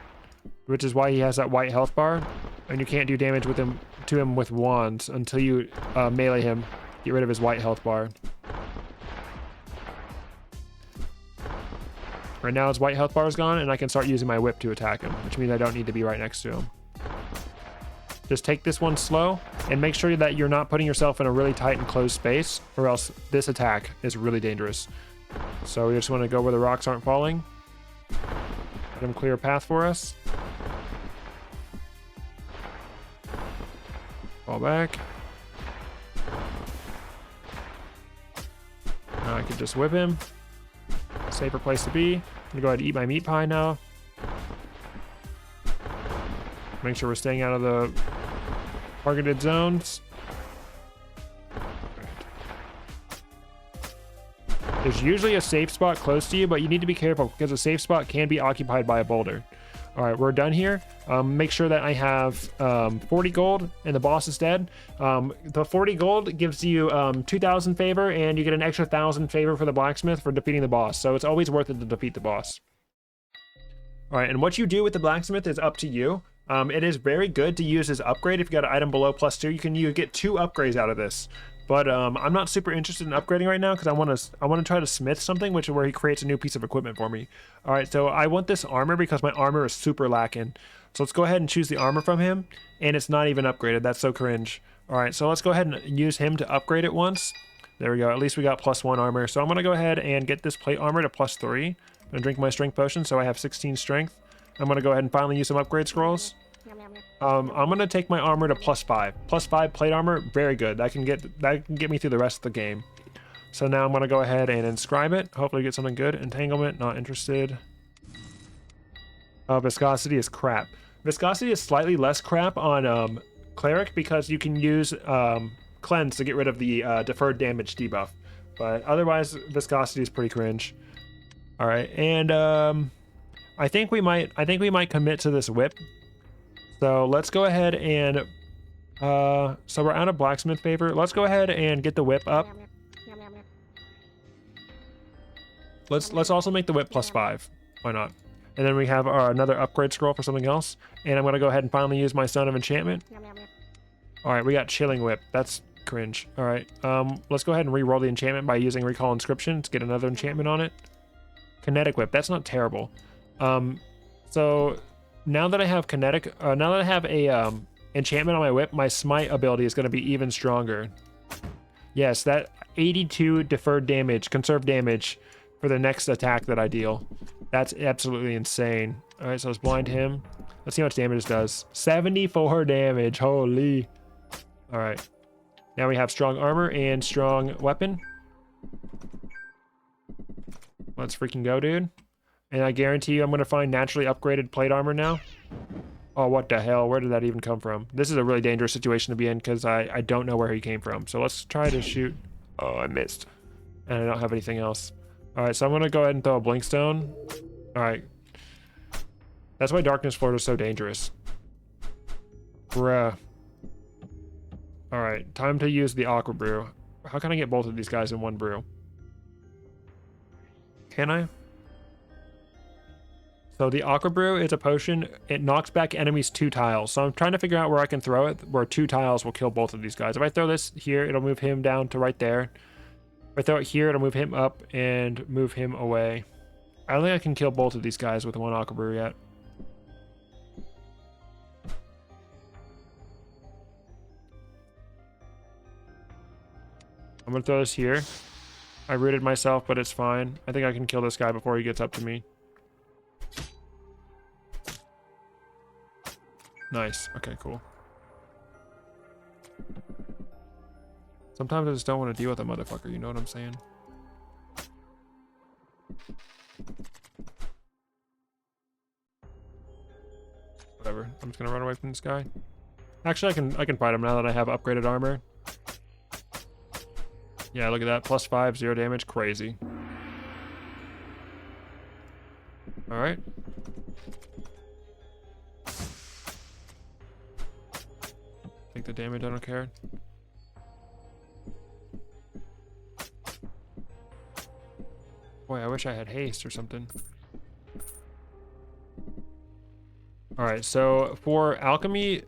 which is why he has that white health bar, and you can't do damage with him with wands until you melee him, get rid of his white health bar. Right now his white health bar is gone, and I can start using my whip to attack him, which means I don't need to be right next to him. Just take this one slow, and make sure that you're not putting yourself in a really tight and closed space, or else this attack is really dangerous. So we just want to go where the rocks aren't falling. Let him clear a path for us. Fall back. Now I can just whip him. Safer place to be. I'm gonna go ahead and eat my meat pie now. Make sure we're staying out of the targeted zones. There's usually a safe spot close to you, but you need to be careful because a safe spot can be occupied by a boulder. All right, we're done here. Make sure that I have 40 gold and the boss is dead. The 40 gold gives you 2,000 favor, and you get an extra 1,000 favor for the blacksmith for defeating the boss. So it's always worth it to defeat the boss. All right, and what you do with the blacksmith is up to you. It is very good to use as upgrade. If you got an item below +2, you get 2 upgrades out of this. But I'm not super interested in upgrading right now because I want to try to smith something, which is where he creates a new piece of equipment for me. All right, so I want this armor because my armor is super lacking. So let's go ahead and choose the armor from him, and it's not even upgraded. That's so cringe. All right, so let's go ahead and use him to upgrade it once. There we go. At least we got +1 armor. So I'm gonna go ahead and get this plate armor to +3. I'm gonna drink my strength potion, so I have 16 strength. I'm gonna go ahead and finally use some upgrade scrolls. I'm gonna take my armor to +5. +5 plate armor, very good. That can get me through the rest of the game. So now I'm gonna go ahead and inscribe it. Hopefully get something good. Entanglement, not interested. Viscosity is crap. Viscosity is slightly less crap on Cleric because you can use cleanse to get rid of the deferred damage debuff. But otherwise, viscosity is pretty cringe. All right, and I think we might commit to this whip. So let's go ahead and so we're out of blacksmith favor. Let's go ahead and get the whip up. Let's also make the whip +5. Why not? And then we have another upgrade scroll for something else. And I'm gonna go ahead and finally use my Son of Enchantment. All right, we got Chilling Whip. That's cringe. All right, let's go ahead and re-roll the enchantment by using Recall Inscription to get another enchantment on it. Kinetic Whip. That's not terrible. So now that I have now that I have a enchantment on my whip, my smite ability is going to be even stronger. Yes, that 82 deferred damage, conserved damage for the next attack that I deal. That's absolutely insane. All right, so let's blind him. Let's see how much damage this does. 74 damage. Holy. All right. Now we have strong armor and strong weapon. Let's freaking go, dude. And I guarantee you I'm going to find naturally upgraded plate armor now. Oh, what the hell? Where did that even come from? This is a really dangerous situation to be in because I don't know where he came from. So let's try to shoot. Oh, I missed. And I don't have anything else. All right, so I'm going to go ahead and throw a Blinkstone. All right. That's why Darkness Float is so dangerous. Bruh. All right, time to use the Aqua Brew. How can I get both of these guys in one brew? Can I? So the Aqua Brew is a potion. It knocks back enemies 2 tiles. So I'm trying to figure out where I can throw it, where 2 tiles will kill both of these guys. If I throw this here, it'll move him down to right there. If I throw it here, it'll move him up and move him away. I don't think I can kill both of these guys with one Aqua Brew yet. I'm gonna throw this here. I rooted myself, but it's fine. I think I can kill this guy before he gets up to me. Nice. Okay, cool. Sometimes I just don't want to deal with a motherfucker, you know what I'm saying? Whatever. I'm just gonna run away from this guy. Actually, I can fight him now that I have upgraded armor. Yeah, look at that. +5, 0 damage. Crazy. All right. Take the damage, I don't care. Boy, I wish I had haste or something. All right, so for Alchemy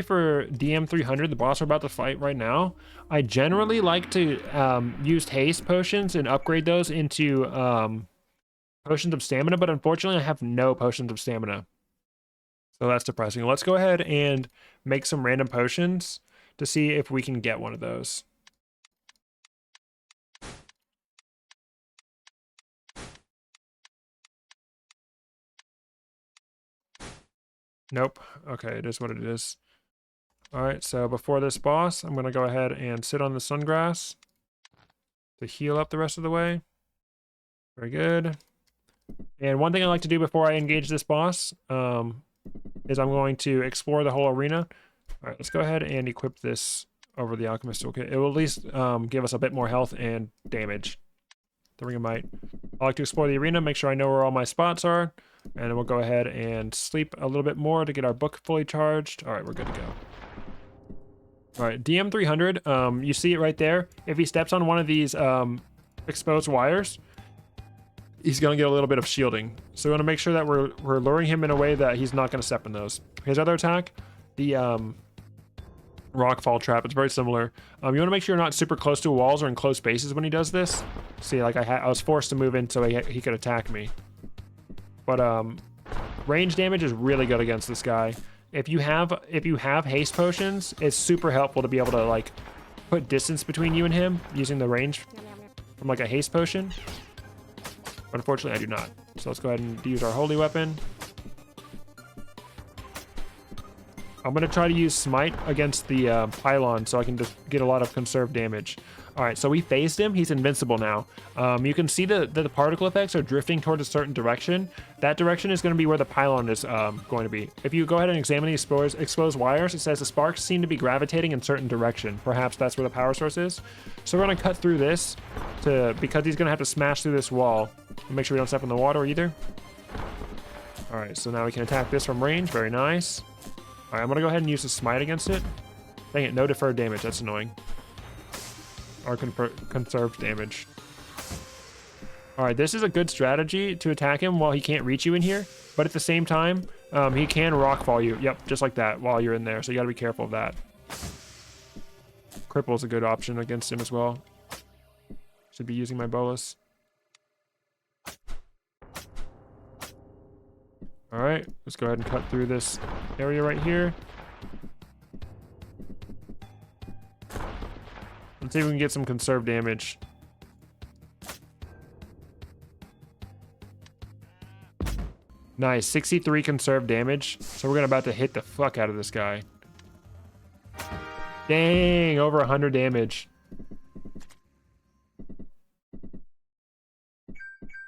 for DM 300, the boss we're about to fight right now, I generally like to use haste potions and upgrade those into potions of stamina, but unfortunately I have no potions of stamina. So that's depressing. Let's go ahead and make some random potions to see if we can get one of those. Nope. Okay, it is what it is. All right, so before this boss, I'm going to go ahead and sit on the sungrass to heal up the rest of the way. Very good. And one thing I like to do before I engage this boss is I'm going to explore the whole arena. All right, let's go ahead and equip this over the Alchemist toolkit. It will at least give us a bit more health and damage. The Ring of Might. I like to explore the arena, make sure I know where all my spots are. And then we'll go ahead and sleep a little bit more to get our book fully charged. All right, we're good to go. All right, DM 300, you see it right there. If he steps on one of these exposed wires, he's gonna get a little bit of shielding. So we wanna make sure that we're luring him in a way that he's not gonna step in those. His other attack, the rockfall trap, it's very similar. You wanna make sure you're not super close to walls or in close spaces when he does this. See, like I was forced to move in so he could attack me. But range damage is really good against this guy. If you have haste potions, it's super helpful to be able to like put distance between you and him using the range from like a haste potion. But unfortunately, I do not. So let's go ahead and use our holy weapon. I'm gonna try to use smite against the pylon so I can just get a lot of conserved damage. All right, so we phased him. He's invincible now. You can see that the particle effects are drifting towards a certain direction. That direction is going to be where the pylon is going to be. If you go ahead and examine the exposed wires, it says the sparks seem to be gravitating in a certain direction. Perhaps that's where the power source is. So we're going to cut through this because he's going to have to smash through this wall. And make sure we don't step in the water either. All right, so now we can attack this from range. Very nice. All right, I'm going to go ahead and use the smite against it. Dang it, no deferred damage. That's annoying. Or conserved damage. All right, this is a good strategy to attack him while he can't reach you in here, but at the same time, he can rockfall you. Yep, just like that while you're in there, so you gotta be careful of that. Cripple is a good option against him as well. Should be using my bolus. All right, let's go ahead and cut through this area right here. Let's see if we can get some conserved damage. Nice, 63 conserved damage. So we're about to hit the fuck out of this guy. Dang, over 100 damage.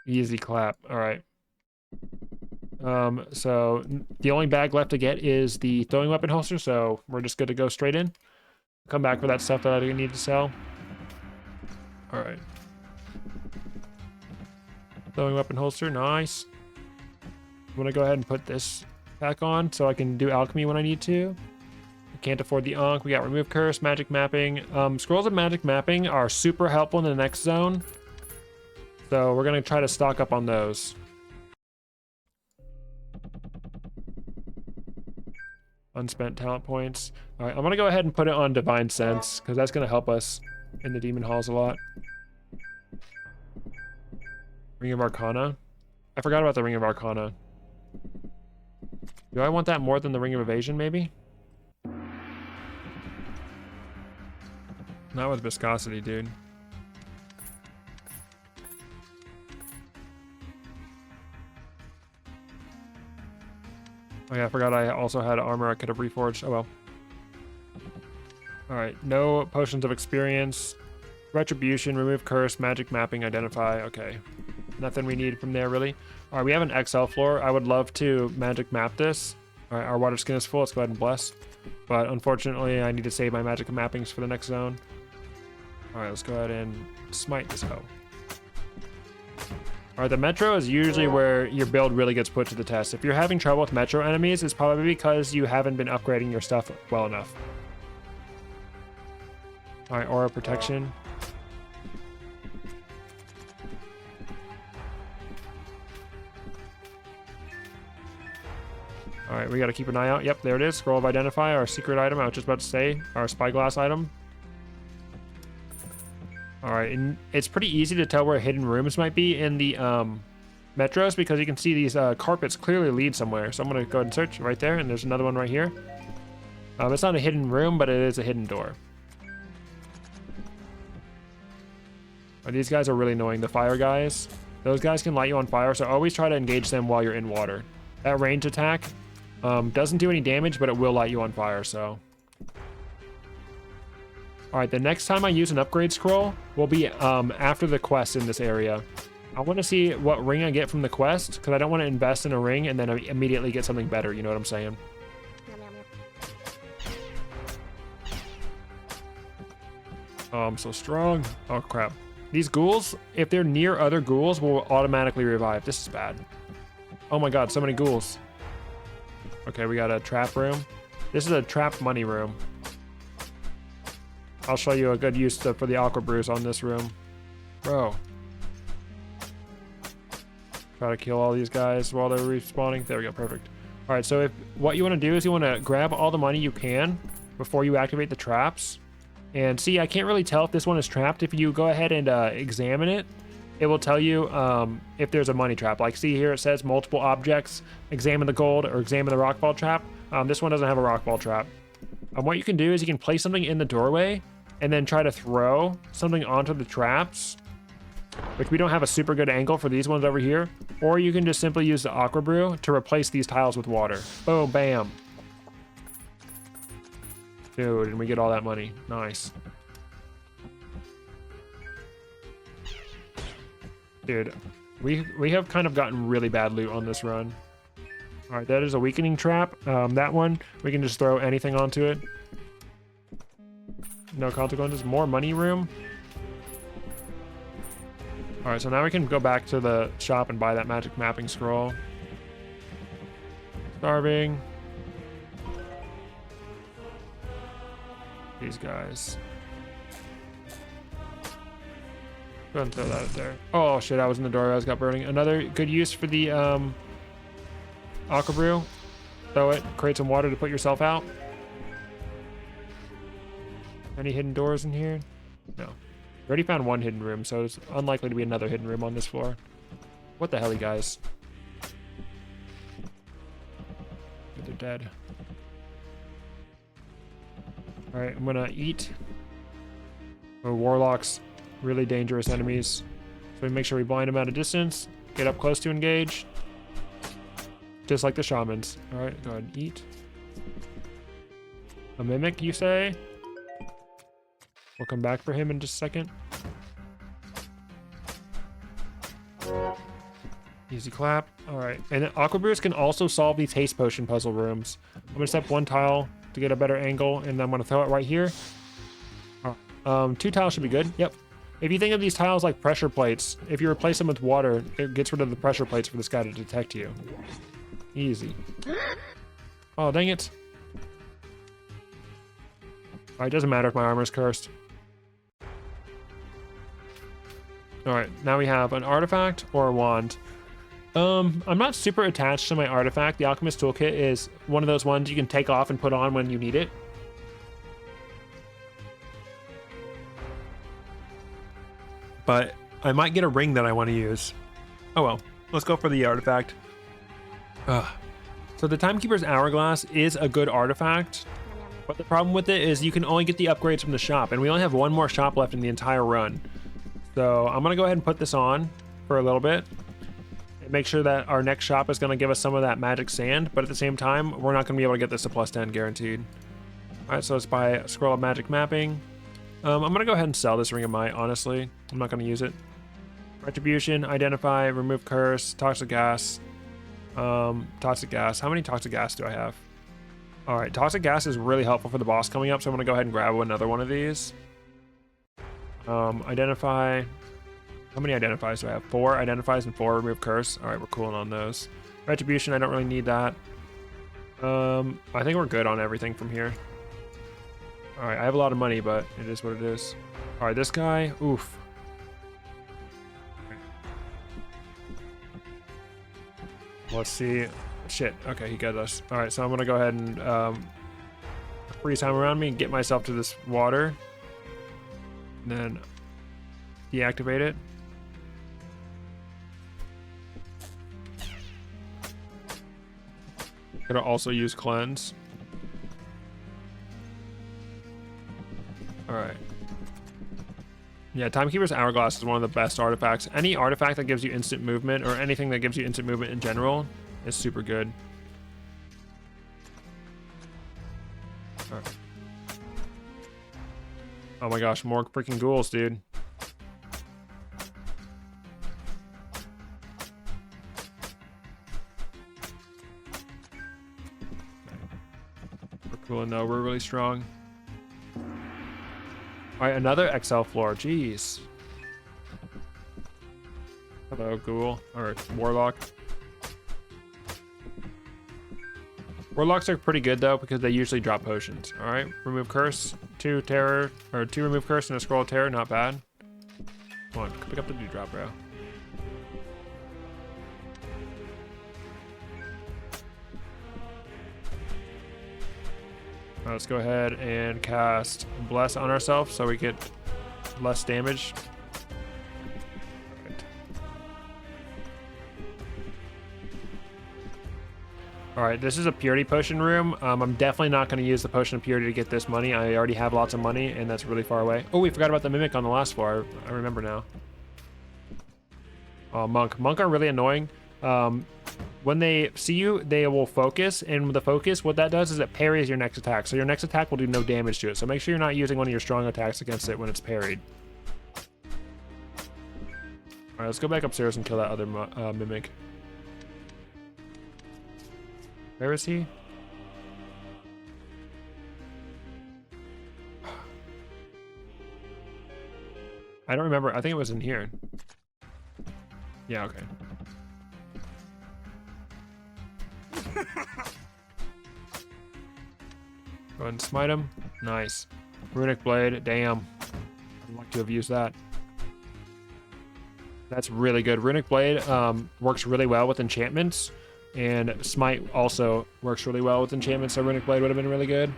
Easy clap, all right. So the only bag left to get is the throwing weapon holster, so we're just good to go straight in. Come back for that stuff that I need to sell. All right. Throwing weapon holster, nice. I'm gonna go ahead and put this back on so I can do alchemy when I need to. I can't afford the Ankh. We got remove curse, magic mapping. Scrolls of magic mapping are super helpful in the next zone. So we're gonna try to stock up on those. Unspent talent points. All right, I'm gonna go ahead and put it on Divine Sense because that's gonna help us in the demon halls a lot. Ring of Arcana. I forgot about the Ring of Arcana. Do I want that more than the Ring of Evasion, maybe? Not with viscosity, dude. Oh yeah, I forgot I also had armor I could have reforged. Oh well. Alright, no potions of experience. Retribution, remove curse, magic mapping, identify. Okay. Nothing we need from there, really. Alright, we have an XL floor. I would love to magic map this. Alright, our water skin is full. Let's go ahead and bless. But unfortunately, I need to save my magic mappings for the next zone. Alright, let's go ahead and smite this hoe. Alright, the Metro is usually where your build really gets put to the test. If you're having trouble with Metro enemies, it's probably because you haven't been upgrading your stuff well enough. Alright, Aura Protection. Alright, we gotta keep an eye out. Yep, there it is. Scroll of Identify, our secret item. I was just about to say, our Spyglass item. Alright, and it's pretty easy to tell where hidden rooms might be in the metros because you can see these carpets clearly lead somewhere. So I'm going to go ahead and search right there, and there's another one right here. It's not a hidden room, but it is a hidden door. These guys are really annoying, the fire guys. Those guys can light you on fire, so always try to engage them while you're in water. That range attack doesn't do any damage, but it will light you on fire, so... Alright, the next time I use an upgrade scroll will be after the quest in this area. I want to see what ring I get from the quest, because I don't want to invest in a ring and then immediately get something better, you know what I'm saying? Oh, I'm so strong. Oh, crap. These ghouls, if they're near other ghouls, will automatically revive. This is bad. Oh my god, so many ghouls. Okay, we got a trap room. This is a trap money room. I'll show you a good use for the Aqua brews on this room. Bro. Try to kill all these guys while they're respawning. There we go, perfect. All right, so what you want to do is you want to grab all the money you can before you activate the traps. And see, I can't really tell if this one is trapped. If you go ahead and examine it, it will tell you if there's a money trap. Like, see here, it says multiple objects, examine the gold or examine the rock ball trap. This one doesn't have a rock ball trap. What you can do is you can place something in the doorway and then try to throw something onto the traps, which we don't have a super good angle for these ones over here. Or you can just simply use the Aqua Brew to replace these tiles with water. Boom, bam. Dude, and we get all that money. Nice. Dude, we have kind of gotten really bad loot on this run. All right, that is a weakening trap. That one, we can just throw anything onto it. No consequences. More money room. All right, so now we can go back to the shop and buy that magic mapping scroll. Starving. These guys. Go ahead and throw that up there. Oh shit, I was in the door. I got burning. Another good use for the Aqua Brew. Throw it, create some water to put yourself out. Any hidden doors in here? No. We already found one hidden room, so it's unlikely to be another hidden room on this floor. What the hell, you guys? They're dead. Alright, I'm gonna eat. Oh, warlocks, really dangerous enemies. So we make sure we blind them at a distance. Get up close to engage. Just like the shamans. Alright, go ahead and eat. A mimic, you say? We'll come back for him in just a second. Easy clap. All right. And Aqua Brews can also solve these haste potion puzzle rooms. I'm going to step one tile to get a better angle, and I'm going to throw it right here. 2 tiles should be good. Yep. If you think of these tiles like pressure plates, if you replace them with water, it gets rid of the pressure plates for this guy to detect you. Easy. Oh, dang it. All right, doesn't matter if my armor's cursed. All right, now we have an artifact or a wand. I'm not super attached to my artifact. The Alchemist Toolkit is one of those ones you can take off and put on when you need it. But I might get a ring that I want to use. Oh well, let's go for the artifact. So the Timekeeper's Hourglass is a good artifact, but the problem with it is you can only get the upgrades from the shop, and we only have one more shop left in the entire run. So I'm gonna go ahead and put this on for a little bit and make sure that our next shop is gonna give us some of that magic sand, but at the same time, we're not gonna be able to get this to +10 guaranteed. All right, so let's buy a scroll of magic mapping. I'm gonna go ahead and sell this Ring of Might, honestly. I'm not gonna use it. Retribution, identify, remove curse, toxic gas. Toxic gas, how many toxic gas do I have? All right, toxic gas is really helpful for the boss coming up, so I'm gonna go ahead and grab another one of these. Identify, how many identifies do I have? 4 identifies and 4 remove curse. All right, we're cooling on those. Retribution, I don't really need that. I think we're good on everything from here. All right, I have a lot of money, but it is what it is. All right, this guy, oof. Let's see. Shit, okay, he got us. All right, so I'm gonna go ahead and freeze time around me and get myself to this water. And then deactivate it. Gonna also use cleanse. All right. Yeah, Timekeeper's Hourglass is one of the best artifacts. Any artifact that gives you instant movement or anything that gives you instant movement in general is super good. All right. Oh my gosh, more freaking ghouls, dude. We're cool and though, we're really strong. All right, another XL floor, jeez. Hello, ghoul, or warlock. Warlocks are pretty good though because they usually drop potions. All right, remove curse, 2 terror, or 2 remove curse and a scroll of terror, not bad. Come on, pick up the dewdrop, bro. All right, let's go ahead and cast Bless on ourselves so we get less damage. All right, this is a purity potion room. I'm definitely not going to use the potion of purity to get this money. I already have lots of money, and that's really far away. Oh, we forgot about the mimic on the last floor. I remember now. Oh, monk. Monk are really annoying. When they see you, they will focus, and with the focus, what that does is it parries your next attack. So your next attack will do no damage to it. So make sure you're not using one of your strong attacks against it when it's parried. All right, let's go back upstairs and kill that other mimic. Where is he? I don't remember. I think it was in here. Yeah, okay. Go ahead and smite him. Nice. Runic Blade. Damn. I'd like to have used that. That's really good. Runic Blade works really well with enchantments. And Smite also works really well with enchantments, so Runic Blade would have been really good.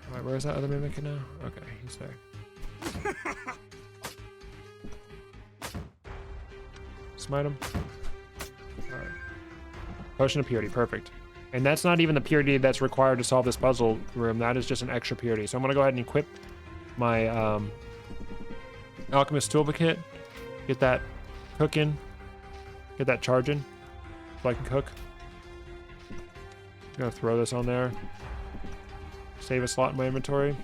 Alright, where is that other mimic now? Okay, he's there. Smite him. Alright. Potion of Purity, perfect. And that's not even the purity that's required to solve this puzzle room. That is just an extra purity. So I'm going to go ahead and equip my Alchemist Toolkit. Get that cooking. Get that charging. So I can cook. I'm gonna throw this on there. Save a slot in my inventory.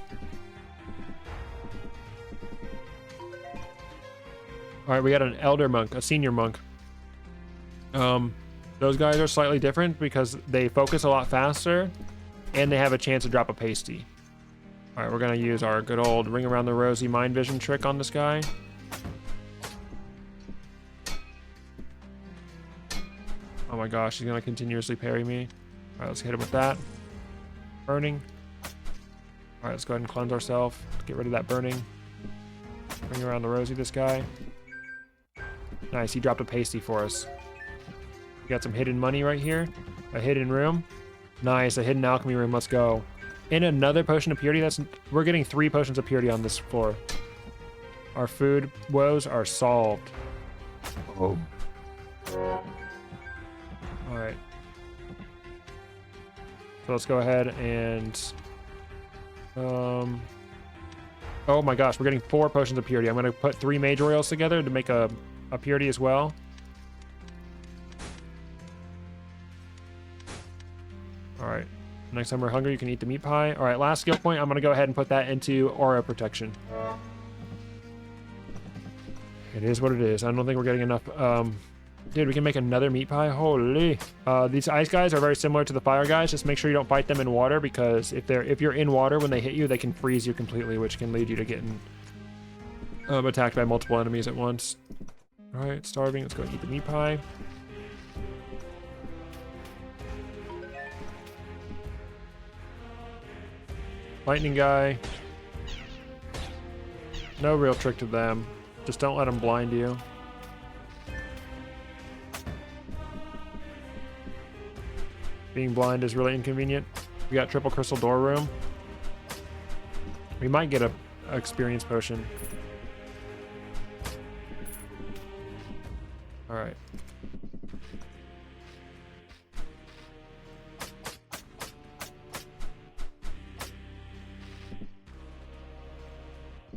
All right, we got an elder monk, a senior monk. Those guys are slightly different because they focus a lot faster, and they have a chance to drop a pasty. All right, we're gonna use our good old ring around the rosy mind vision trick on this guy. Oh my gosh, he's gonna continuously parry me. All right, let's hit him with that. Burning. All right, let's go ahead and cleanse ourselves. Get rid of that burning. Bring around the rosy this guy. Nice, he dropped a pasty for us. We got some hidden money right here. A hidden room. Nice, a hidden alchemy room, let's go. And another potion of purity. We're getting 3 potions of purity on this floor. Our food woes are solved. Oh. All right. So let's go ahead and oh my gosh, we're getting 4 potions of purity. I'm going to put 3 major oils together to make a purity as well. All right. Next time we're hungry, you can eat the meat pie. All right, last skill point. I'm going to go ahead and put that into aura protection. It is what it is. I don't think we're getting enough. Dude, we can make another meat pie. Holy. These ice guys are very similar to the fire guys. Just make sure you don't fight them in water, because if you're in water, when they hit you, they can freeze you completely, which can lead you to getting attacked by multiple enemies at once. All right, starving. Let's go eat the meat pie. Lightning guy. No real trick to them. Just don't let them blind you. Being blind is really inconvenient. We got triple crystal door room. We might get a experience potion. All right.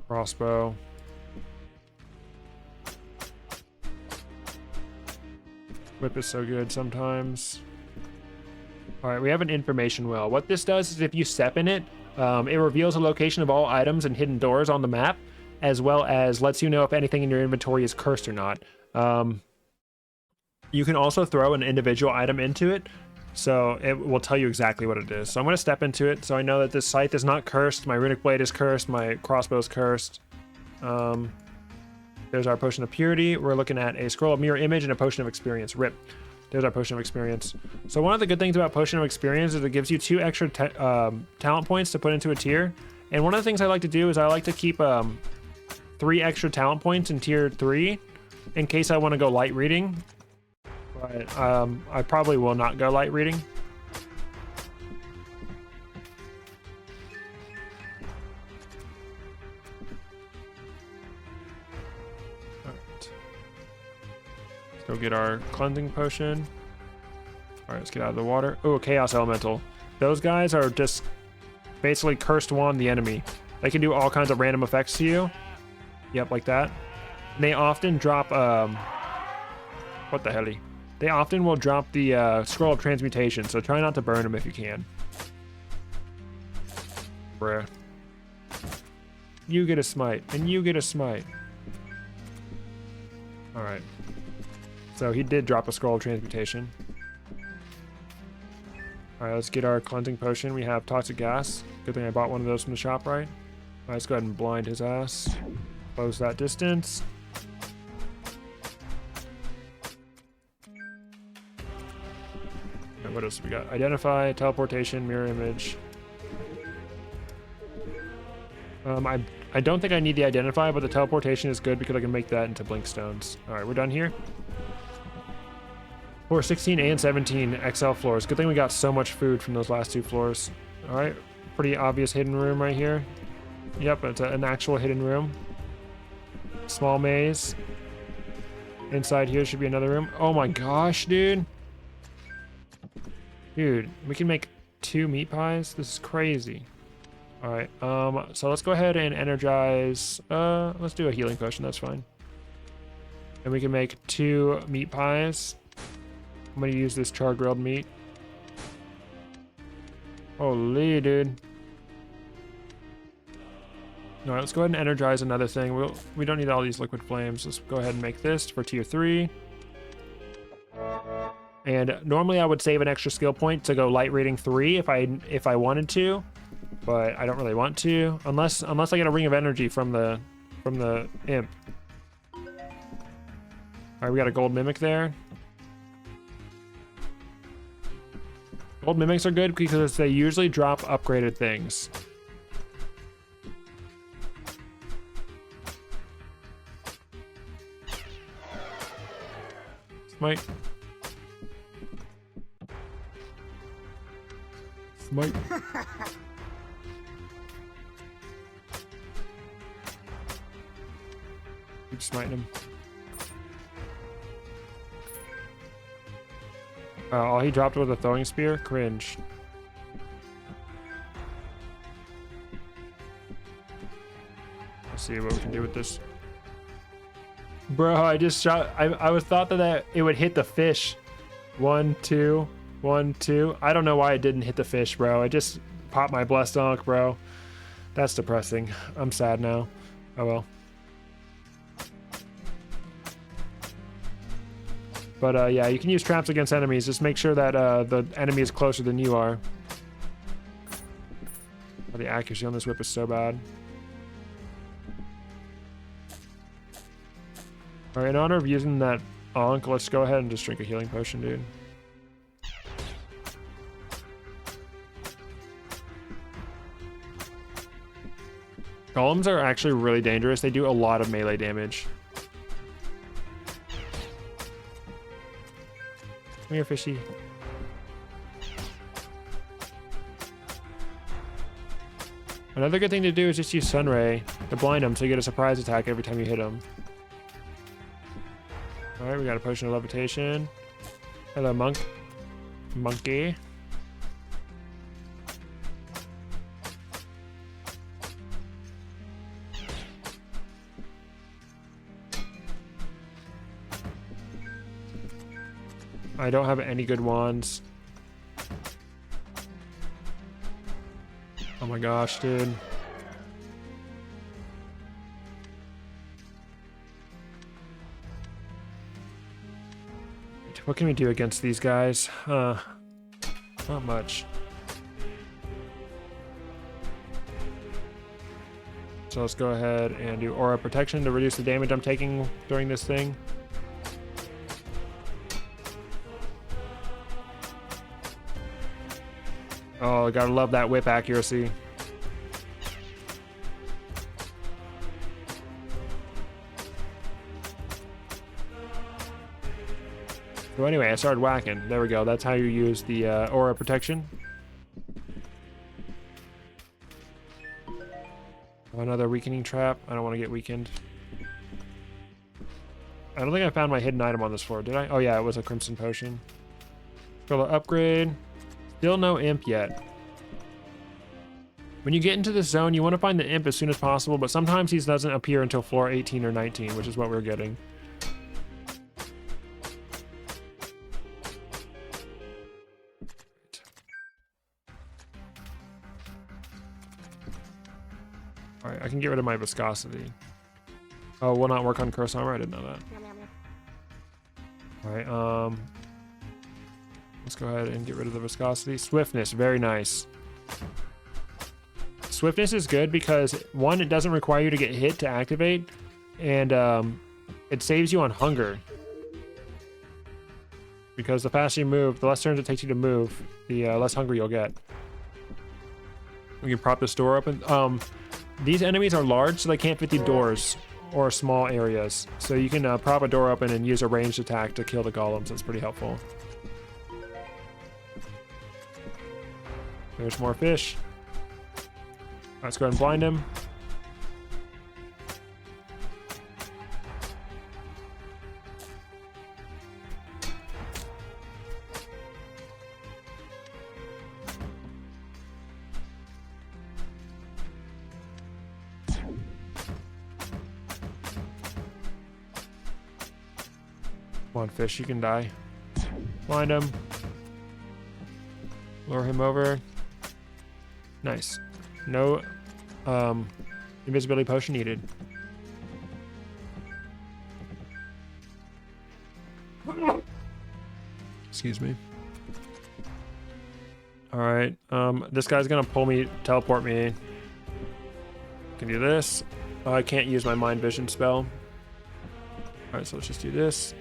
Crossbow. Whip is so good sometimes. All right, we have an information well. What this does is if you step in it, it reveals the location of all items and hidden doors on the map, as well as lets you know if anything in your inventory is cursed or not. You can also throw an individual item into it, so it will tell you exactly what it is. So I'm going to step into it, so I know that this scythe is not cursed, my runic blade is cursed, my crossbow is cursed. There's our potion of purity. We're looking at a scroll of mirror image and a potion of experience. Rip. There's our potion of experience. So one of the good things about potion of experience is it gives you 2 extra talent points to put into a tier. And one of the things I like to do is I like to keep 3 extra talent points in tier 3 in case I want to go light reading. But I probably will not go light reading. Go get our cleansing potion. All right, let's get out of the water. Oh, Chaos Elemental. Those guys are just basically cursed wand the enemy. They can do all kinds of random effects to you. Yep, like that. And they often drop, what the hell? They often will drop the Scroll of Transmutation, so try not to burn them if you can. Bruh. You get a smite, and you get a smite. All right. So he did drop a Scroll of Transmutation. Alright, let's get our cleansing potion. We have toxic gas. Good thing I bought one of those from the shop, right? Alright, let's go ahead and blind his ass. Close that distance. And what else we got? Identify, teleportation, mirror image. I don't think I need the identify, but the teleportation is good because I can make that into blink stones. Alright, we're done here. For 16 and 17 XL floors. Good thing we got so much food from those last 2 floors. All right, pretty obvious hidden room right here. Yep, it's an actual hidden room. Small maze. Inside here should be another room. Oh my gosh, dude. Dude, we can make 2 meat pies? This is crazy. All right, so let's go ahead and energize. Let's do a healing potion, that's fine. And we can make 2 meat pies. I'm gonna use this char grilled meat. Holy, dude. All right, let's go ahead and energize another thing. We don't need all these liquid flames. Let's go ahead and make this for tier 3. And normally I would save an extra skill point to go light rating 3 if I wanted to, but I don't really want to unless I get a ring of energy from the imp. All right, we got a gold mimic there. Gold mimics are good because they usually drop upgraded things. Smite. Smite. Keep smiting him. Oh, he dropped with a throwing spear? Cringe. Let's see what we can do with this. Bro, I just shot. I was thought that it would hit the fish. 1, 2, 1, 2. I don't know why it didn't hit the fish, bro. I just popped my blessed donk, bro. That's depressing. I'm sad now. Oh well. But yeah, you can use traps against enemies. Just make sure that the enemy is closer than you are. Oh, the accuracy on this whip is so bad. Alright, in honor of using that Ankh, let's go ahead and just drink a healing potion, dude. Golems are actually really dangerous. They do a lot of melee damage. Come here, fishy. Another good thing to do is just use Sunray to blind them so you get a surprise attack every time you hit them. Alright, we got a potion of levitation. Hello, monkey. I don't have any good wands. Oh my gosh, dude. What can we do against these guys? Not much. So let's go ahead and do aura protection to reduce the damage I'm taking during this thing. Oh, gotta love that whip accuracy. So anyway, I started whacking. There we go. That's how you use the aura protection. Oh, another weakening trap. I don't want to get weakened. I don't think I found my hidden item on this floor, did I? Oh yeah, it was a crimson potion. Go to upgrade. Still no imp yet. When you get into this zone, you want to find the imp as soon as possible, but sometimes he doesn't appear until floor 18 or 19, which is what we're getting. Alright, I can get rid of my viscosity. Oh, will not work on curse armor? I didn't know that. Alright, let's go ahead and get rid of the viscosity. Swiftness, very nice. Swiftness is good because, one, it doesn't require you to get hit to activate, and it saves you on hunger. Because the faster you move, the less turns it takes you to move, the less hungry you'll get. We can prop this door open. These enemies are large, so they can't fit through doors or small areas. So you can prop a door open and use a ranged attack to kill the golems. That's pretty helpful. There's more fish. Let's go ahead and blind him. Come on, fish, you can die. Blind him. Lure him over. Nice. No invisibility potion needed. Excuse me. Alright, this guy's gonna teleport me. Can do this. Oh, I can't use my mind vision spell. Alright, so let's just do this.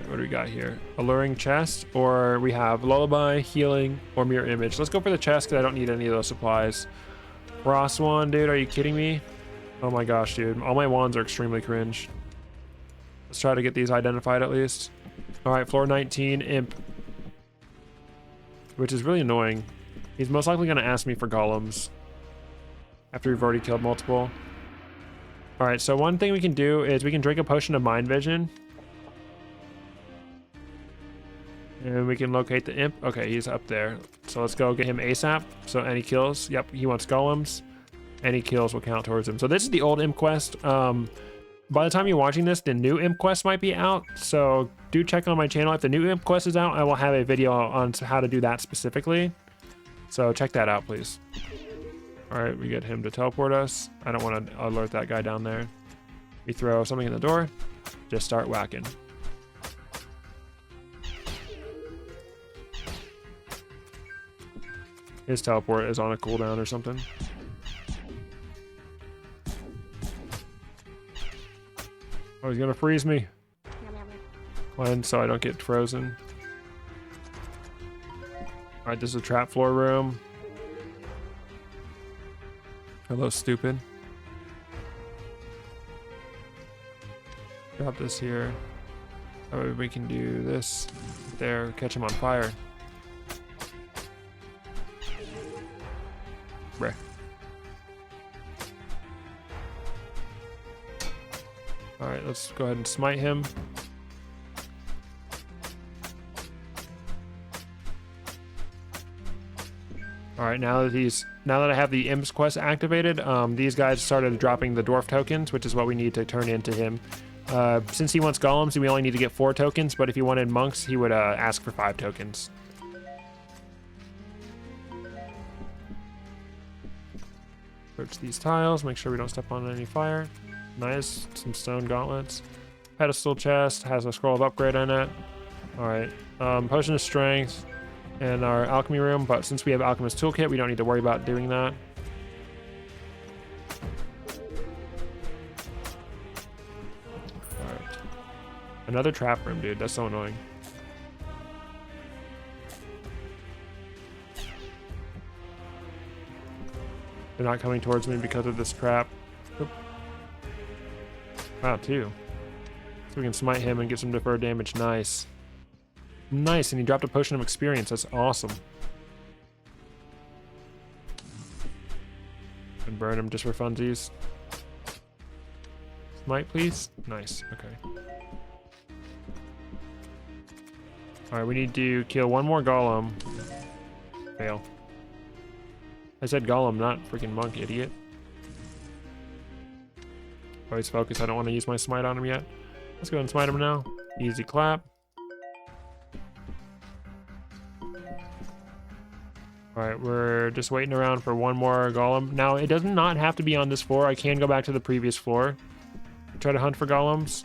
What do we got here? Alluring chest, or we have lullaby, healing, or mirror image. Let's go for the chest because I don't need any of those supplies. Frost wand, dude, are you kidding me? Oh my gosh, dude. All my wands are extremely cringe. Let's try to get these identified at least. Alright, floor 19, imp. Which is really annoying. He's most likely going to ask me for golems after we've already killed multiple. Alright, so one thing we can do is we can drink a potion of mind vision. And we can locate the imp. Okay, he's up there. So let's go get him ASAP. So any kills, yep, he wants golems. Any kills will count towards him. So this is the old Imp Quest. By the time you're watching this, the new Imp Quest might be out. So do check on my channel. If the new Imp Quest is out, I will have a video on how to do that specifically. So check that out, please. All right, we get him to teleport us. I don't want to alert that guy down there. We throw something in the door. Just start whacking. His teleport is on a cooldown or something. Oh, he's gonna freeze me. Cleanse so I don't get frozen. Alright, this is a trap floor room. Hello, stupid. Drop this here. That way we can do this. There, catch him on fire. Bruh. Alright, let's go ahead and smite him. Alright, now that I have the Imp's Quest activated, these guys started dropping the Dwarf tokens, which is what we need to turn into him. Since he wants golems, we only need to get 4 tokens, but if he wanted monks, he would ask for 5 tokens. Search these tiles, make sure we don't step on any fire. Nice, some stone gauntlets. Pedestal chest, has a scroll of upgrade in it. Alright, potion of strength in our alchemy room, but since we have alchemist toolkit, we don't need to worry about doing that. Another trap room, dude. That's so annoying. They're not coming towards me because of this trap. Oop. Wow, 2. So we can smite him and get some deferred damage. Nice. Nice, and he dropped a potion of experience. That's awesome. And burn him just for funsies. Smite, please. Nice. Okay. Alright, we need to kill one more golem. Fail. I said golem, not freaking monk, idiot. Oh, he's focused. I don't want to use my smite on him yet. Let's go ahead and smite him now. Easy clap. Alright, we're just waiting around for one more golem. Now, it does not have to be on this floor. I can go back to the previous floor. Try to hunt for golems.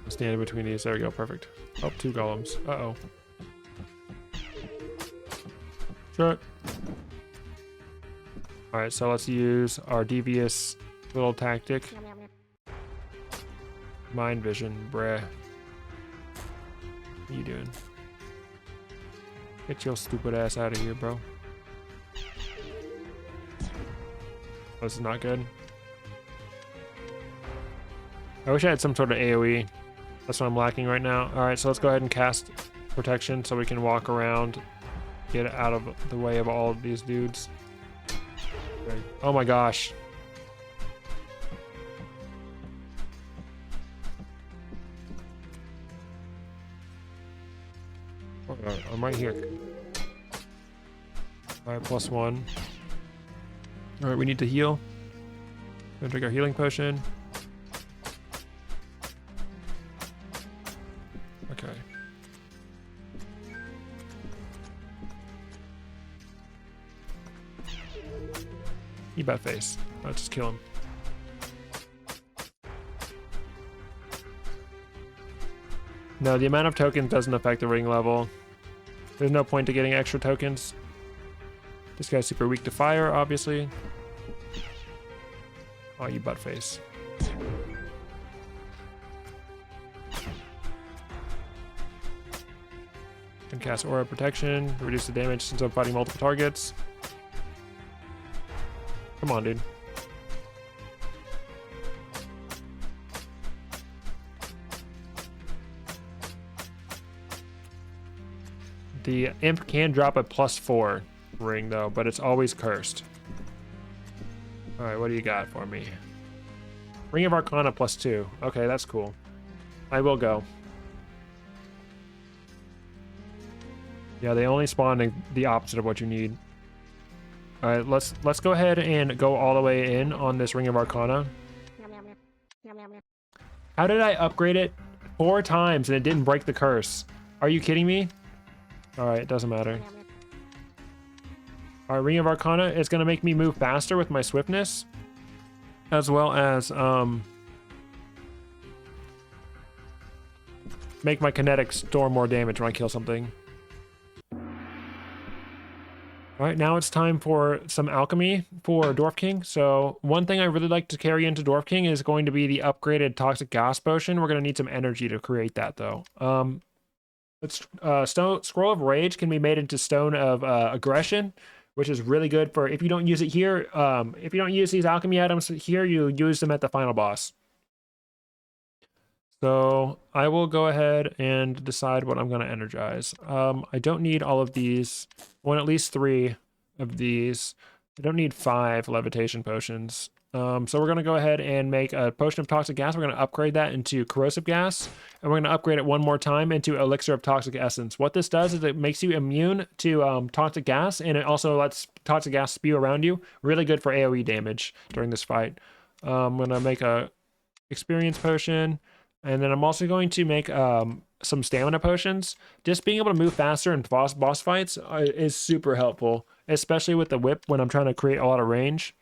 Stand in between these. There we go. Perfect. Oh, 2 golems. Uh-oh. Sure. Alright, so let's use our devious little tactic. Mind vision, bruh. What are you doing? Get your stupid ass out of here, bro. Oh, this is not good. I wish I had some sort of AoE. That's what I'm lacking right now. Alright, so let's go ahead and cast protection so we can walk around. Get out of the way of all of these dudes. Okay. Oh my gosh. I'm right here. Alright, +1. Alright, we need to heal. Gonna drink our healing potion. Okay. He bat face. Let's just kill him. No, the amount of tokens doesn't affect the ring level. There's no point to getting extra tokens. This guy's super weak to fire, obviously. Oh, you butt face. Can cast Aura Protection, reduce the damage since I'm fighting multiple targets. Come on, dude. The Imp can drop a +4 ring, though, but it's always cursed. Alright, what do you got for me? Ring of Arcana +2. Okay, that's cool. I will go. Yeah, they only spawn the opposite of what you need. Alright, let's go ahead and go all the way in on this Ring of Arcana. How did I upgrade it 4 times and it didn't break the curse? Are you kidding me? Alright, it doesn't matter. Alright, Ring of Arcana is going to make me move faster with my swiftness. As well as, make my kinetic store more damage when I kill something. Alright, now it's time for some alchemy for Dwarf King. So, one thing I really like to carry into Dwarf King is going to be the upgraded Toxic Gas Potion. We're going to need some energy to create that, though. Scroll of Rage can be made into Stone of Aggression, which is really good for if you don't use it here. If you don't use these alchemy items here, you use them at the final boss. So I will go ahead and decide what I'm going to energize. I don't need all of these. I want at least 3 of these. I don't need 5 levitation potions. So we're going to go ahead and make a potion of toxic gas. We're going to upgrade that into corrosive gas, and we're going to upgrade it one more time into elixir of toxic essence. What this does is it makes you immune to toxic gas, and it also lets toxic gas spew around you. Really good for AoE damage during this fight. I'm going to make a experience potion, and then I'm also going to make some stamina potions. Just being able to move faster in boss fights is super helpful, especially with the whip when I'm trying to create a lot of range.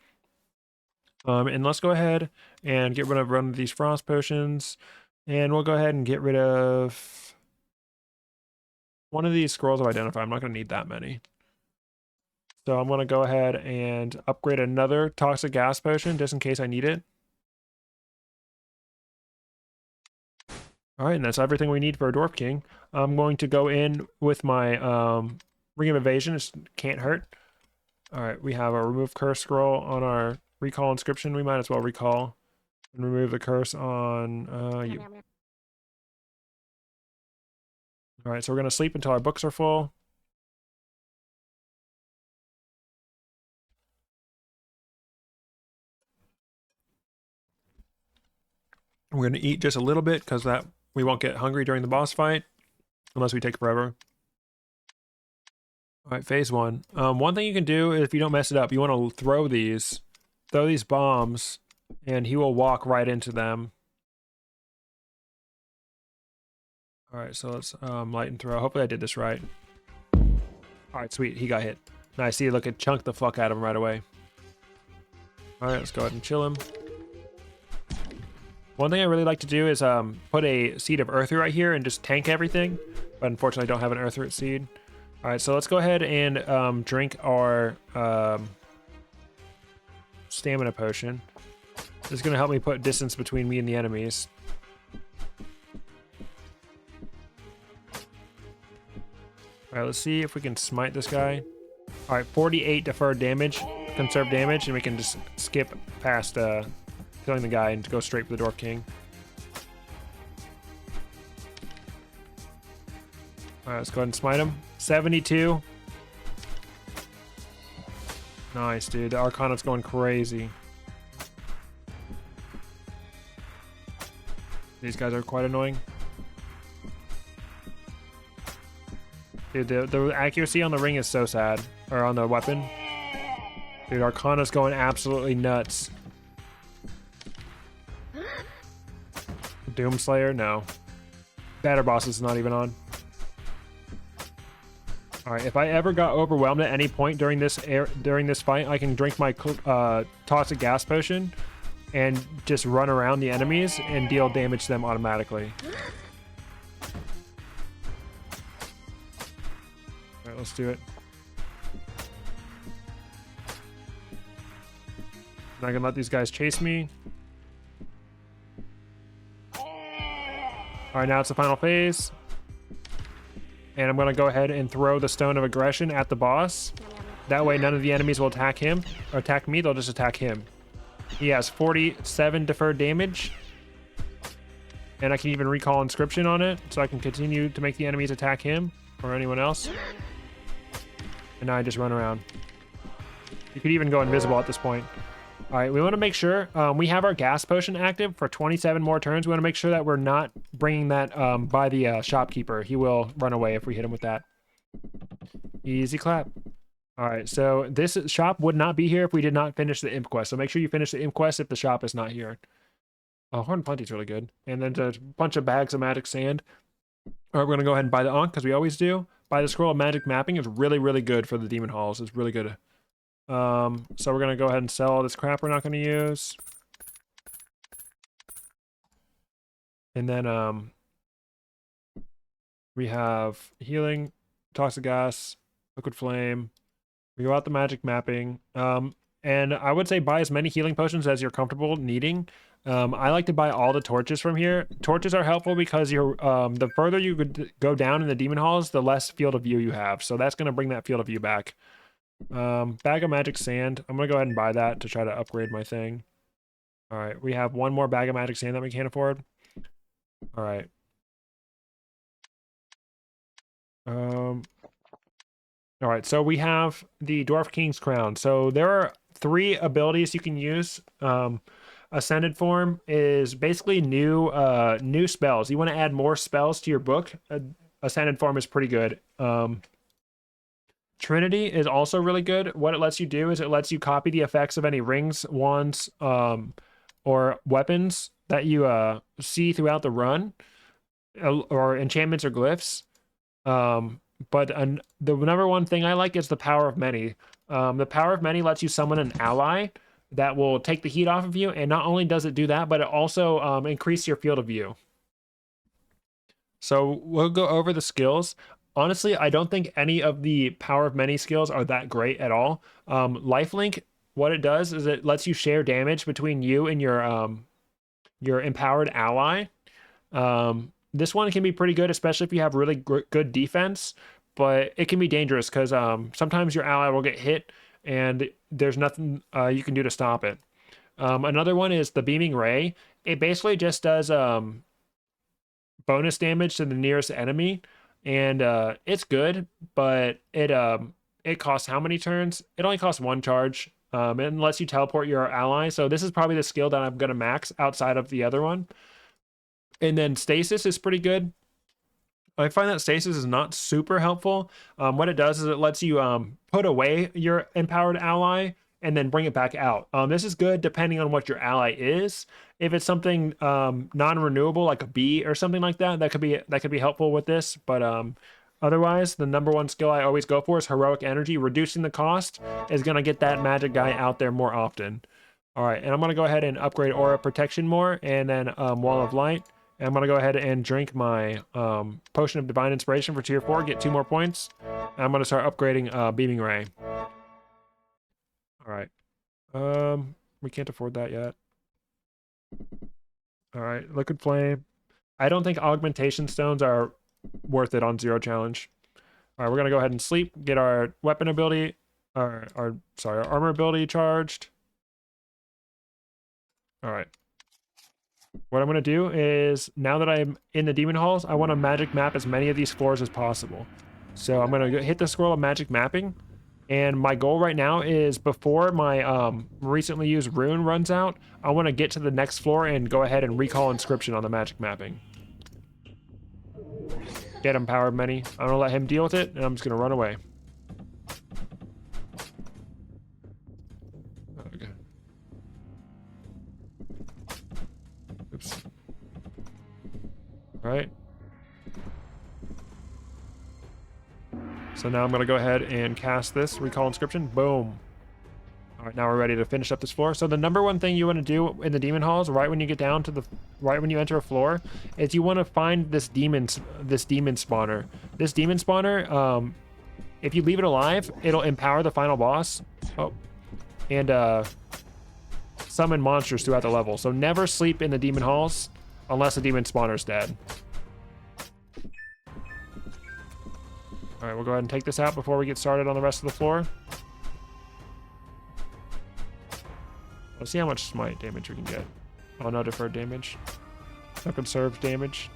And let's go ahead and get rid of one of these frost potions. And we'll go ahead and get rid of one of these scrolls of identify. I'm not going to need that many. So I'm going to go ahead and upgrade another toxic gas potion just in case I need it. All right, and that's everything we need for a Dwarf King. I'm going to go in with my Ring of Evasion. It can't hurt. All right, we have a remove curse scroll on our recall inscription. We might as well recall and remove the curse on you. All right, so we're going to sleep until our books are full. We're going to eat just a little bit because that we won't get hungry during the boss fight unless we take forever. All right, phase one. One thing you can do if you don't mess it up, you want to throw these bombs, and he will walk right into them. All right, so let's light and throw. Hopefully I did this right. All right, sweet. He got hit. Nice. See, look, it chunked the fuck out of him right away. All right, let's go ahead and chill him. One thing I really like to do is put a seed of earth right here and just tank everything, but unfortunately I don't have an earth root seed. All right, so let's go ahead and drink our stamina potion. This is going to help me put distance between me and the enemies. All right, let's see if we can smite this guy. All right, 48 deferred damage, conserve damage, and we can just skip past killing the guy and go straight for the Dwarf King. All right, let's go ahead and smite him. 72. Nice, dude. The Arcana's going crazy. These guys are quite annoying. Dude, the accuracy on the ring is so sad. Or on the weapon. Dude, Arcana's going absolutely nuts. Doomslayer? No. Batter Boss is not even on. Alright, if I ever got overwhelmed at any point during this fight, I can drink my toxic gas potion and just run around the enemies and deal damage to them automatically. Alright, let's do it. I'm not gonna let these guys chase me. Alright, now it's the final phase. And I'm going to go ahead and throw the Stone of Aggression at the boss. That way none of the enemies will attack him or attack me, they'll just attack him. He has 47 deferred damage. And I can even recall inscription on it, so I can continue to make the enemies attack him or anyone else. And now I just run around. You could even go invisible at this point. Alright, we want to make sure we have our gas potion active for 27 more turns. We want to make sure that we're not bringing that by the shopkeeper. He will run away if we hit him with that. Easy clap. Alright, so this shop would not be here if we did not finish the Imp Quest. So make sure you finish the Imp Quest if the shop is not here. Oh, Horn Plenty is really good. And then a bunch of bags of magic sand. Alright, we're going to go ahead and buy the Ankh, because we always do. Buy the Scroll of Magic Mapping. Is really, really good for the Demon Halls. It's really good. So we're going to go ahead and sell all this crap we're not going to use. And then we have healing, toxic gas, liquid flame. We go out the magic mapping. And I would say buy as many healing potions as you're comfortable needing. I like to buy all the torches from here. Torches are helpful because you're the further you could go down in the demon halls, the less field of view you have. So that's going to bring that field of view back. Bag of magic sand. I'm gonna go ahead and buy that to try to upgrade my thing. All right, we have one more bag of magic sand that we can't afford. All right. All right, so we have the Dwarf King's Crown. So there are 3 abilities you can use. Ascended Form is basically new spells. You want to add more spells to your book. Ascended Form is pretty good. Trinity is also really good. What it lets you do is it lets you copy the effects of any rings, wands, or weapons that you see throughout the run, or enchantments or glyphs. But the number one thing I like is the Power of Many. The Power of Many lets you summon an ally that will take the heat off of you, and not only does it do that, but it also increases your field of view. So we'll go over the skills. Honestly, I don't think any of the power of many skills are that great at all. Lifelink, what it does is it lets you share damage between you and your empowered ally. This one can be pretty good, especially if you have really good defense, but it can be dangerous because sometimes your ally will get hit and there's nothing you can do to stop it. Another one is the Beaming Ray. It basically just does bonus damage to the nearest enemy, and it's good, but it costs how many turns? It only costs 1 charge. It lets you teleport your ally. So this is probably the skill that I'm gonna max outside of the other one. And then stasis is pretty good. I find that stasis is not super helpful. What it does is it lets you put away your empowered ally and then bring it back out. This is good depending on what your ally is. If it's something non-renewable like a bee or something like that, that could be helpful with this. But otherwise, the number one skill I always go for is heroic energy. Reducing the cost is gonna get that magic guy out there more often. All right, and I'm gonna go ahead and upgrade aura protection more, and then wall of light. And I'm gonna go ahead and drink my potion of divine inspiration for tier 4, get 2 more points. And I'm gonna start upgrading beaming ray. All right, we can't afford that yet. All right, liquid flame. I don't think augmentation stones are worth it on 0 challenge. All right, we're gonna go ahead and sleep, get our weapon ability, our armor ability charged. All right. What I'm going to do is, now that I'm in the demon halls, I want to magic map as many of these floors as possible. So I'm going to hit the scroll of magic mapping. And my goal right now is, before my recently used rune runs out, I want to get to the next floor and go ahead and recall inscription on the magic mapping. Get him, power of many. I'm going to let him deal with it, and I'm just going to run away. Okay. Oops. All right. So now I'm going to go ahead and cast this, recall inscription. Boom. All right, now we're ready to finish up this floor. So the number one thing you want to do in the demon halls, right when you get down to the, right when you enter a floor, is you want to find this demon spawner. This demon spawner, if you leave it alive, it'll empower the final boss. Oh, and summon monsters throughout the level. So never sleep in the demon halls unless the demon spawner's dead. All right, we'll go ahead and take this out before we get started on the rest of the floor. Let's see how much smite damage we can get. Oh, no deferred damage. No conserved damage.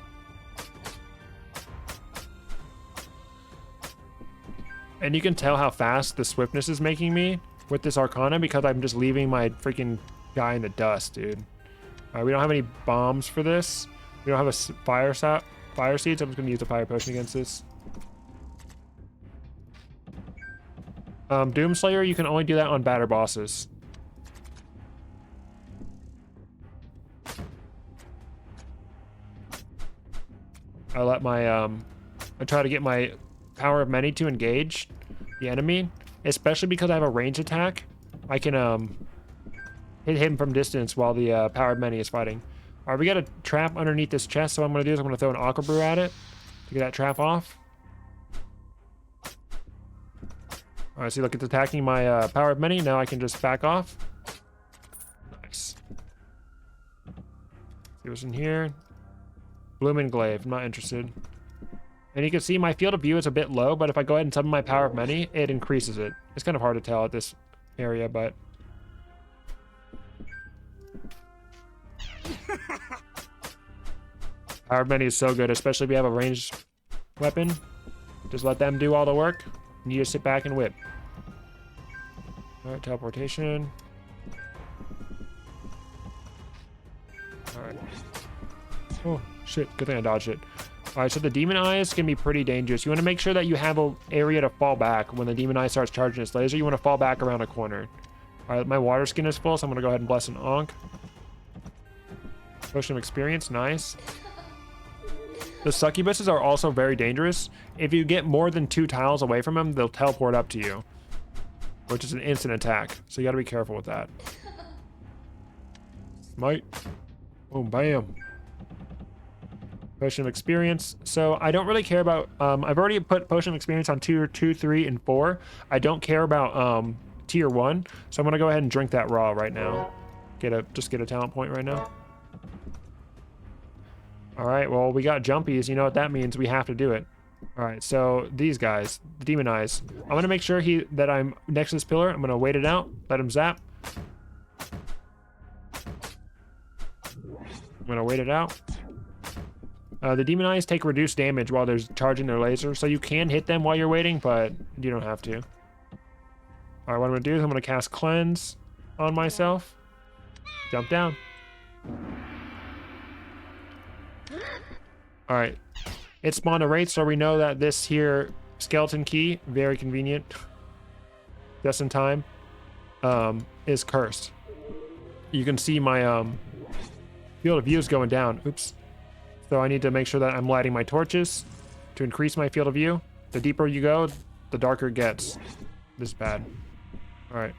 And you can tell how fast the swiftness is making me with this Arcana because I'm just leaving my freaking guy in the dust, dude. All right, we don't have any bombs for this. We don't have a fire seeds. I'm just gonna use the fire potion against this. Doomslayer, you can only do that on batter bosses. I let my I try to get my power of many to engage the enemy, especially because I have a range attack. I can hit him from distance while the power of many is fighting. All right, we got a trap underneath this chest, so what I'm gonna do is I'm gonna throw an Aqua Brew at it to get that trap off. All right, see, look, it's attacking my power of many. Now I can just back off. Nice. See what's in here. Blooming Glaive, I'm not interested. And you can see my field of view is a bit low, but if I go ahead and summon my power of many, it increases it. It's kind of hard to tell at this area, but... Power of many is so good, especially if you have a ranged weapon. Just let them do all the work, and you just sit back and whip. Alright, teleportation. Alright. Oh, shit. Good thing I dodged it. Alright, so the Demon Eyes can be pretty dangerous. You want to make sure that you have an area to fall back when the Demon Eye starts charging its laser. You want to fall back around a corner. Alright, my water skin is full, so I'm going to go ahead and bless an Ankh. Potion of experience, nice. The succubuses are also very dangerous. If you get more than 2 tiles away from them, they'll teleport up to you, which is an instant attack. So you got to be careful with that. Smite. Boom, bam. Potion of experience. So I don't really care about, I've already put potion of experience on tier 2, 3, and 4. I don't care about tier 1. So I'm gonna go ahead and drink that raw right now. Just get a talent point right now. All right, well, we got jumpies. You know what that means. We have to do it. All right, so these guys, the demon eyes. I'm gonna make sure that I'm next to this pillar. I'm gonna wait it out, let him zap. I'm gonna wait it out. The demon eyes take reduced damage while they're charging their laser, so you can hit them while you're waiting, but you don't have to. All right, what I'm gonna do is I'm gonna cast cleanse on myself. Jump down. All right, it spawned a wraith, so we know that this here skeleton key, very convenient, just in time, is cursed. You can see my field of view is going down. Oops. So I need to make sure that I'm lighting my torches to increase my field of view. The deeper you go, the darker it gets. This is bad. All right.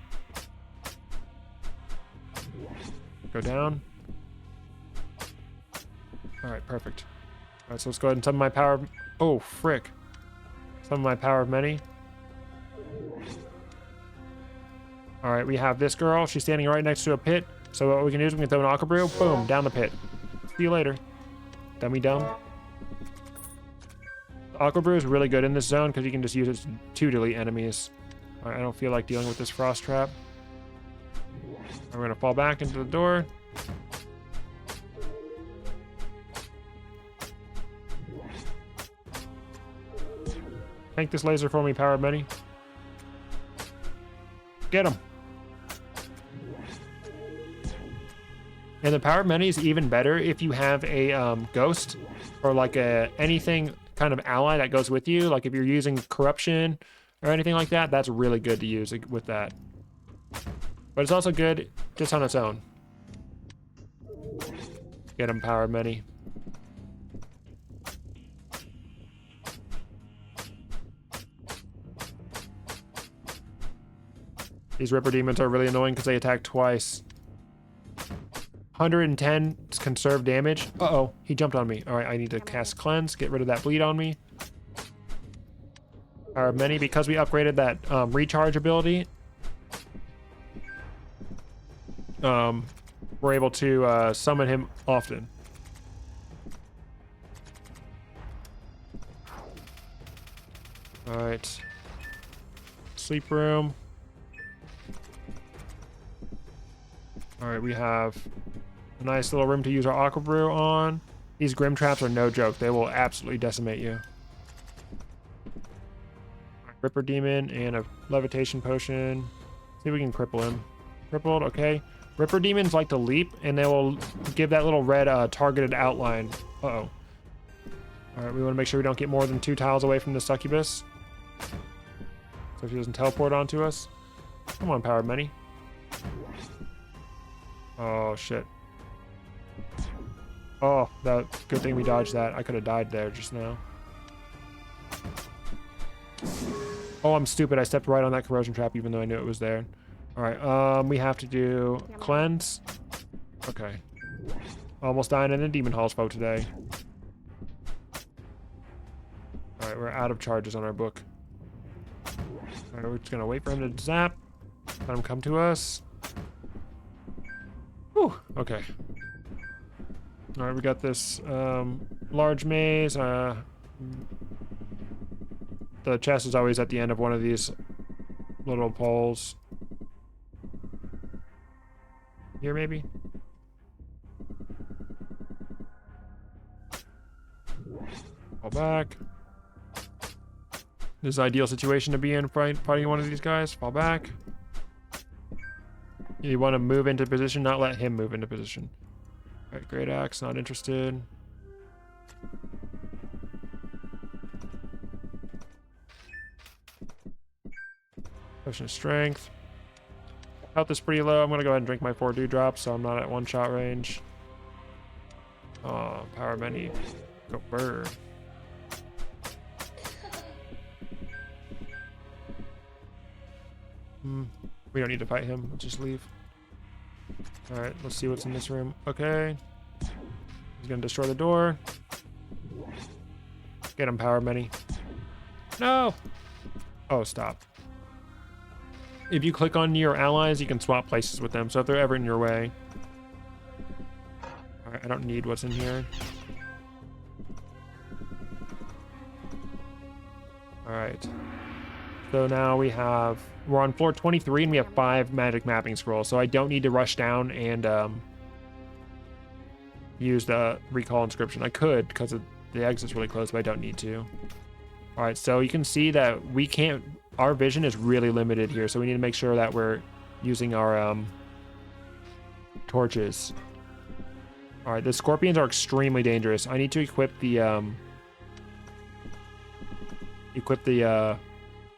Go down. All right, perfect. All right, so let's go ahead and summon my power of... Oh, frick. Summon my power of many. All right, we have this girl. She's standing right next to a pit. So what we can do is we can throw an Aqua Brew. Boom, down the pit. See you later. Dummy dumb. Aqua Brew is really good in this zone because you can just use it to delete enemies. All right, I don't feel like dealing with this frost trap. We're gonna fall back into the door. Tank this laser for me, power of many. Get him. And the power of many is even better if you have a ghost or like anything kind of ally that goes with you. Like if you're using corruption or anything like that, that's really good to use with that. But it's also good just on its own. Get him, power of many. These Ripper demons are really annoying because they attack twice. 110 conserve damage. Uh-oh, he jumped on me. All right, I need to cast cleanse, get rid of that bleed on me. Power of many, because we upgraded that recharge ability. We're able to summon him often. All right. Sleep room. All right, we have a nice little room to use our Aqua Brew on. These Grim Traps are no joke. They will absolutely decimate you. Ripper Demon and a Levitation Potion. See if we can cripple him. Crippled, okay. Ripper Demons like to leap, and they will give that little red targeted outline. Uh-oh. All right, we want to make sure we don't get more than 2 tiles away from the succubus. So if he doesn't teleport onto us. Come on, power of many. Oh, shit. Oh, good thing we dodged that. I could have died there just now. Oh, I'm stupid. I stepped right on that corrosion trap even though I knew it was there. All right, we have to do cleanse. Okay. Almost dying in the demon halls folk today. All right, we're out of charges on our book. All right, we're just gonna wait for him to zap. Let him come to us. Whew, okay. All right, we got this large maze. The chest is always at the end of one of these little poles. Here, maybe? Fall back. This is an ideal situation to be in fighting one of these guys. Fall back. You want to move into position, not let him move into position. All right, Great Axe, not interested. Potion of Strength. Health is pretty low. I'm gonna go ahead and drink my 4 dewdrops so I'm not at 1-shot range. Oh, power many. Go burn. We don't need to fight him. Let's just leave. Alright, let's see what's in this room. Okay. He's gonna destroy the door. Get him, power many. No! Oh, stop. If you click on your allies, you can swap places with them, so if they're ever in your way. Alright, I don't need what's in here. Alright. So now we're on floor 23 and we have 5 magic mapping scrolls, so I don't need to rush down and use the recall inscription. I could because the exit's really close, but I don't need to. Alright, so you can see that our vision is really limited here, so we need to make sure that we're using our torches. Alright, the scorpions are extremely dangerous. I need to equip the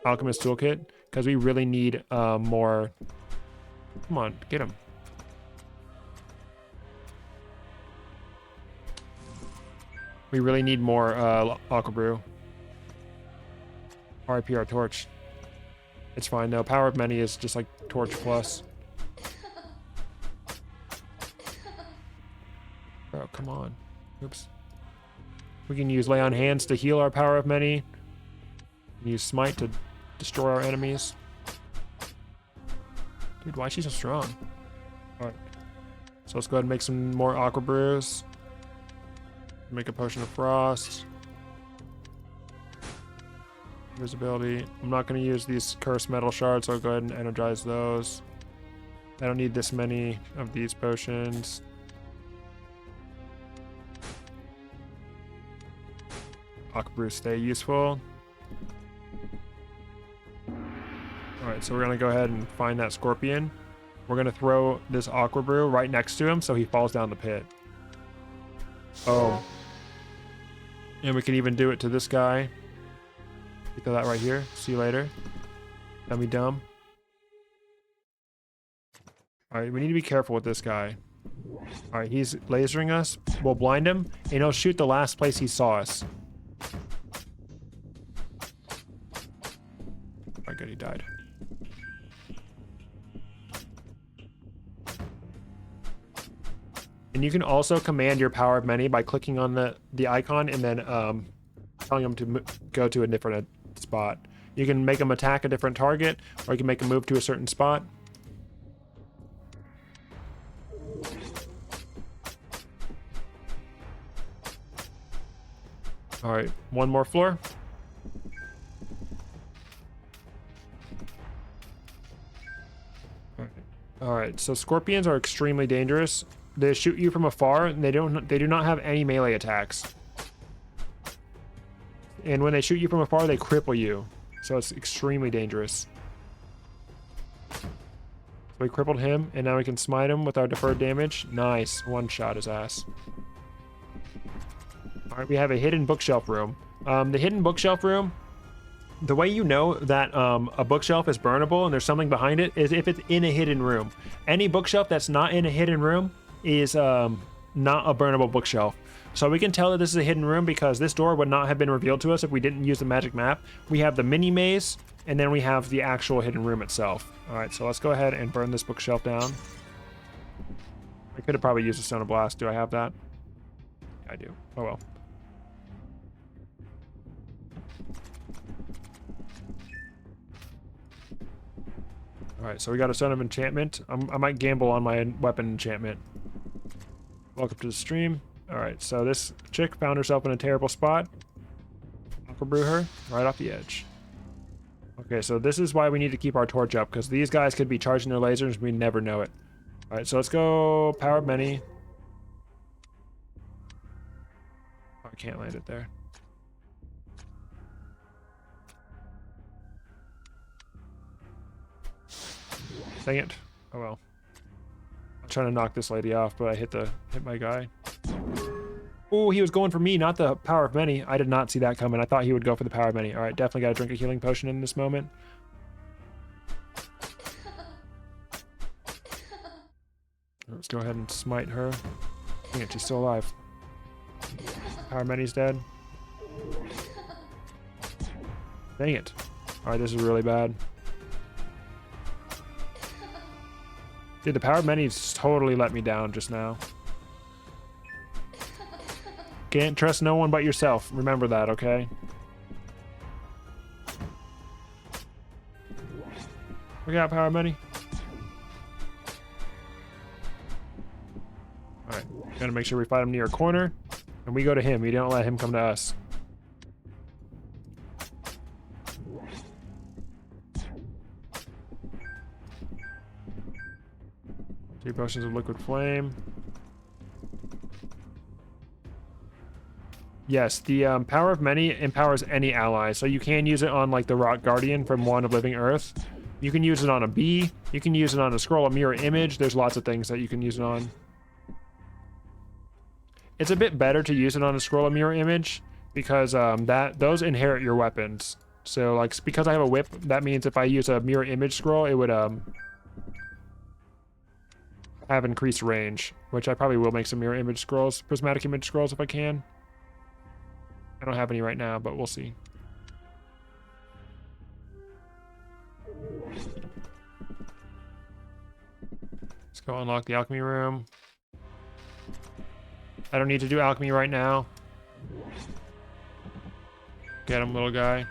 alchemist toolkit because we really need more. Come on, get him. We really need more Aqua Brew. RIP our torch. It's fine though. Power of many is just like torch plus. Oh, come on. Oops. We can use lay on hands to heal our power of many. Use smite to destroy our enemies. Dude, why is she so strong? Alright. So let's go ahead and make some more Aqua Brews. Make a potion of frost. Invisibility. I'm not going to use these cursed metal shards, so I'll go ahead and energize those. I don't need this many of these potions. Aqua Brews stay useful. Alright, so we're going to go ahead and find that scorpion. We're going to throw this Aqua Brew right next to him so he falls down the pit. Oh. And we can even do it to this guy. You throw that right here. See you later. Dummy dumb. Alright, we need to be careful with this guy. Alright, he's lasering us. We'll blind him, and he'll shoot the last place he saw us. Alright, good, he died. And you can also command your power of many by clicking on the icon and then telling them to go to a different spot. You can make them attack a different target, or you can make them move to a certain spot. All right, one more floor. All right, so scorpions are extremely dangerous. They shoot you from afar, and they do not have any melee attacks. And when they shoot you from afar, they cripple you. So it's extremely dangerous. So we crippled him, and now we can smite him with our deferred damage. Nice. One shot his ass. Alright, we have a hidden bookshelf room. The hidden bookshelf room, the way you know that a bookshelf is burnable and there's something behind it is if it's in a hidden room. Any bookshelf that's not in a hidden room is not a burnable bookshelf. So we can tell that this is a hidden room because this door would not have been revealed to us if we didn't use the magic map. We have the mini maze, and then we have the actual hidden room itself. Alright, so let's go ahead and burn this bookshelf down. I could have probably used a Stone of Blast. Do I have that? I do. Oh well. Alright, so we got a Stone of Enchantment. I might gamble on my weapon enchantment. Welcome to the stream. Alright, so this chick found herself in a terrible spot. Aqua Brew her right off the edge. Okay, so this is why we need to keep our torch up, because these guys could be charging their lasers and we never know it. Alright, so let's go power of many. Oh, I can't land it there. Dang it. Oh well. I'm trying to knock this lady off, but I hit my guy. Oh, he was going for me, not the power of many. I did not see that coming. I thought he would go for the power of many. All right, definitely got to drink a healing potion in this moment. Let's go ahead and smite her. Dang it, she's still alive. Power of many's dead. Dang it. All right, this is really bad. Dude, the power of many totally let me down just now. Can't trust no one but yourself. Remember that, okay? We got power money. Alright, gotta make sure we fight him near a corner. And we go to him. We don't let him come to us. Two potions of liquid flame. Yes, the power of many empowers any ally, so you can use it on like the Rock Guardian from Wand of Living Earth. You can use it on a bee. You can use it on a scroll of mirror image. There's lots of things that you can use it on. It's a bit better to use it on a scroll of mirror image because those inherit your weapons. So like because I have a whip, that means if I use a mirror image scroll, it would have increased range, which I probably will make some mirror image scrolls, prismatic image scrolls if I can. I don't have any right now, but we'll see. Let's go unlock the alchemy room. I don't need to do alchemy right now. Get him, little guy.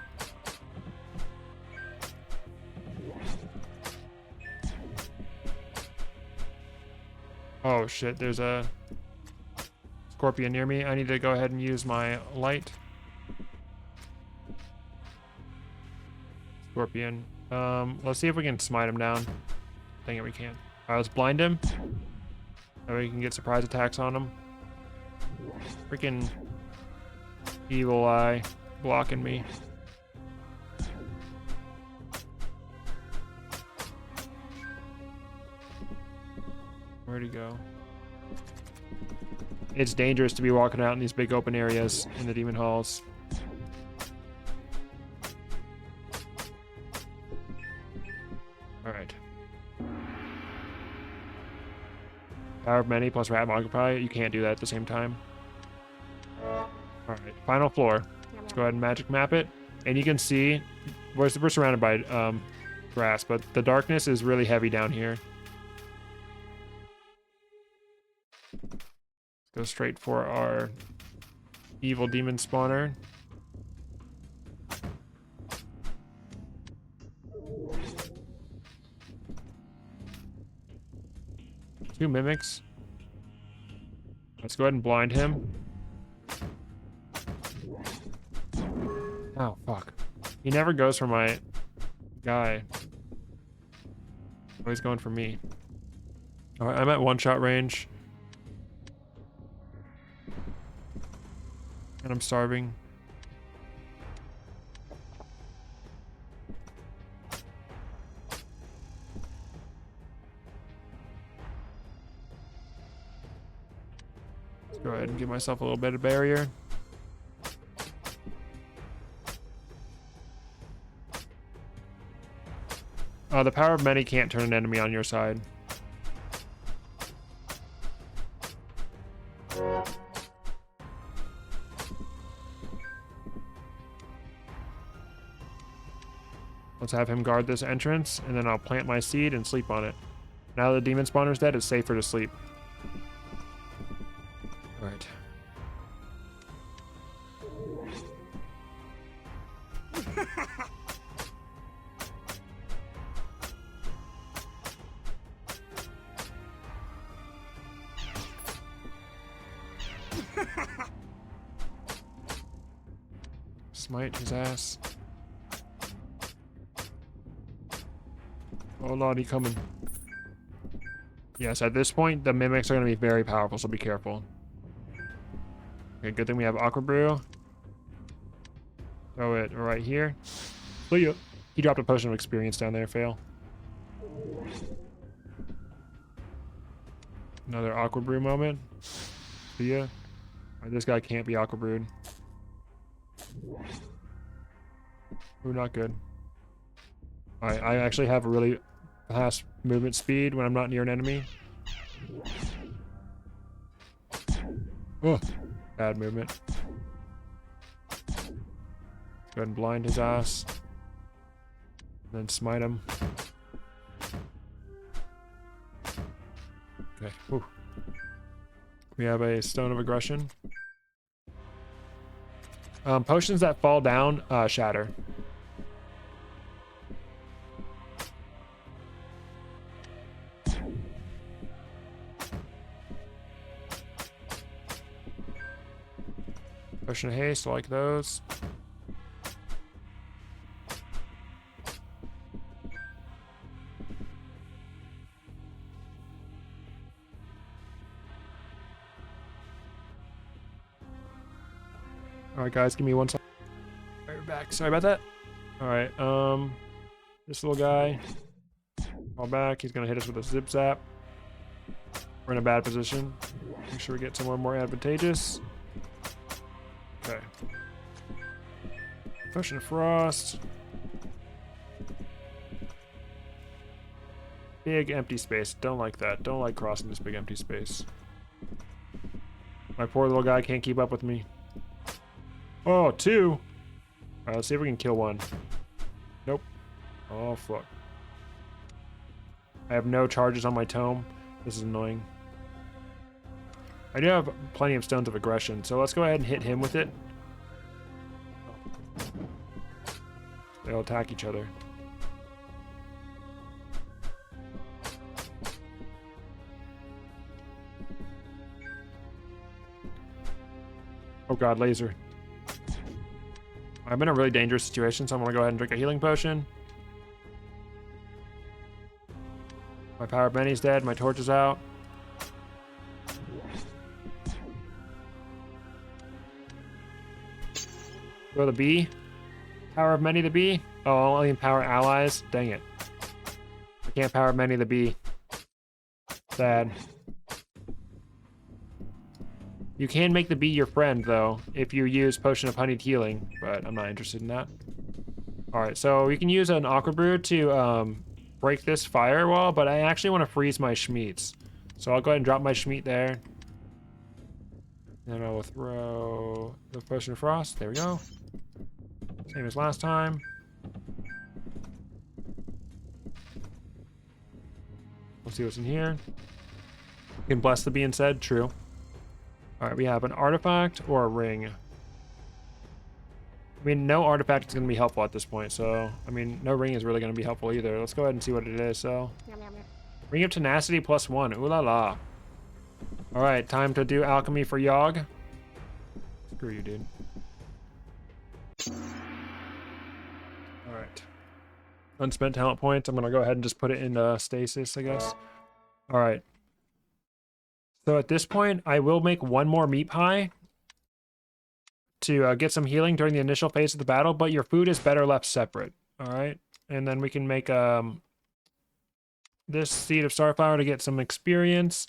Oh shit, there's a scorpion near me. I need to go ahead and use my light. Scorpion. Let's see if we can smite him down. Dang it, we can't. Alright, let's blind him. That way we can get surprise attacks on him. Freaking evil eye blocking me. Where'd he go? It's dangerous to be walking out in these big open areas in the demon halls. Alright. Power of many plus rat occupy. You can't do that at the same time. Alright, final floor. Let's go ahead and magic map it. And you can see we're surrounded by grass, but the darkness is really heavy down here. Go straight for our evil demon spawner. Two mimics. Let's go ahead and blind him. Oh, fuck. He never goes for my guy. Oh, he's going for me. Alright, I'm at one-shot range. And I'm starving. Let's go ahead and give myself a little bit of barrier. The power of many can't turn an enemy on your side. Let's have him guard this entrance, and then I'll plant my seed and sleep on it. Now that the demon spawner's dead, it's safer to sleep. Alright. Smite his ass. Oh lord, he coming. Yes, at this point, the mimics are going to be very powerful, so be careful. Okay, good thing we have Aqua Brew. Throw it right here. See ya. He dropped a potion of experience down there, fail. Another Aqua Brew moment. See ya. Right, this guy can't be Aqua Brewed. Ooh, not good. I actually have a really fast movement speed when I'm not near an enemy. Oh, bad movement. Go ahead and blind his ass. And then smite him. Okay. Whew. We have a Stone of Aggression. Potions that fall down shatter. Potion of haste, I like those. Alright guys, give me 1 second. Alright, we're back. Sorry about that. Alright, this little guy. Fall back, he's gonna hit us with a zip zap. We're in a bad position. Make sure we get somewhere more advantageous. Okay. Potion of Frost. Big empty space. Don't like that. Don't like crossing this big empty space. My poor little guy can't keep up with me. Oh, 2. Alright, let's see if we can kill 1. Nope. Oh, fuck. I have no charges on my tome. This is annoying. I do have plenty of stones of aggression, so let's go ahead and hit him with it. They'll attack each other. Oh god, laser. I'm in a really dangerous situation, so I'm gonna go ahead and drink a healing potion. My power of many's dead, my torch is out. Go the B. Power of many the B. Oh, only power allies. Dang it. I can't power many the B. Sad. You can make the bee your friend, though, if you use Potion of Honeyed Healing, but I'm not interested in that. Alright, so you can use an Aqua Brew to break this firewall, but I actually want to freeze my Schmeats. So I'll go ahead and drop my Schmeat there. Then I will throw the Potion of Frost. There we go. Same as last time. We'll see what's in here. You can bless the bee instead. True. Alright, we have an artifact or a ring. I mean, no artifact is going to be helpful at this point, so... I mean, no ring is really going to be helpful either. Let's go ahead and see what it is, so... Ring of Tenacity +1. Ooh la la. Alright, time to do Alchemy for Yog. Screw you, dude. Alright. Unspent talent points. I'm going to go ahead and just put it in stasis, I guess. Alright. So at this point, I will make 1 more meat pie to get some healing during the initial phase of the battle, but your food is better left separate. Alright. And then we can make this Seed of Starflower to get some experience.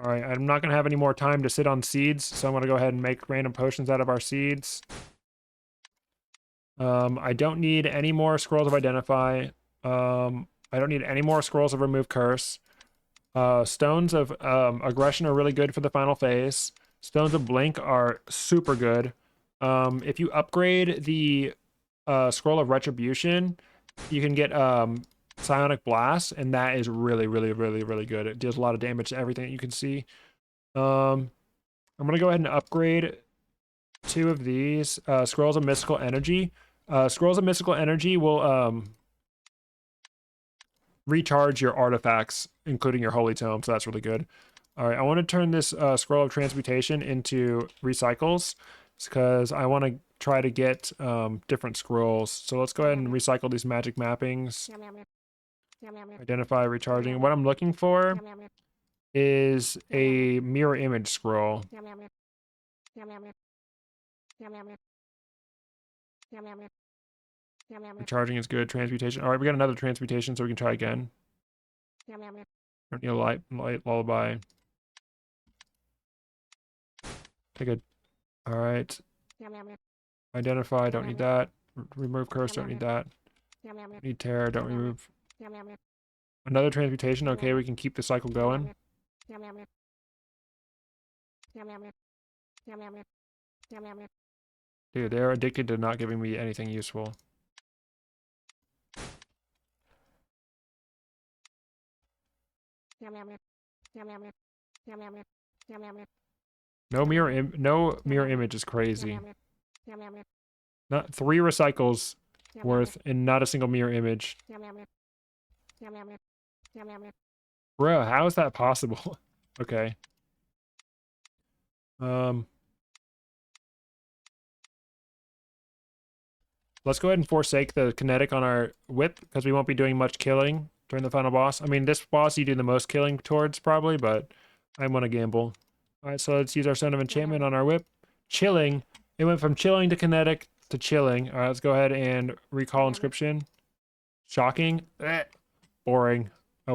Alright, I'm not going to have any more time to sit on seeds, so I'm going to go ahead and make random potions out of our seeds. I don't need any more Scrolls of Identify. I don't need any more Scrolls of Remove Curse. Stones of Aggression are really good for the final phase. Stones of Blink are super good. If you upgrade the Scroll of Retribution, you can get Psionic Blast, and that is really, really, really, really good. It deals a lot of damage to everything that you can see. I'm going to go ahead and upgrade 2 of these. Scrolls of Mystical Energy. Scrolls of Mystical Energy will recharge your artifacts, including your Holy Tome, so that's really good. Alright, I want to turn this Scroll of Transmutation into Recycles, because I want to try to get different scrolls. So let's go ahead and recycle these magic mappings. Identify recharging. What I'm looking for is a mirror image scroll. Recharging is good. Transmutation. Alright, we got another transmutation, so we can try again. Don't need a light lullaby. Take a... Alright. Identify, don't need that. Remove curse, don't need that. Need terror, don't remove. Another transmutation, okay, we can keep the cycle going. Dude, they're addicted to not giving me anything useful. No mirror image is crazy. Not 3 recycles worth and not a single mirror image. Bro, how is that possible? Okay. Let's go ahead and forsake the kinetic on our whip because we won't be doing much killing during the final boss. I mean, this boss you do the most killing towards probably, but I want to gamble. All right, so let's use our Stone of Enchantment on our whip. Chilling. It went from chilling to kinetic to chilling. All right, let's go ahead and recall inscription. Shocking. Boring. Oh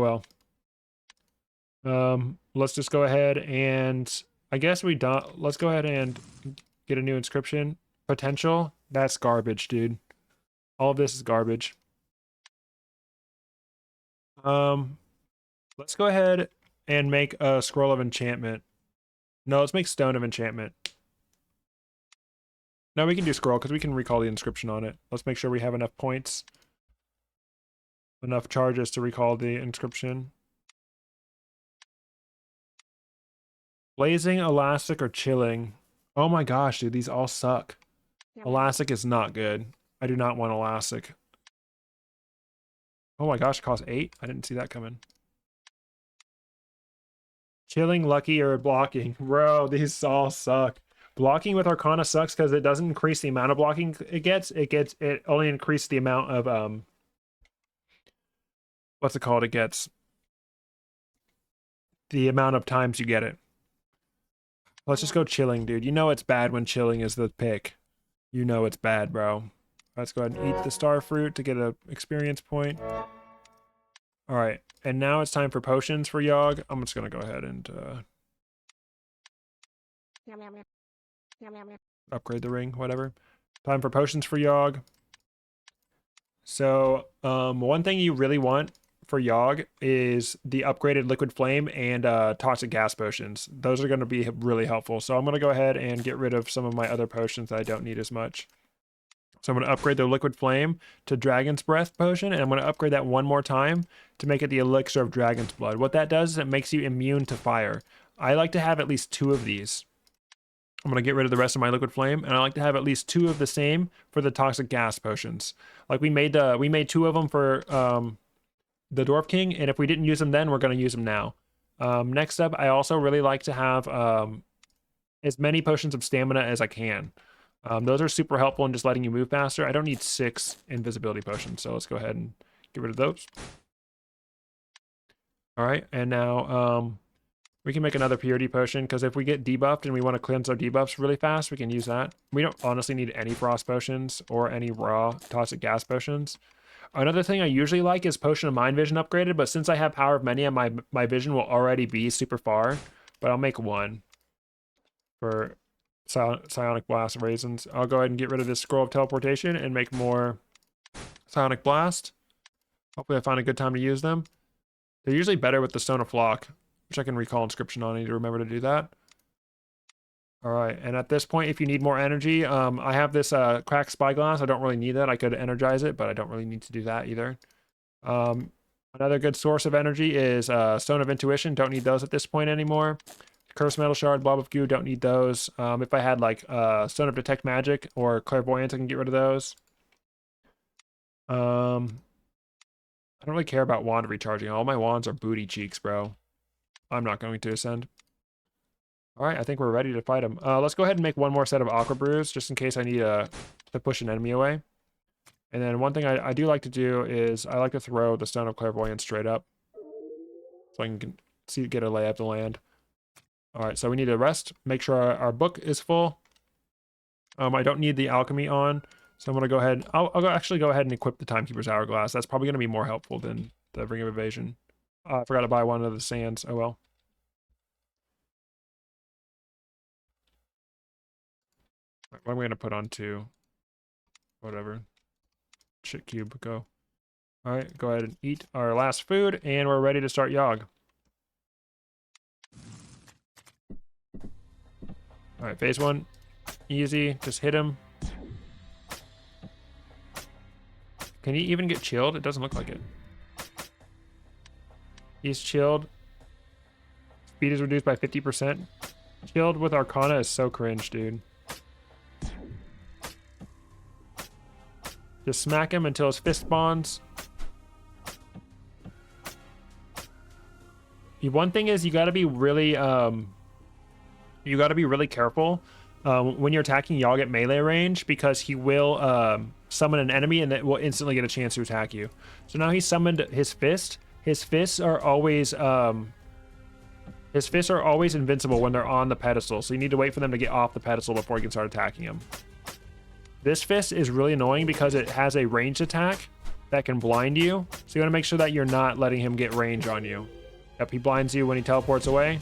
well. Let's just go ahead and I guess we don't. Let's go ahead and get a new inscription. Potential. That's garbage, dude. All of this is garbage. Let's go ahead and make a scroll of enchantment. No, let's make stone of enchantment. No, we can do scroll because we can recall the inscription on it. Let's make sure we have enough points. Enough charges to recall the inscription. Blazing, elastic, or chilling. Oh my gosh, dude, these all suck. Elastic is not good. I do not want elastic. Oh my gosh, it costs 8? I didn't see that coming. Chilling, lucky, or blocking. Bro, these all suck. Blocking with Arcana sucks because it doesn't increase the amount of blocking it gets. It only increases the amount of what's it called? It gets the amount of times you get it. Let's just go chilling, dude. You know it's bad when chilling is the pick. You know it's bad, bro. Let's go ahead and eat the star fruit to get an experience point. All right, and now it's time for potions for Yog. I'm just gonna go ahead and upgrade the ring, whatever. Time for potions for Yog. So, one thing you really want for Yog is the upgraded liquid flame and toxic gas potions. Those are going to be really helpful. So I'm going to go ahead and get rid of some of my other potions that I don't need as much. So I'm going to upgrade the liquid flame to dragon's breath potion, and I'm going to upgrade that one more time to make it the elixir of dragon's blood. What that does is it makes you immune to fire. I like to have at least 2 of these. I'm going to get rid of the rest of my liquid flame, and I like to have at least 2 of the same for the toxic gas potions. Like we made 2 of them for the Dwarf King, and if we didn't use them then, we're going to use them now. Next up, I also really like to have as many potions of stamina as I can. Those are super helpful in just letting you move faster. I don't need 6 invisibility potions, so let's go ahead and get rid of those. All right, and now we can make another purity potion, because if we get debuffed and we want to cleanse our debuffs really fast, we can use that. We don't honestly need any frost potions or any raw toxic gas potions. Another thing I usually like is Potion of Mind Vision upgraded, but since I have Power of Many, my vision will already be super far. But I'll make 1 for Psionic Blast reasons. I'll go ahead and get rid of this Scroll of Teleportation and make more Psionic Blast. Hopefully I find a good time to use them. They're usually better with the Stone of Flock, which I can recall inscription on. I need to remember to do that. All right, and at this point, if you need more energy, I have this cracked Spyglass. I don't really need that. I could energize it, but I don't really need to do that either. Another good source of energy is Stone of Intuition. Don't need those at this point anymore. Cursed Metal Shard, Blob of Goo, don't need those. If I had like Stone of Detect Magic or Clairvoyance, I can get rid of those. I don't really care about wand recharging. All my wands are booty cheeks, bro. I'm not going to ascend. All right, I think we're ready to fight him. Let's go ahead and make 1 more set of Aqua Brews, just in case I need to push an enemy away. And then one thing I do like to do is I like to throw the Stone of Clairvoyance straight up, so I can get a lay of the land. All right, so we need to rest, make sure our book is full. I don't need the Alchemy on, so I'm going to go ahead. I'll actually go ahead and equip the Timekeeper's Hourglass. That's probably going to be more helpful than the Ring of Evasion. I forgot to buy one of the sands. Oh well. What am I going to put on 2? Whatever. Shit cube, go. All right, go ahead and eat our last food, and we're ready to start Yog. All right, phase 1, easy. Just hit him. Can he even get chilled? It doesn't look like it. He's chilled. Speed is reduced by 50%. Chilled with Arcana is so cringe, dude. Just smack him until his fist spawns. One thing is you got to be really careful when you're attacking Yog at melee range, because he will summon an enemy and it will instantly get a chance to attack you. So now he summoned his fist. His fists are always invincible when they're on the pedestal, so you need to wait for them to get off the pedestal before you can start attacking him. This fist is really annoying because it has a ranged attack that can blind you, so you want to make sure that you're not letting him get range on you. Yep, he blinds you when he teleports away.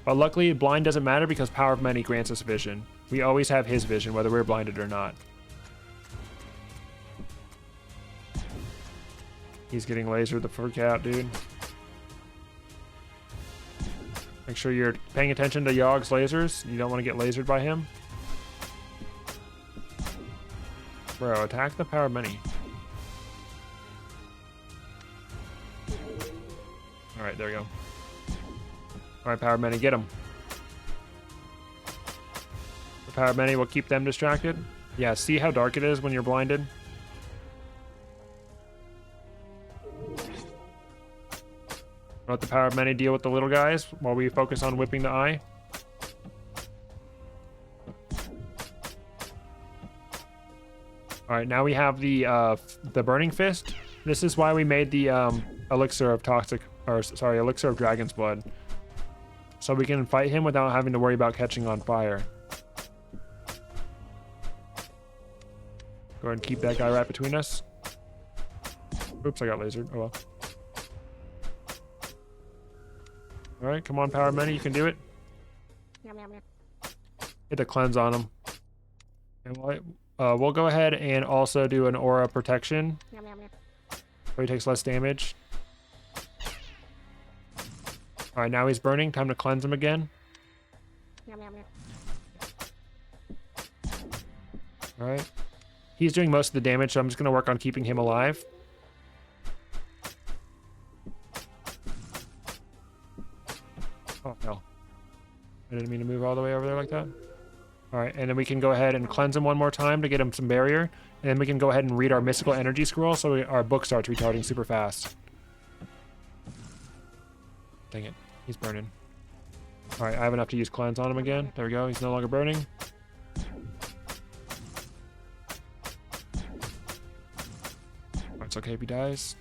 But luckily, blind doesn't matter because Power of Many grants us vision. We always have his vision, whether we're blinded or not. He's getting lasered the frick out, dude. Make sure you're paying attention to Yog's lasers. You don't want to get lasered by him. Bro, attack the Power of Many. Alright, there we go. Alright, Power of Many, get him. The Power of Many will keep them distracted. Yeah, see how dark it is when you're blinded? Let the Power of Many deal with the little guys while we focus on whipping the eye. Alright, now we have the Burning Fist. This is why we made the Elixir of Dragon's Blood. So we can fight him without having to worry about catching on fire. Go ahead and keep that guy right between us. Oops, I got lasered. Oh well. Alright, come on, Power of Many, you can do it. Hit the cleanse on him. And we'll go ahead and also do an aura protection. So he takes less damage. Alright, now he's burning. Time to cleanse him again. Alright. He's doing most of the damage, so I'm just going to work on keeping him alive. Oh, no. I didn't mean to move all the way over there like that. Alright, and then we can go ahead and cleanse him one more time to get him some barrier. And then we can go ahead and read our mystical energy scroll so our book starts retarding super fast. Dang it. He's burning. Alright, I have enough to use cleanse on him again. There we go. He's no longer burning. It's okay if he dies.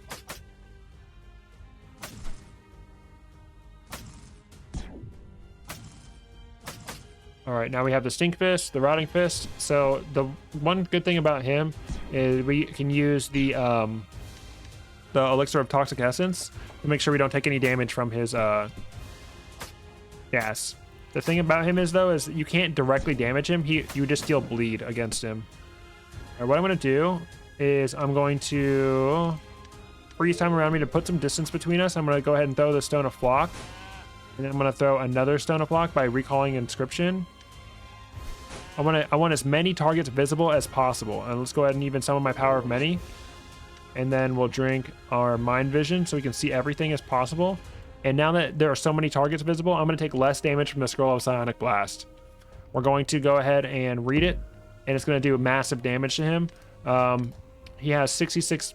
Alright, now we have the Stink Fist, the Rotting Fist. So the one good thing about him is we can use the Elixir of Toxic Essence to make sure we don't take any damage from his gas. The thing about him is you can't directly damage him. You just deal bleed against him. Alright, what I'm going to do is I'm going to freeze time around me to put some distance between us. I'm going to go ahead and throw the Stone of Flock. And then I'm going to throw another Stone of Flock by recalling Inscription. I want as many targets visible as possible. And let's go ahead and even summon my Power of Many. And then we'll drink our Mind Vision so we can see everything as possible. And now that there are so many targets visible, I'm going to take less damage from the Scroll of Psionic Blast. We're going to go ahead and read it. And it's going to do massive damage to him. He has 66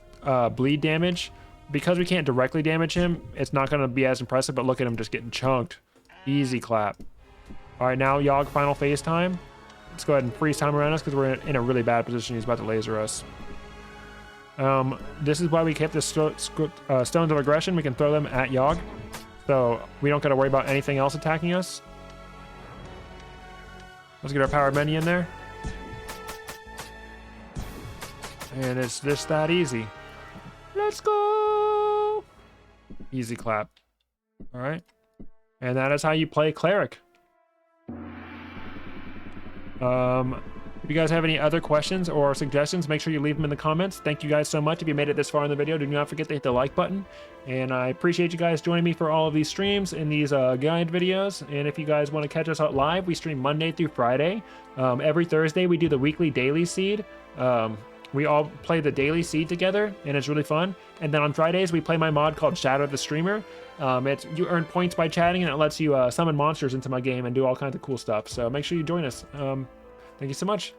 bleed damage. Because we can't directly damage him, it's not going to be as impressive, but look at him just getting chunked. Easy clap. Alright, now Yog final phase time. Let's go ahead and freeze time around us because we're in a really bad position. He's about to laser us. This is why we kept the Stones of Aggression. We can throw them at Yog. So we don't got to worry about anything else attacking us. Let's get our Power of Many in there. And it's just that easy. Let's go! Easy clap. Alright. And that is how you play Cleric. If you guys have any other questions or suggestions, make sure you leave them in the comments. Thank you guys so much. If you made it this far in the video, do not forget to hit the like button. And I appreciate you guys joining me for all of these streams and these guide videos. And if you guys want to catch us out live, we stream Monday through Friday. Every Thursday, we do the weekly daily seed. We all play the daily seed together, and it's really fun. And then on Fridays, we play my mod called Shoutout the Streamer. You earn points by chatting, and it lets you summon monsters into my game and do all kinds of cool stuff. So make sure you join us. Thank you so much.